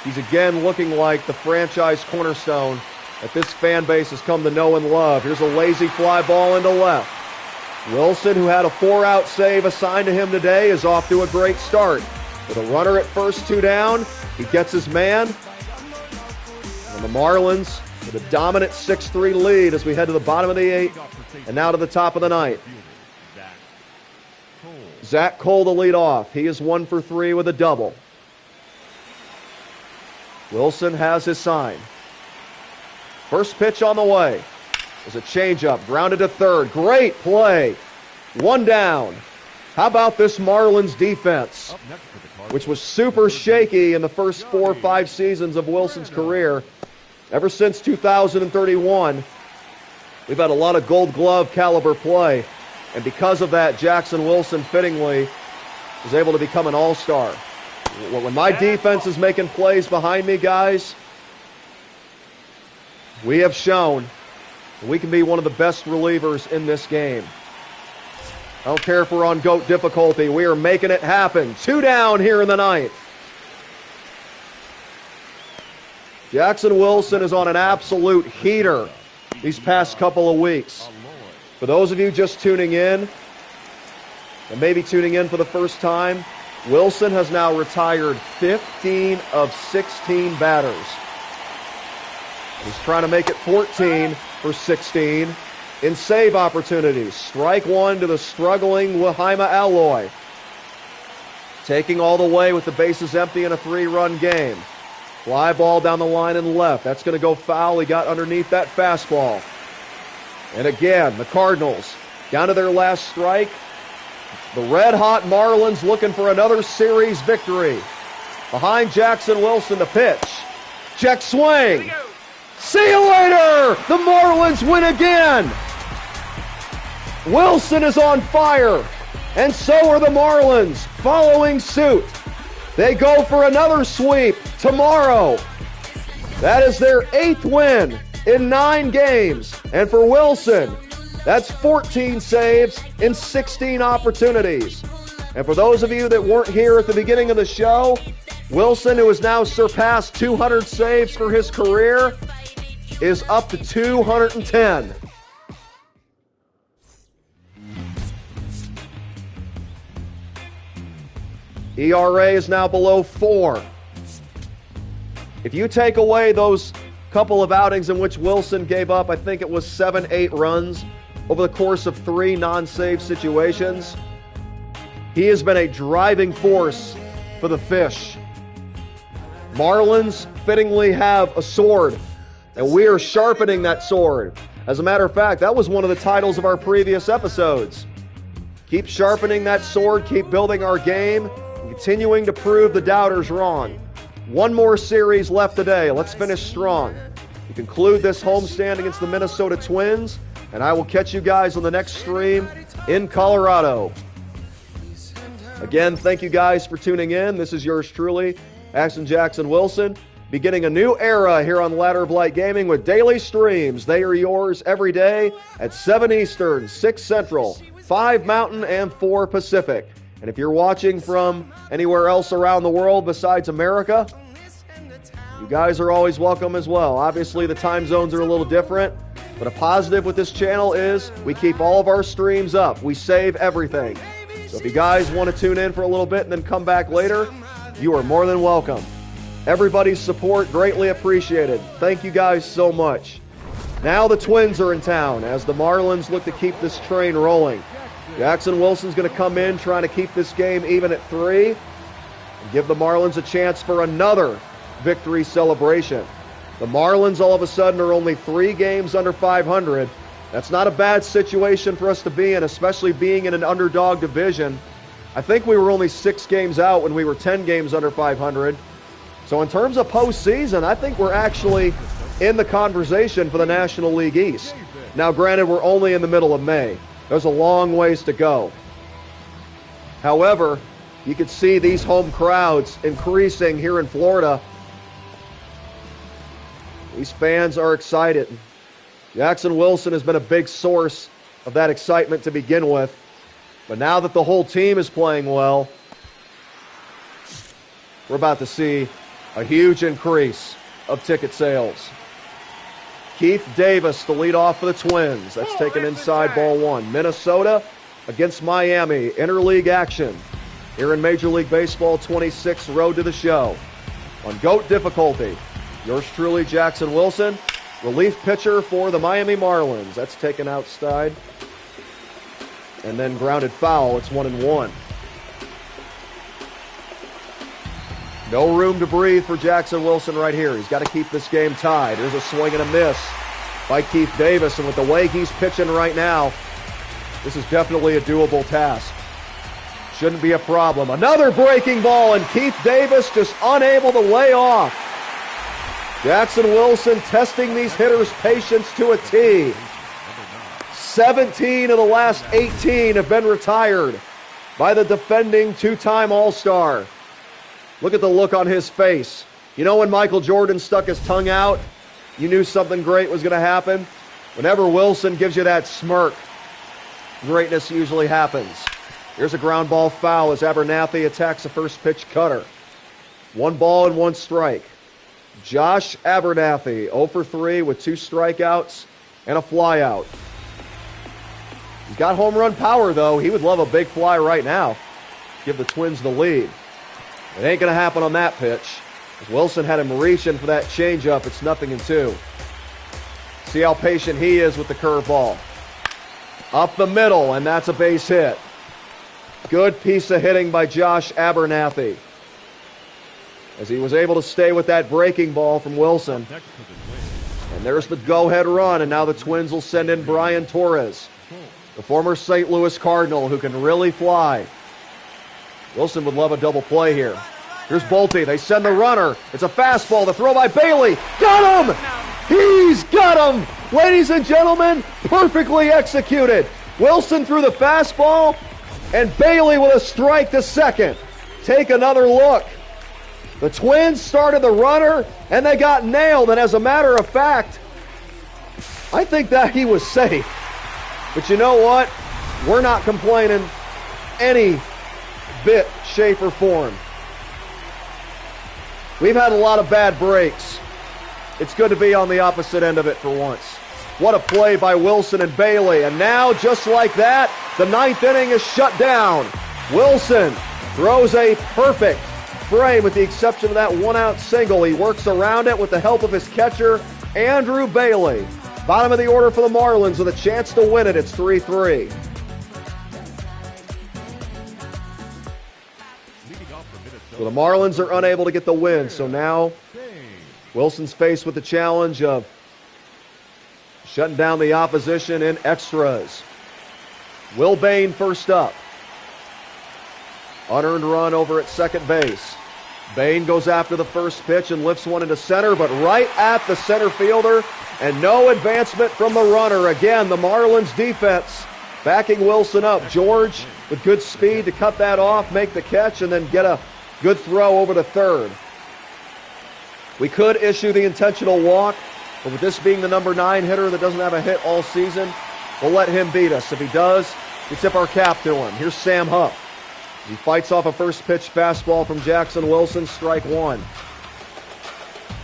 he's again looking like the franchise cornerstone that this fan base has come to know and love. Here's a lazy fly ball into left. Wilson, who had a 4-out save assigned to him today, is off to a great start. With a runner at first, 2 down, he gets his man. And the Marlins with a dominant 6-3 lead as we head to the bottom of the 8th and now to the top of the 9th. Zach Cole to lead off. He is 1 for 3 with a double. Wilson has his sign. First pitch on the way. There's a changeup, grounded to third. Great play One down. How about this Marlins defense, which was super shaky in the first 4 or 5 seasons of Wilson's career? Ever since 2031, we've had a lot of Gold Glove caliber play. And because of that, Jackson Wilson fittingly was able to become an all-star. When my defense is making plays behind me, guys, we have shown that we can be one of the best relievers in this game. I don't care if we're on GOAT difficulty. We are making it happen. 2 down here in the ninth. Jackson Wilson is on an absolute heater these past couple of weeks. For those of you just tuning in, and maybe tuning in for the first time, Wilson has now retired 15 of 16 batters. He's trying to make it 14 for 16 in save opportunities. Strike one to the struggling Wahaima Alloy. Taking all the way with the bases empty in a 3-run game. Fly ball down the line and left. That's going to go foul. He got underneath that fastball. And again, the Cardinals down to their last strike. The red-hot Marlins looking for another series victory. Behind Jackson Wilson to pitch. Check swing. See you later! The Marlins win again! Wilson is on fire, and so are the Marlins, following suit. They go for another sweep tomorrow. That is their 8th win in 9 games. And for Wilson, that's 14 saves in 16 opportunities. And for those of you that weren't here at the beginning of the show, Wilson, who has now surpassed 200 saves for his career, is up to 210. ERA is now below 4. If you take away those couple of outings in which Wilson gave up, I think it was 7, 8 runs over the course of 3 non-save situations, he has been a driving force for the Fish. Marlins fittingly have a sword, and we are sharpening that sword. As a matter of fact, that was one of the titles of our previous episodes. Keep sharpening that sword, keep building our game, and continuing to prove the doubters wrong. One more series left today. Let's finish strong. We conclude this homestand against the Minnesota Twins, and I will catch you guys on the next stream in Colorado. Again, thank you guys for tuning in. This is yours truly, Axon Jackson Wilson, beginning a new era here on Ladder of Light Gaming with daily streams. They are yours every day at 7 Eastern, 6 Central, 5 Mountain, and 4 Pacific. And if you're watching from anywhere else around the world besides America, you guys are always welcome as well. Obviously, the time zones are a little different, but a positive with this channel is we keep all of our streams up. We save everything. So if you guys want to tune in for a little bit and then come back later, you are more than welcome. Everybody's support greatly appreciated. Thank you guys so much. Now the Twins are in town as the Marlins look to keep this train rolling. Jackson Wilson's going to come in trying to keep this game even at 3 and give the Marlins a chance for another victory celebration. The Marlins all of a sudden are only 3 games under 500. That's not a bad situation for us to be in, especially being in an underdog division. I think we were only 6 games out when we were 10 games under 500. So in terms of postseason, I think we're actually in the conversation for the National League East. Now, granted, we're only in the middle of May. There's a long ways to go. However, you can see these home crowds increasing here in Florida. These fans are excited. Jackson Wilson has been a big source of that excitement to begin with. But now that the whole team is playing well, we're about to see a huge increase of ticket sales. Keith Davis to lead off for the Twins. That's taken inside ball 1. Minnesota against Miami. Interleague action here in Major League Baseball 26, Road to the Show. On GOAT difficulty, yours truly, Jackson Wilson, relief pitcher for the Miami Marlins. That's taken outside and then grounded foul. It's 1-1. No room to breathe for Jackson Wilson right here. He's got to keep this game tied. There's a swing and a miss by Keith Davis, and with the way he's pitching right now, This is definitely a doable task. Shouldn't be a problem. Another breaking ball, and Keith Davis just unable to lay off. Jackson Wilson testing these hitters' patience to a T. 17 of the last 18 have been retired by the defending two-time All-Star. Look at the look on his face. You know when Michael Jordan stuck his tongue out, you knew something great was going to happen? Whenever Wilson gives you that smirk, greatness usually happens. Here's a ground ball foul as Abernathy attacks a first pitch cutter. 1 ball and 1 strike. Josh Abernathy, 0 for 3 with 2 strikeouts and a flyout. He's got home run power, though. He would love a big fly right now. Give the Twins the lead. It ain't going to happen on that pitch. As Wilson had him reaching for that changeup, it's 0-2. See how patient he is with the curveball. Up the middle, and that's a base hit. Good piece of hitting by Josh Abernathy, as he was able to stay with that breaking ball from Wilson. And there's the go-ahead run, and now the Twins will send in Brian Torres, the former St. Louis Cardinal, who can really fly. Wilson would love a double play here. Here's Bolte. They send the runner. It's a fastball. The throw by Bailey. Got him! He's got him! Ladies and gentlemen, perfectly executed. Wilson threw the fastball, and Bailey with a strike to second. Take another look. The Twins started the runner, and they got nailed. And as a matter of fact, I think that he was safe. But you know what? We're not complaining any bit, shape, or form. We've had a lot of bad breaks. It's good to be on the opposite end of it for once. What a play by Wilson and Bailey. And now, just like that, the 9th inning is shut down. Wilson throws a perfect frame with the exception of that 1-out single. He works around it with the help of his catcher, Andrew Bailey. Bottom of the order for the Marlins with a chance to win it. It's 3-3. So the Marlins are unable to get the win. So now Wilson's faced with the challenge of shutting down the opposition in extras. Will Bain first up. Unearned run over at second base. Bain goes after the first pitch and lifts one into center, but right at the center fielder, and no advancement from the runner. Again, the Marlins defense backing Wilson up. George with good speed to cut that off, make the catch, and then get a good throw over to third. We could issue the intentional walk, but with this being the number 9 hitter that doesn't have a hit all season, we'll let him beat us. If he does, we tip our cap to him. Here's Sam Huff. He fights off a first pitch fastball from Jackson Wilson, strike 1.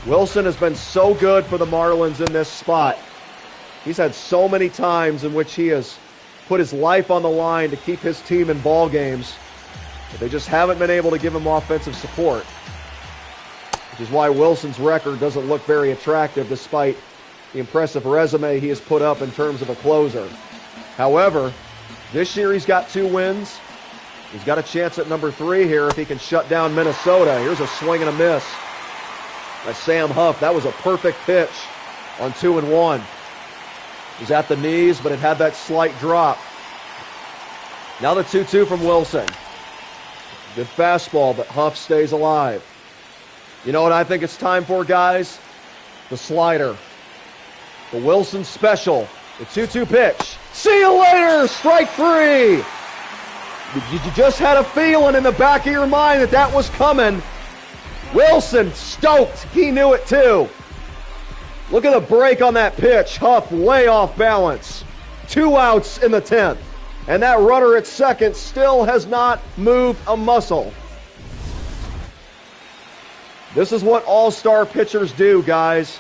Wilson has been so good for the Marlins in this spot. He's had so many times in which he has put his life on the line to keep his team in ball games, but they just haven't been able to give him offensive support, which is why Wilson's record doesn't look very attractive despite the impressive resume he has put up in terms of a closer. However, this year he's got 2 wins. He's got a chance at number 3 here if he can shut down Minnesota. Here's a swing and a miss by Sam Huff. That was a perfect pitch on 2-1. It was at the knees, but it had that slight drop. Now the 2-2 from Wilson. Good fastball, but Huff stays alive. You know what I think it's time for, guys? The slider. The Wilson special. The 2-2 pitch. See you later! Strike 3! You just had a feeling in the back of your mind that that was coming. Wilson stoked. He knew it too. Look at the break on that pitch. Huff way off balance. 2 outs in the 10th. And that runner at second still has not moved a muscle. This is what all-star pitchers do, guys.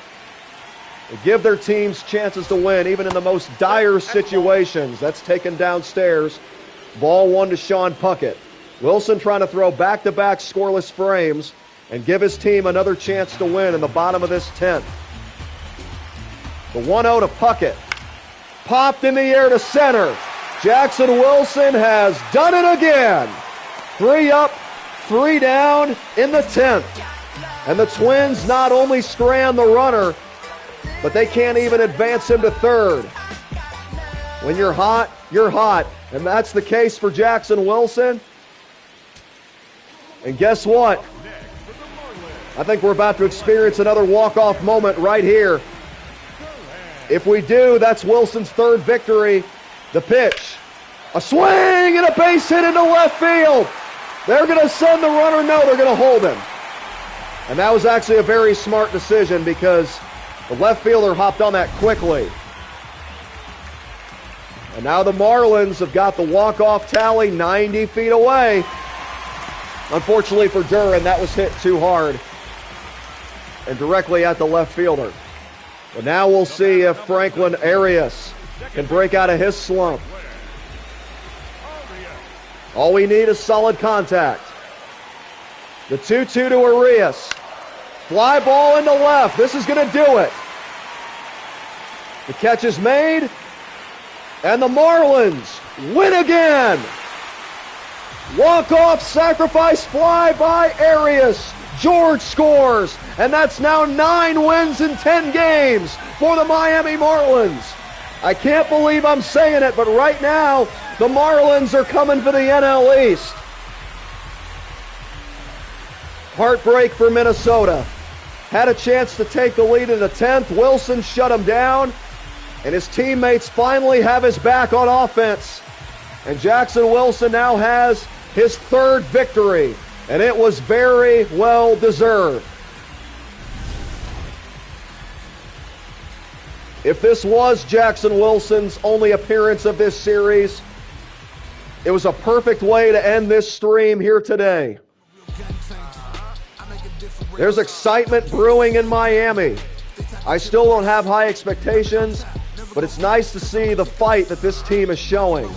They give their teams chances to win, even in the most dire situations. That's taken downstairs. Ball 1 to Sean Puckett. Wilson trying to throw back-to-back scoreless frames and give his team another chance to win in the bottom of this 10th. The 1-0 to Puckett. Popped in the air to center. Jackson Wilson has done it again. 3 up, 3 down in the 10th. And the Twins not only strand the runner, but they can't even advance him to third. When you're hot, you're hot. And that's the case for Jackson Wilson. And guess what? I think we're about to experience another walk-off moment right here. If we do, that's Wilson's third victory. The pitch. A swing and a base hit into left field. They're going to send the runner. No, they're going to hold him. And that was actually a very smart decision because the left fielder hopped on that quickly. And now the Marlins have got the walk-off tally 90 feet away. Unfortunately for Duran, that was hit too hard and directly at the left fielder. But now we'll see if Franklin Arias can break out of his slump. All we need is solid contact. The 2-2 to Arias. Fly ball into left. This is going to do it. The catch is made. And the Marlins win again. Walk-off sacrifice fly by Arias. George scores. And that's now 9 wins in 10 games for the Miami Marlins. I can't believe I'm saying it, but right now, the Marlins are coming for the NL East. Heartbreak for Minnesota. Had a chance to take the lead in the 10th. Wilson shut him down. And his teammates finally have his back on offense. And Jackson Wilson now has his third victory. And it was very well deserved. If this was Jackson Wilson's only appearance of this series, it was a perfect way to end this stream here today. There's excitement brewing in Miami. I still don't have high expectations, but it's nice to see the fight that this team is showing.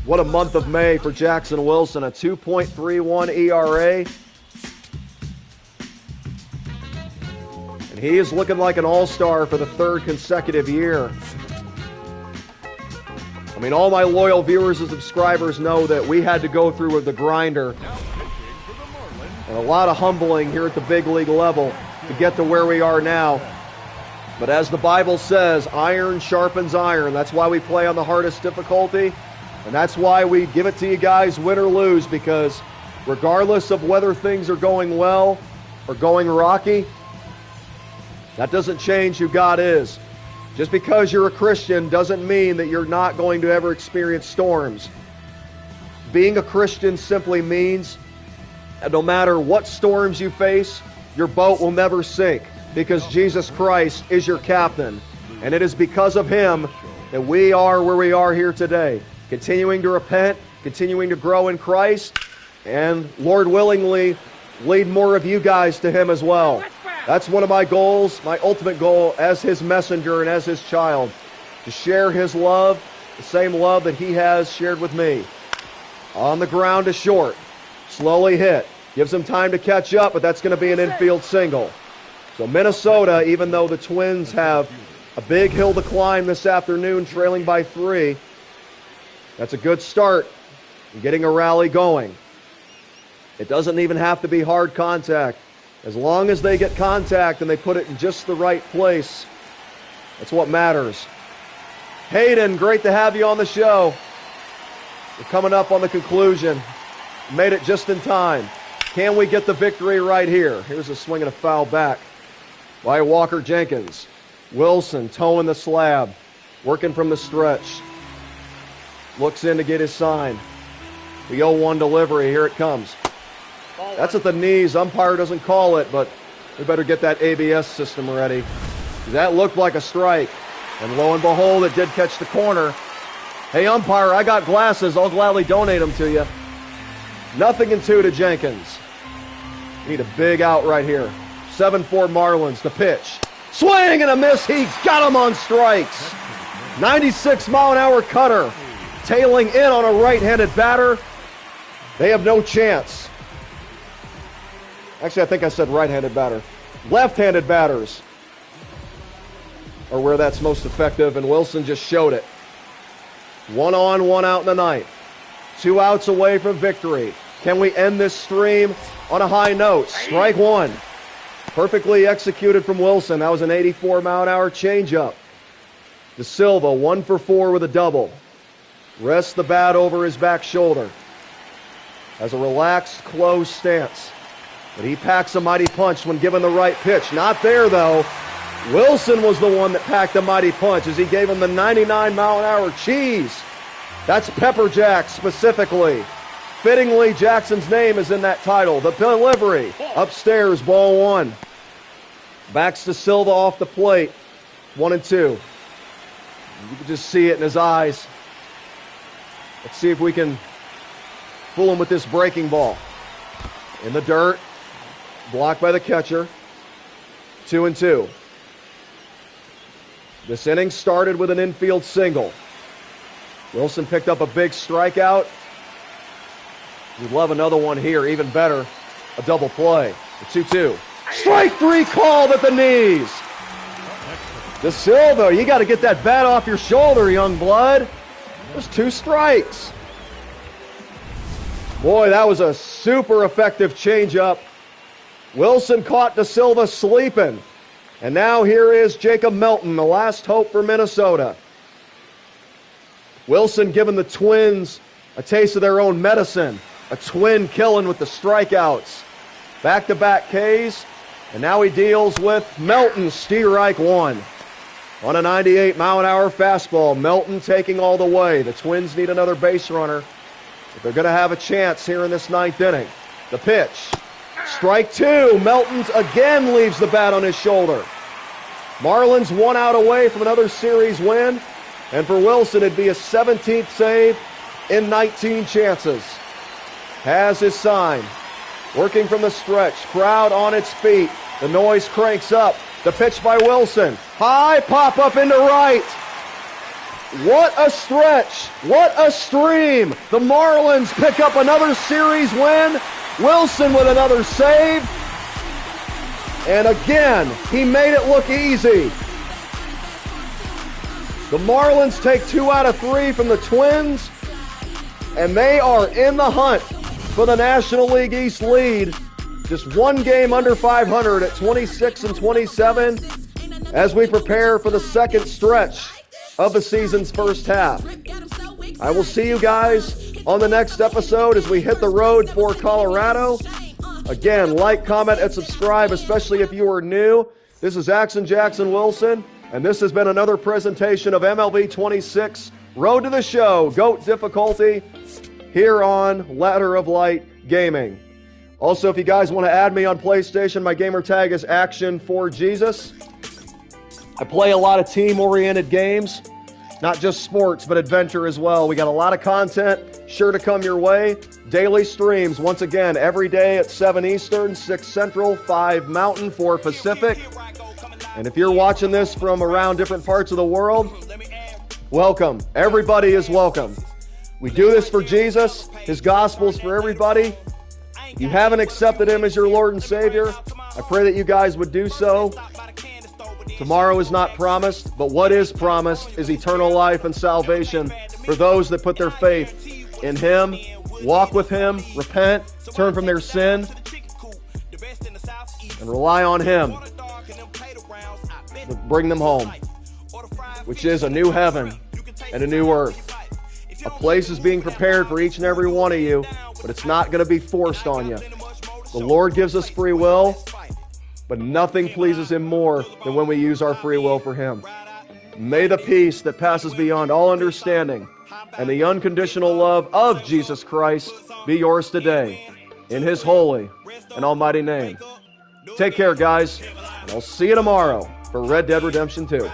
What a month of May for Jackson Wilson, a 2.31 ERA. And he is looking like an all-star for the third consecutive year. I mean, all my loyal viewers and subscribers know that we had to go through with the grinder and a lot of humbling here at the big league level to get to where we are now. But as the Bible says, iron sharpens iron. That's why we play on the hardest difficulty. And that's why we give it to you guys win or lose, because regardless of whether things are going well or going rocky, that doesn't change who God is. Just because you're a Christian doesn't mean that you're not going to ever experience storms. Being a Christian simply means that no matter what storms you face, your boat will never sink, because Jesus Christ is your captain. And it is because of him that we are where we are here today. Continuing to repent, continuing to grow in Christ, and Lord willingly, lead more of you guys to him as well. That's one of my goals, my ultimate goal as his messenger and as his child, to share his love, the same love that he has shared with me. On the ground is short, slowly hit. Gives him time to catch up, but that's going to be an infield single. So Minnesota, even though the Twins have a big hill to climb this afternoon, trailing by 3, that's a good start in getting a rally going. It doesn't even have to be hard contact. As long as they get contact and they put it in just the right place, that's what matters. Hayden, great to have you on the show. We're coming up on the conclusion. Made it just in time. Can we get the victory right here? Here's a swing and a foul back by Walker Jenkins. Wilson towing the slab, working from the stretch. Looks in to get his sign. The 0-1 delivery, here it comes. That's at the knees. Umpire doesn't call it, but we better get that ABS system ready. That looked like a strike. And lo and behold, it did catch the corner. Hey, umpire, I got glasses. I'll gladly donate them to you. 0-2 to Jenkins. Need a big out right here. 7-4 Marlins, the pitch. Swing and a miss. He got him on strikes. 96-mile-an-hour cutter. Tailing in on a right-handed batter. They have no chance. Actually, I think I said right-handed batter. Left-handed batters are where that's most effective, and Wilson just showed it. 1 on, 1 out in the ninth. 2 outs away from victory. Can we end this stream on a high note? Strike 1. Perfectly executed from Wilson. That was an 84-mile-an-hour changeup. De Silva, 1 for 4 with a double. Rests the bat over his back shoulder. Has a relaxed, closed stance. But he packs a mighty punch when given the right pitch. Not there, though. Wilson was the one that packed the mighty punch as he gave him the 99-mile-an-hour cheese. That's Pepper Jack specifically. Fittingly, Jackson's name is in that title. The delivery. Upstairs, ball 1. Backs to Silva off the plate. 1-2. You can just see it in his eyes. Let's see if we can fool him with this breaking ball. In the dirt. Blocked by the catcher. 2-2. This inning started with an infield single. Wilson picked up a big strikeout. We'd love another one here, even better, a double play. The 2-2. Strike 3 called at the knees. De Silva, you got to get that bat off your shoulder, young blood. There's 2 strikes. Boy, that was a super effective changeup. Wilson caught De Silva sleeping. And now here is Jacob Melton, the last hope for Minnesota. Wilson giving the Twins a taste of their own medicine. A twin killing with the strikeouts. Back-to-back Ks. And now he deals with Melton, strike 1. On a 98-mile-an-hour fastball, Melton taking all the way. The Twins need another base runner if they're going to have a chance here in this 9th inning. The pitch. Strike 2. Melton again leaves the bat on his shoulder. Marlins 1 out away from another series win. And for Wilson, it'd be a 17th save in 19 chances. Has his sign. Working from the stretch. Crowd on its feet. The noise cranks up. The pitch by Wilson. High pop up into right. What a stretch. What a stream. The Marlins pick up another series win. Wilson with another save. And again, he made it look easy. The Marlins take 2 out of 3 from the Twins. And they are in the hunt for the National League East lead. Just 1 game under 500 at 26-27 as we prepare for the second stretch of the season's first half. I will see you guys on the next episode as we hit the road for Colorado. Again, like, comment, and subscribe, especially if you are new. This is Axon Jackson Wilson, and this has been another presentation of MLB 26 Road to the Show, GOAT difficulty, here on Ladder of Light Gaming. Also, if you guys want to add me on PlayStation, my gamer tag is Action4Jesus. I play a lot of team-oriented games, not just sports, but adventure as well. We got a lot of content sure to come your way. Daily streams, once again, every day at 7 Eastern, 6 Central, 5 Mountain, 4 Pacific. And if you're watching this from around different parts of the world, welcome. Everybody is welcome. We do this for Jesus. His gospel's for everybody. If you haven't accepted him as your Lord and Savior, I pray that you guys would do so. Tomorrow is not promised, but what is promised is eternal life and salvation for those that put their faith in him, walk with him, repent, turn from their sin, and rely on him to bring them home, which is a new heaven and a new earth. A place is being prepared for each and every one of you, but it's not going to be forced on you. The Lord gives us free will, but nothing pleases him more than when we use our free will for him. May the peace that passes beyond all understanding and the unconditional love of Jesus Christ be yours today, in his holy and almighty name. Take care, guys, and I'll see you tomorrow for Red Dead Redemption 2.